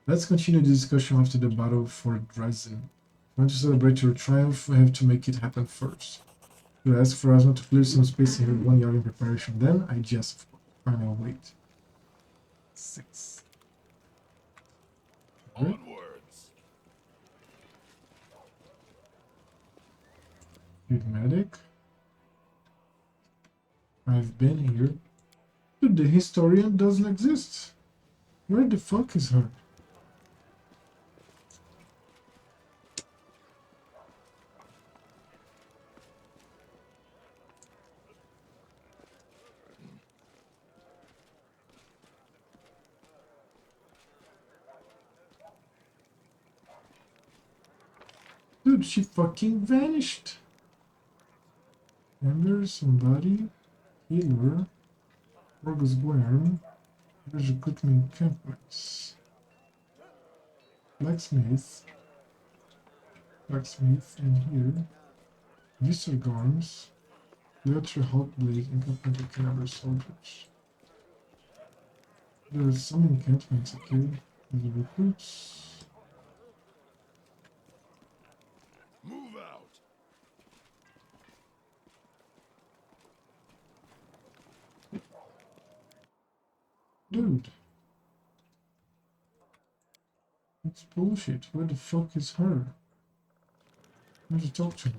Let's continue the discussion after the battle for Dresden. If you want to celebrate your triumph, we have to make it happen first. To ask for Azata to clear some space in her 1 yard in preparation, then I just final wait. 6. Onwards. Good medic. I've been here. Dude, the historian doesn't exist. Where the fuck is her? Dude, she fucking vanished. Remember somebody? Healer. Rogus Worm. There's recruitment encampments. Blacksmith. Blacksmith in here. District arms. Military Hulk Blade encampment of caliber soldiers. There are some encampments, okay? The recruits. Move out. Dude. That's bullshit. Where the fuck is her? I need to talk to her.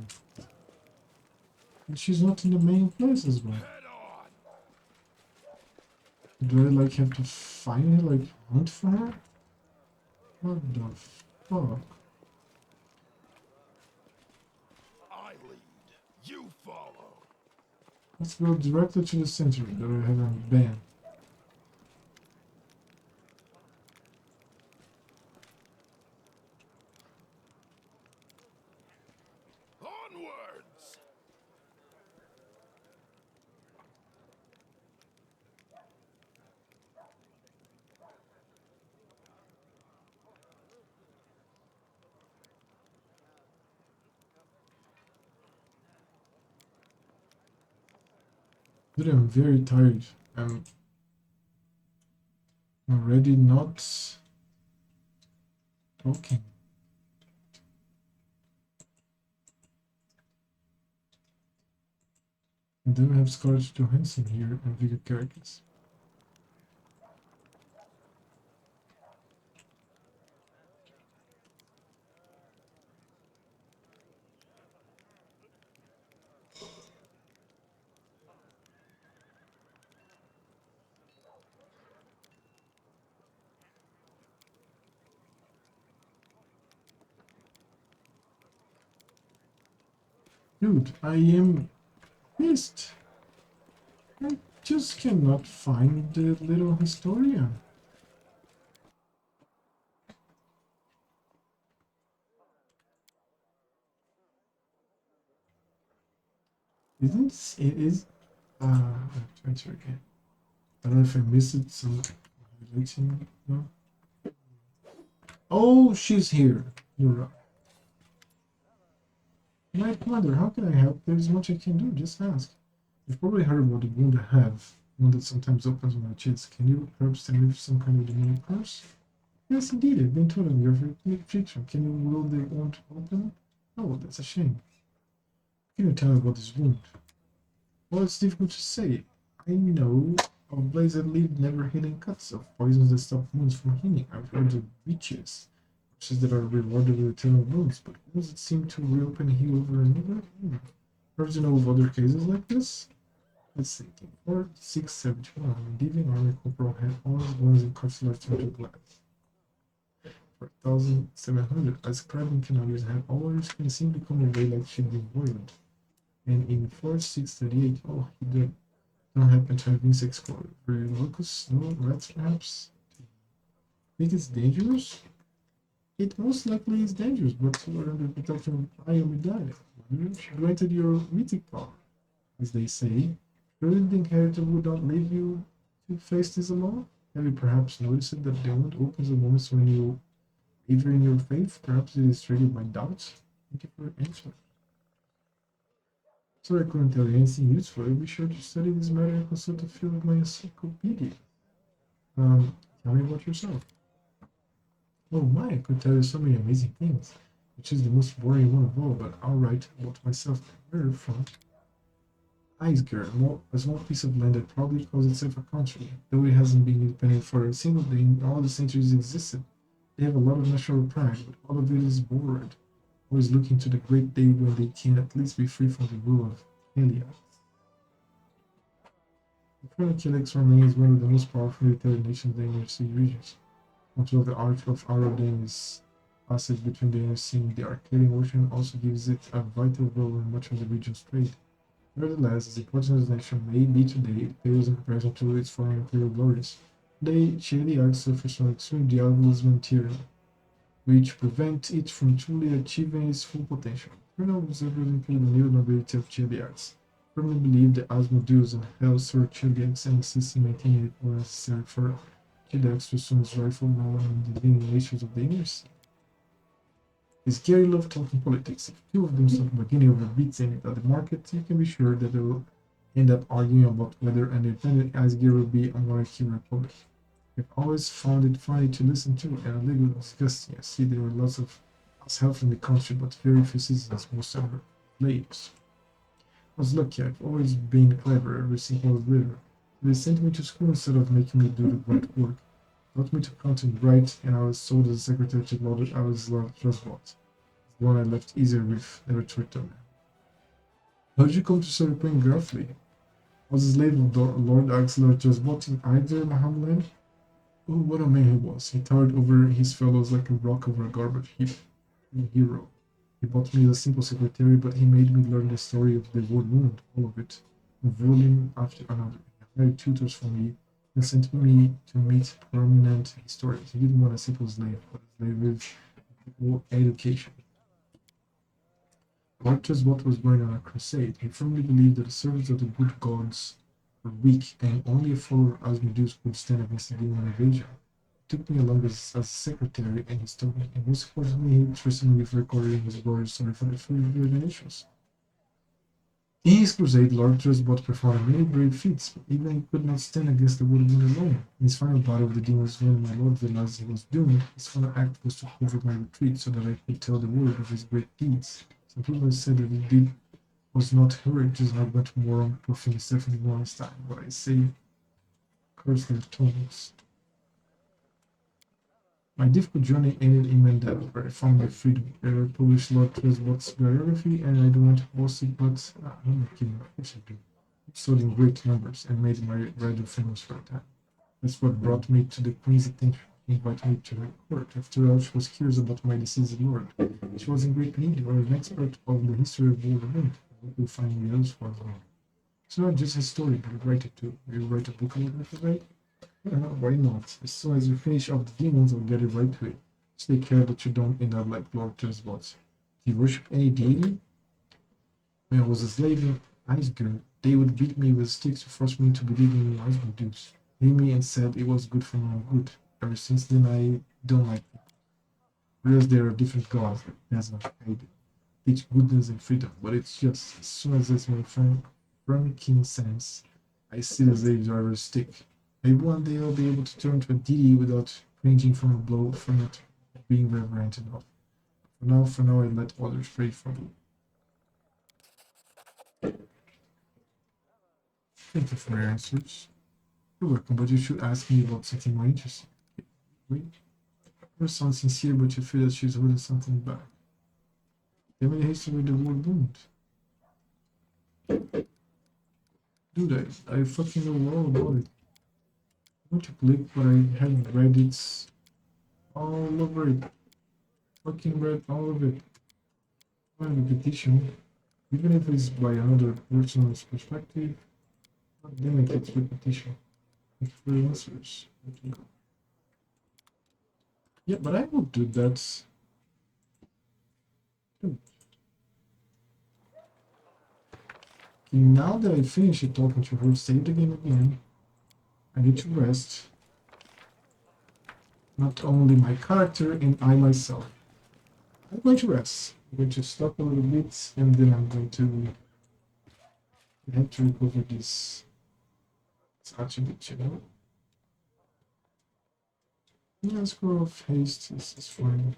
And she's not in the main place as well. Head on. Do I like have to find her, like hunt for her? What the fuck? I lead. You follow. Let's go directly to the center that I have on ban. Onwards. Dude, I'm very tired. I'm already not talking. And then we have Scarlett Johansson here and Viggo Caracas. Dude, I am pissed. I just cannot find the little historian. Isn't it is I'll try to again. I don't know if I missed it, some highlighting. No. Oh, she's here. You're right. My commander, how can I help? There is much I can do, just ask. You've probably heard about the wound I have, one that sometimes opens on my chest. Can you perhaps tell me if some kind of demonic curse? Yes, indeed, I've been told of your affliction. Can you will the wound open? Oh, that's a shame. Can you tell me about this wound? Well, it's difficult to say. I know of blades that leave never healing cuts, of poisons that stop wounds from healing. I've heard of witches, witches that are rewarded with eternal wounds, but wounds that seem to reopen and heal over and over. Perhaps you know of other cases like this? Let's think. In 4671, a Divian army corporal had all his bones and cartilage turned to glass. 4700, a scribe in Canadians had all her skin seemed to come away like she'd been boiled. And in 4638, oh, he don't happen to have insects called locusts, no rats perhaps? Think it's dangerous? It most likely is dangerous, but you are under protection of Iomidai. She granted your mythic power. As they say, surely the inheritor would not leave you to face this alone? Have you perhaps noticed that the wound opens at moments when you waver in your faith? Perhaps it is triggered by doubts? Thank you for your answer. Sorry I couldn't tell you anything useful. Be sure to study this matter and consult a few of my encyclopedia. Tell me about yourself. Oh my, I could tell you so many amazing things, which is the most boring one of all, but I'll write about myself. Where from? Icegear, a small piece of land that probably calls itself a country, though it hasn't been independent for a single day in all the centuries it existed. They have a lot of national pride, but all of it is borrowed, always looking to the great day when they can at least be free from the rule of Helia. The Chroniclex remains one of the most powerful military nations in the inner sea regions. Control of the Arch of Arodane's passage between the inner sea and the Arcadian Ocean also gives it a vital role in much of the region's trade. Nevertheless, as important as the nation may be today, it pales in comparison to its former imperial glories. Today, Cheliac suffers from extreme diabolism and tyranny, which prevent it from truly achieving its full potential. Colonel observers include the new nobility of Cheliacs, firmly believe that Asmodeus and Hell serve Cheliacs and insist in maintaining the power necessary for Cheliacs to assume its rightful role in the leading nations of the inner sea. It's scary love talking politics. If two of them start beginning over beats in it at the market, you can be sure that they will end up arguing about whether an independent Asgir will be a monarchy or republic. I've always found it funny to listen to and a little disgusting. I see there were lots of us health in the country, but very few citizens, most are slaves. I was lucky, I've always been clever ever since I was little. They sent me to school instead of making me do the right work. Taught me to count and write, and I was sold as a secretary to Lord Trustbot. The one I left easier with, never tricked on. How did you come to start playing Galfrey? I was a slave of Lord Axelor Trustbot in either Mahamland. Oh, what a man he was. He towered over his fellows like a rock over a garbage heap. A hero. He bought me as a simple secretary, but he made me learn the story of the World Wound, all of it, one volume after another. He hired tutors for me and sent me to meet prominent historians. He didn't want a simple slave, but a slave with education. Lord Trustbot was going on a crusade. He firmly believed that the servants of the good gods were weak, and only a follower of Asmodeus could stand against the demon invasion. He took me along as a secretary, and he told me, and most importantly, he trusted me with recording his glorious story for the future generations. In his crusade, Lord Trustbot performed many brave feats, but even he could not stand against the Wood Moon alone. In his final battle with the demons, when my lord realized he was doomed, his final act was to cover my retreat so that I could tell the world of his great deeds. Some people said that he did was not heroic, just not much more on puffing himself in the morning's time, but I say, curse their tongues. My difficult journey ended in Mandela, where I found my freedom. There I published Lord Trustbot's biography, and I don't want to boast it, but I'm not kidding, of course I do. It sold in great numbers and made my writer famous for a time. That's what brought me to the Queen's attention. She invited me to her court. After all, she was curious about my deceased lord. She was in great need of an expert of the history of World Wind. What will find me else for long. It's not just a story, but write it too. Will you write a book about it, right? Why not? As soon as you finish off the demons, I'll get it right to it. Just take care that you don't end up like Lord Trustbot. Do you worship any deity? When I was a slave in Icegear, they would beat me with sticks to force me to believe in Asmodeus. They me and said it was good for my good. Ever since then, I don't like them. Whereas there are different gods, like Azata, teach goodness and freedom, but it's just as soon as it's my franking sense, I see the slave driver's stick. Maybe one day I'll be able to turn to a deity without cringing from a blow for not being reverent enough. For now, I let others pray for me. Thank you for your answers. You're welcome, but you should ask me about something more interesting. Wait, you sound sincere, but you feel that she's holding something back. Tell me the history of the word wound. Dude, I fucking know all about it. I want to click, but I haven't read it all over it. Fucking read all of it. Not repetition. Even if it's by another person's perspective, then it gets repetition. Thank you for your answers. Yeah, but I will do that. Dude. Now that I finished talking to her, save the game again. I need to rest. Not only my character and I myself. I'm going to rest. I'm going to stop a little bit and then I'm going to have to recover this attribute, you know? Yeah, scroll of haste is fine.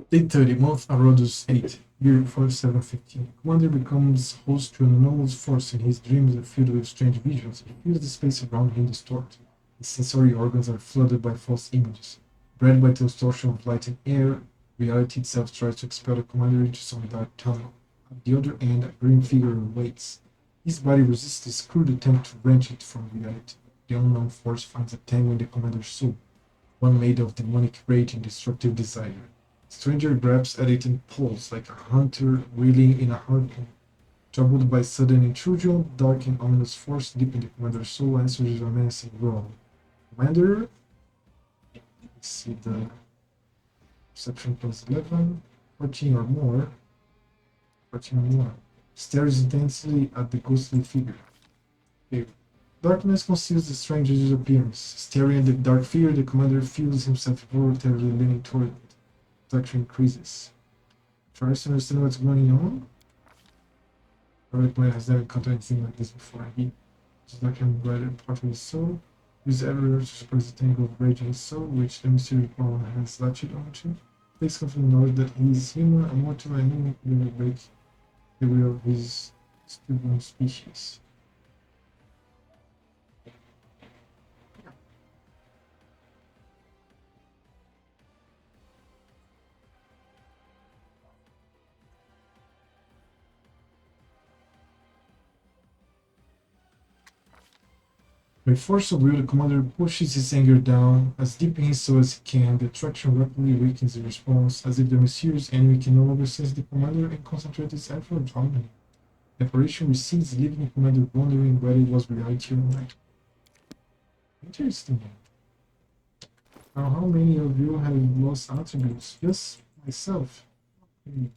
Day 30, month Arodus 8, year 4715. Commander becomes host to an anomalous force in his dreams are filled with strange visions. He feels the space around him distort. His sensory organs are flooded by false images. Bred by the distortion of light and air, reality itself tries to expel the commander into some dark tunnel. At the other end, a grim figure waits. His body resists this crude attempt to wrench it from reality. The unknown force finds a tangle in the commander's soul, one made of demonic rage and destructive desire. Stranger grabs at it and pulls, like a hunter reeling in a harpoon. Troubled by sudden intrusion, dark and ominous force deep in the commander's soul answers a menacing growl. Commander, let's see the perception plus 11, 14 or more, 14 or more, stares intensely at the ghostly figure. Okay. Darkness conceals the stranger's appearance. Staring at the dark figure, the commander feels himself voluntarily leaning toward it. Protection increases. Tries to understand what's going on. Private player has never encountered anything like this before. He is like an embedded part of his soul. Uses every urge to suppress the tangle of rage in his soul, which the mysterious power has latched onto. Takes confident knowledge that he is human, immortal, and infinitely will break the will of his stubborn species. By force of will, the commander pushes his anger down as deep in his soul as he can. The attraction rapidly weakens the response, as if the mysterious enemy can no longer sense the commander and concentrate its effort on him. The apparition recedes, leaving the commander wondering whether it was reality or not. Interesting. Now, how many of you have lost attributes? Just myself. Okay.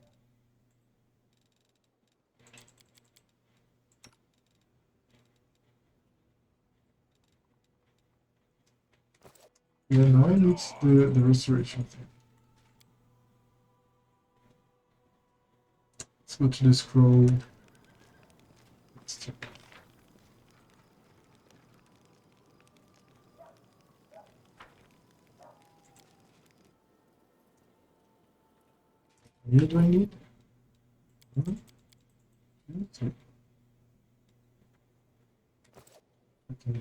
Yeah, now I need the restoration thing. Let's go to the scroll. Let's check. Here do I need? Okay. Okay,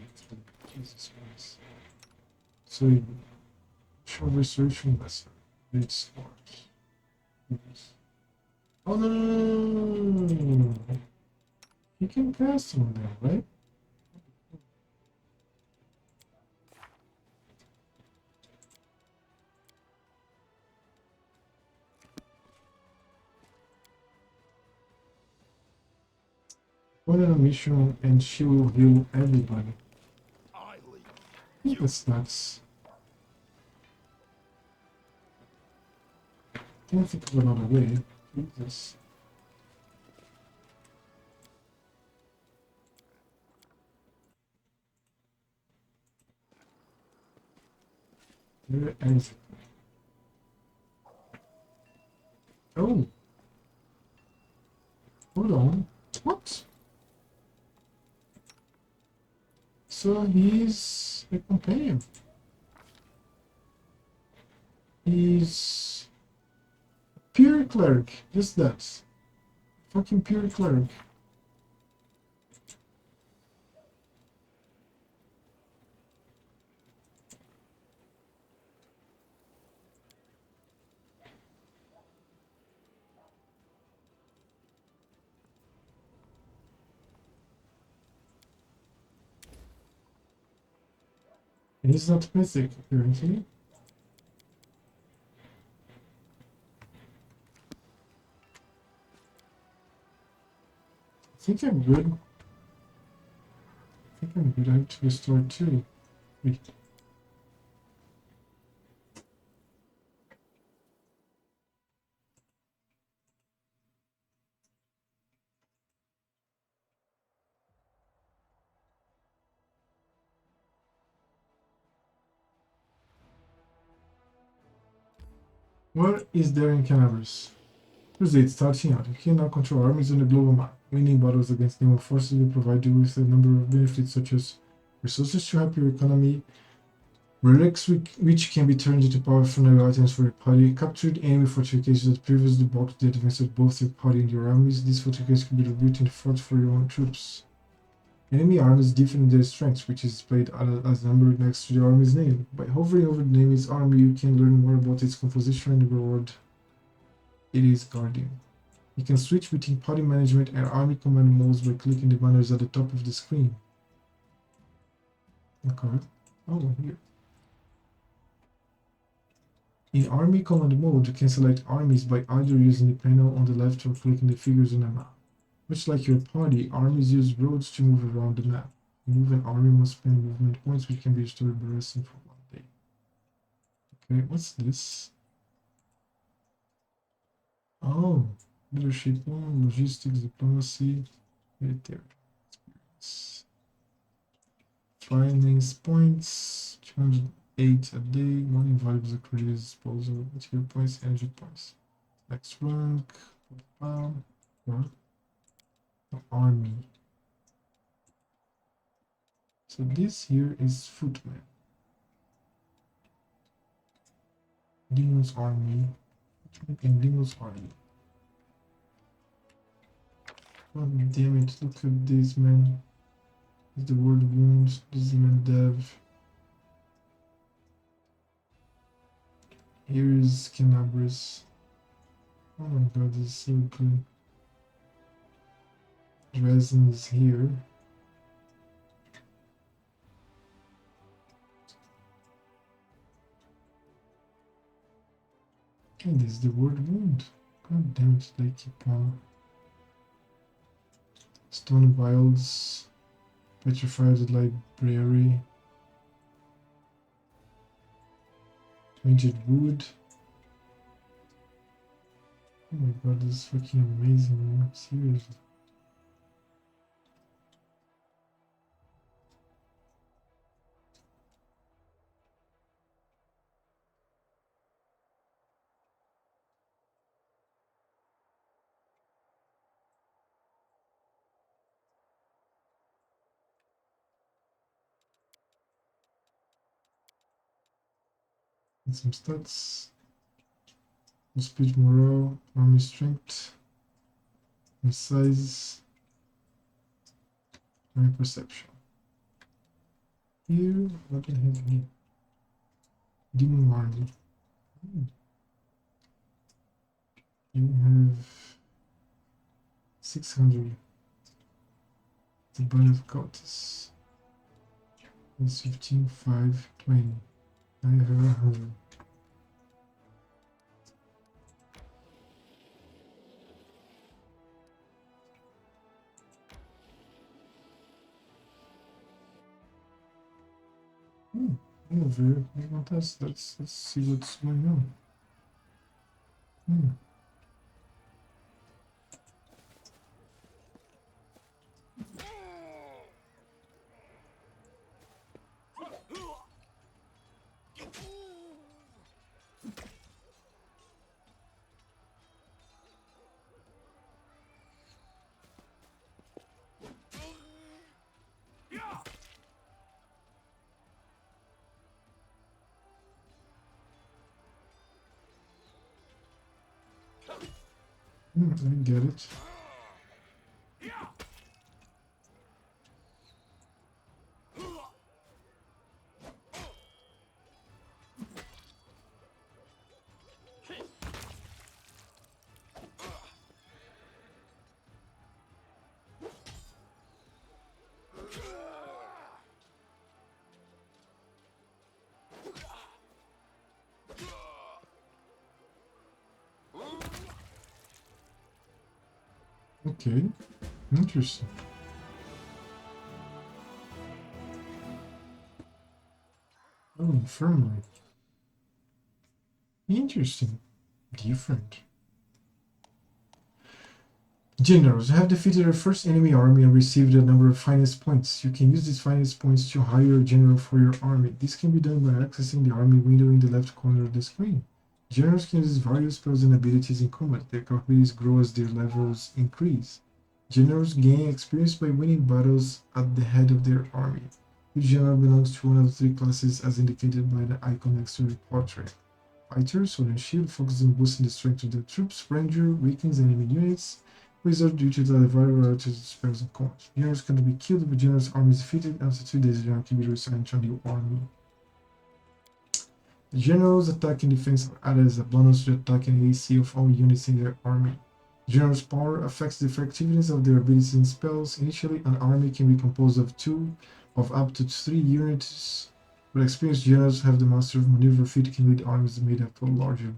Jesus Christ. So, show restoration lesson. It's smart. Oh no! You can pass on there, right? Go on a mission and she will heal everybody. I lead. Yeah, You that's nuts. Can't think of another way. Jesus. Where is it? Oh, hold on. What? So he's a companion. He's pure cleric. Just that. Fucking pure cleric. And he's not mythic, apparently. I think I'm good. I think I'm good. I have to restore too. Wait. What is there in Cannabis? Crusade starting out. You can now control armies on the global map. Winning battles against naval forces will provide you with a number of benefits such as resources to help your economy, relics which can be turned into powerful naval items for your party, captured enemy fortifications that previously blocked the advance of both your party and your armies. These fortifications can be rebuilt into forts for your own troops. Enemy armies differ in their strengths, which is displayed as a number next to the army's name. By hovering over the enemy's army, you can learn more about its composition and the reward it is guarding. You can switch between party management and army command modes by clicking the banners at the top of the screen. Okay. Oh, here. In army command mode, you can select armies by either using the panel on the left or clicking the figures on the map. Much like your party, armies use roads to move around the map. To move an army must spend movement points, which can be restored by resting for 1 day. Okay, what's this? Oh, leadership 1, logistics, diplomacy, military experience. Finance points, 208 a day, 1 invaluable security disposal, material points, energy points. Next rank, or army. So this here is footman. Demon's army. And Demon's army. Oh damn it, look at this man. This is the word wounds, this is man dev. Here is Canabris. Oh my god, this is so good. Dresden is here. And this is the word wound. God damn it, they keep on. Stone Wilds. Petrified Library. Painted Wood. Oh my god, this is fucking amazing, man. Seriously. And some stats. Speed morale, army strength, and size, and perception. Here, what do I have here? Demon army. You have 600. The Band of Cultists. It's 15, 5, 20. I have 100. Over. Let's see what's going on. Hmm. I get it. Okay, interesting. Oh, infirmary. Interesting. Different. Generals have defeated your first enemy army and received a number of finance points. You can use these finance points to hire a general for your army. This can be done by accessing the army window in the left corner of the screen. Generals can use various spells and abilities in combat. Their capabilities grow as their levels increase. Generals gain experience by winning battles at the head of their army. Each general belongs to one of the three classes as indicated by the icon next to the portrait. Fighter, Sword and Shield focuses on boosting the strength of their troops. Ranger weakens enemy units. Wizard due to the variety of spells and combos. Generals cannot be killed if a general's army is defeated. After 2 days, the general can be reassigned to a new army. The general's attack and defense are added as a bonus to the attack and AC of all units in their army. The general's power affects the effectiveness of their abilities and spells. Initially, an army can be composed of up to 3 units, but experienced generals have the master of maneuver feat can lead armies made up of a larger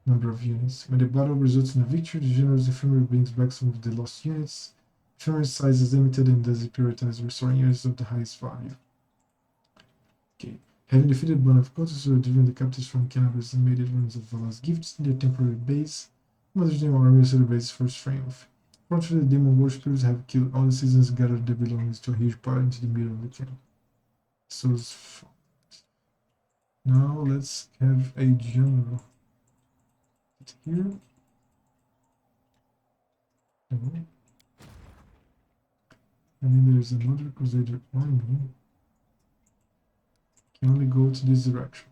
number of units. When the battle results in a victory, the general's infirmary brings back some of the lost units. Infirmary's size is limited and does prioritize restoring units of the highest value. Okay. Having defeated one of Kotus who had driven the captives from cannabis and made it ruins of Vala's gifts in their temporary base, Mother's Demon Army also the base's first triumph. Fortunately, the demon worshippers have killed all the citizens and gathered their belongings to a huge pile into the middle of the camp. So it's fun. Now let's have a general. Here. And then there's another Crusader army. Can only go to this direction.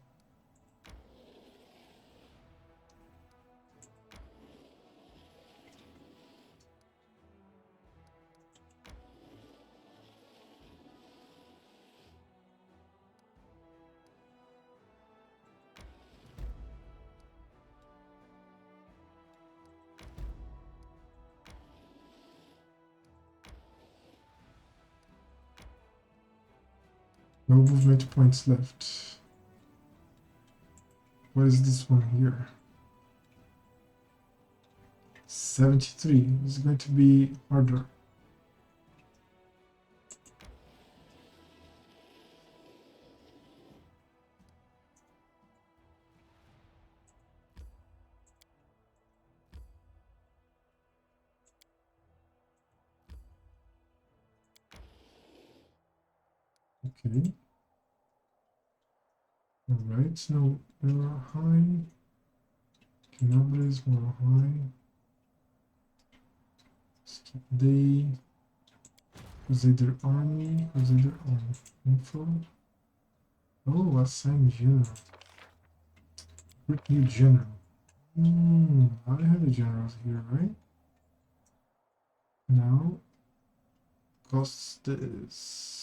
No movement points left. What is this one here? 73. This is going to be harder. Okay. Alright, now more high. Canables more high. Skip day. Crusader army. Crusader army. Info. Oh, assign general. Recruit new general. I have a general here, right? Now, costs this.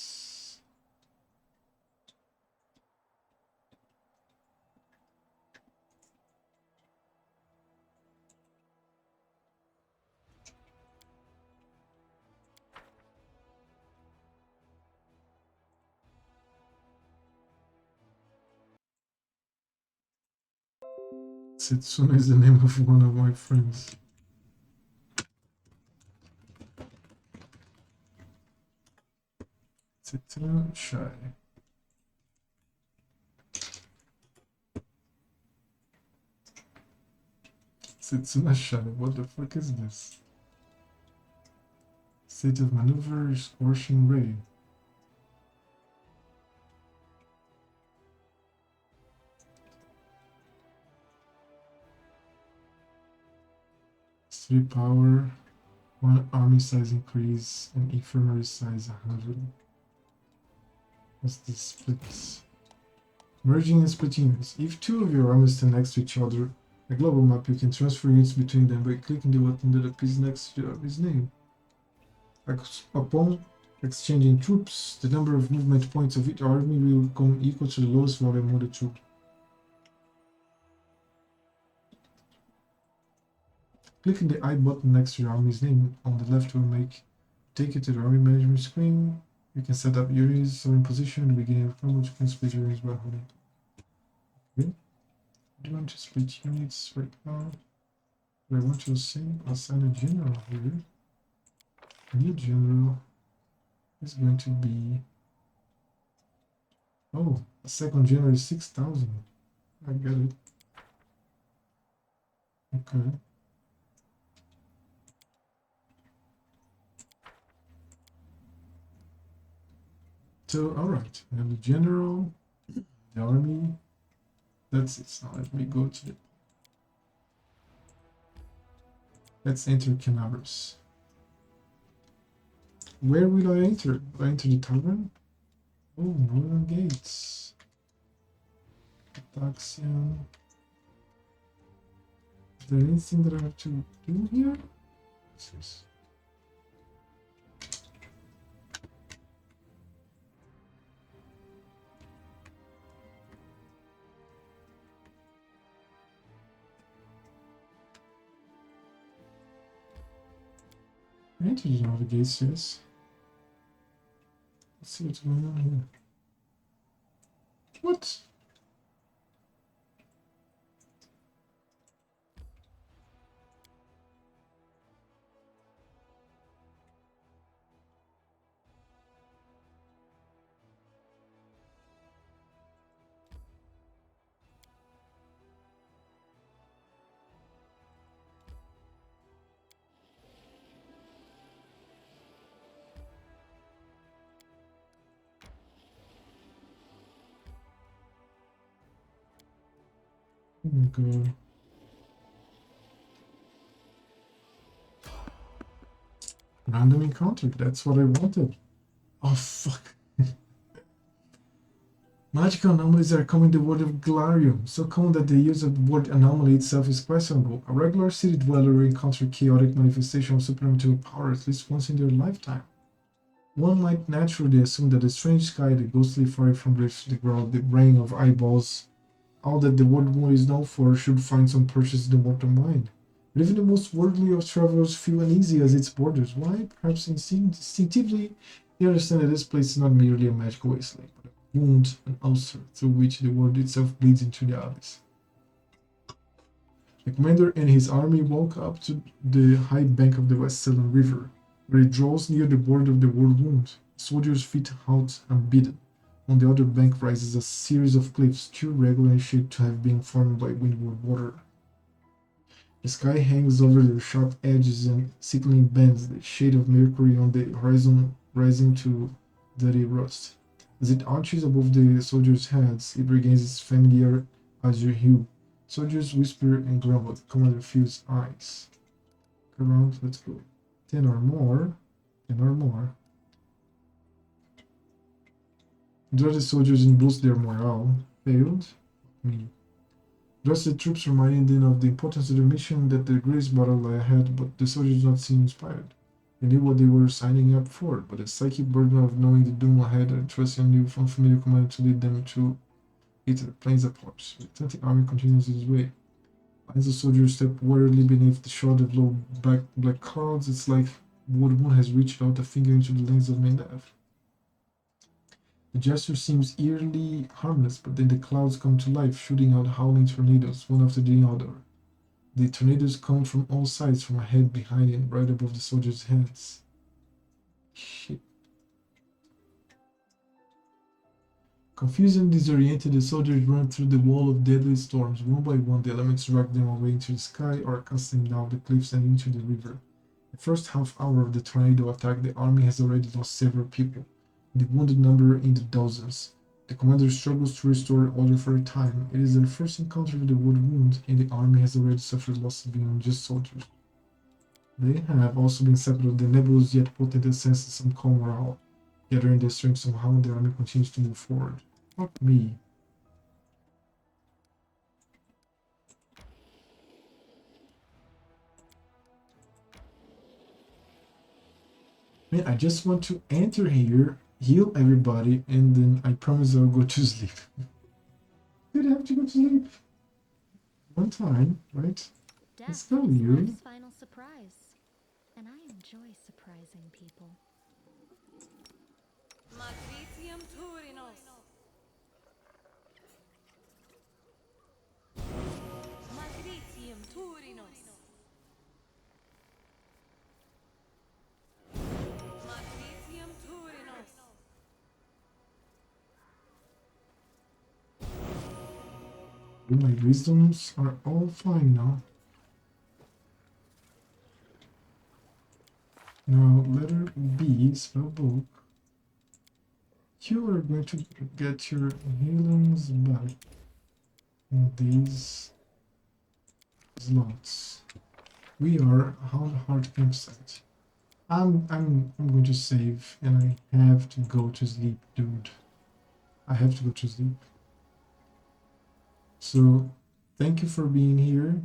Setsuna is the name of one of my friends. Setsuna Shy. Setsuna Shadow, what the fuck is this? State of Maneuver, Scorching Ray. Three power, 1 army size increase, and infirmary size 100. What's this splits? Merging and splitting units. If two of your armies stand next to each other, a global map, you can transfer units between them by clicking the button that appears next to your army's name. Upon exchanging troops, the number of movement points of each army will become equal to the lowest volume of the troop. Clicking the I button next to your army's name on the left will take you to the army management screen. You can set up units or in position at the beginning of combat. You can split your units by holding. Okay. Do you want to split units right now? Do I want to assign a general here? New general is going to be... Oh, a second general is 6,000. I get it. Okay. So, alright, I have the general, the army. That's it. Now let me go to the... Let's enter Canabras. Where will I enter? Will I enter the tavern? Oh, Northern Gates. Ataxian. Is there anything that I have to do here? What's this? I entered the Northern Gates, yes. Let's see what's going on here. What? Go. Random encounter, that's what I wanted. Oh fuck. Magical anomalies are common in the world of Glarium, so common that the use of the word anomaly itself is questionable. A regular city dweller will encounter chaotic manifestation of supernatural power at least once in their lifetime. One might naturally assume that the strange sky, the ghostly fire from the ground, the rain of eyeballs, all that the world moon is known for, should find some purchase in the mortal mind. But even the most worldly of travelers feel uneasy as its borders. Why? Perhaps instinctively they understand that this place is not merely a magical wasteland, but a wound, an ulcer, through which the world itself bleeds into the abyss. The commander and his army walk up to the high bank of the West Selene River, where it draws near the border of the world wound. Soldiers' feet halt unbidden. On the other bank rises a series of cliffs, too regular in shape to have been formed by windward water. The sky hangs over their sharp edges and sickling bends, the shade of Mercury on the horizon rising to dirty rust. As it arches above the soldiers' heads, it regains its familiar azure hue. Soldiers whisper and grumble. The commander feels eyes. Look around, let's go. 10 or more. 10 or more. Draw the soldiers and boost their morale. Failed? Me. Dress the troops, reminding them of the importance of the mission, that the greatest battle lay ahead, but the soldiers did not seem inspired. They knew what they were signing up for, but the psychic burden of knowing the doom ahead and trusting a new unfamiliar commander to lead them to it plains apart. The Atlantic army continues its way. As the soldiers step warily beneath the shroud of low black clouds, it's like Wood Moon has reached out a finger into the lens of Mendav. The gesture seems eerily harmless, but then the clouds come to life, shooting out howling tornadoes, one after the other. The tornadoes come from all sides, from ahead, behind, and right above the soldiers' heads. Shit. Confused and disoriented, the soldiers run through the wall of deadly storms. One by one, the elements drag them away into the sky or cast them down the cliffs and into the river. The first half hour of the tornado attack, the army has already lost several people, the wounded number in the dozens. The commander struggles to restore order for a time. It is their first encounter with the wood wound, and the army has already suffered losses beyond just soldiers. They have also been sapped of the nebulous yet potent essence of some calm morale. Gathering their strength somehow, the army continues to move forward. Fuck me. Man, I just want to enter here, heal everybody, and then I promise I'll go to sleep. Did have to go to sleep one time, right? Let's go, you. Life's final surprise, and I enjoy surprising people. Matricium Turinos. Matricium Turinos. Matricium Turinos. My wisdoms are all fine now. Now, letter B, spell book. You are going to get your healings back in these slots. We are Houndheart Campsite. I'm going to save, and I have to go to sleep, dude. I have to go to sleep. So, thank you for being here.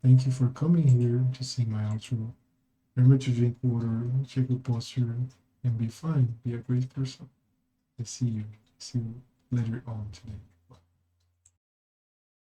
Thank you for coming here to see my outro. Remember to drink water, check your posture, and be fine. Be a great person. I see you. See you later on today.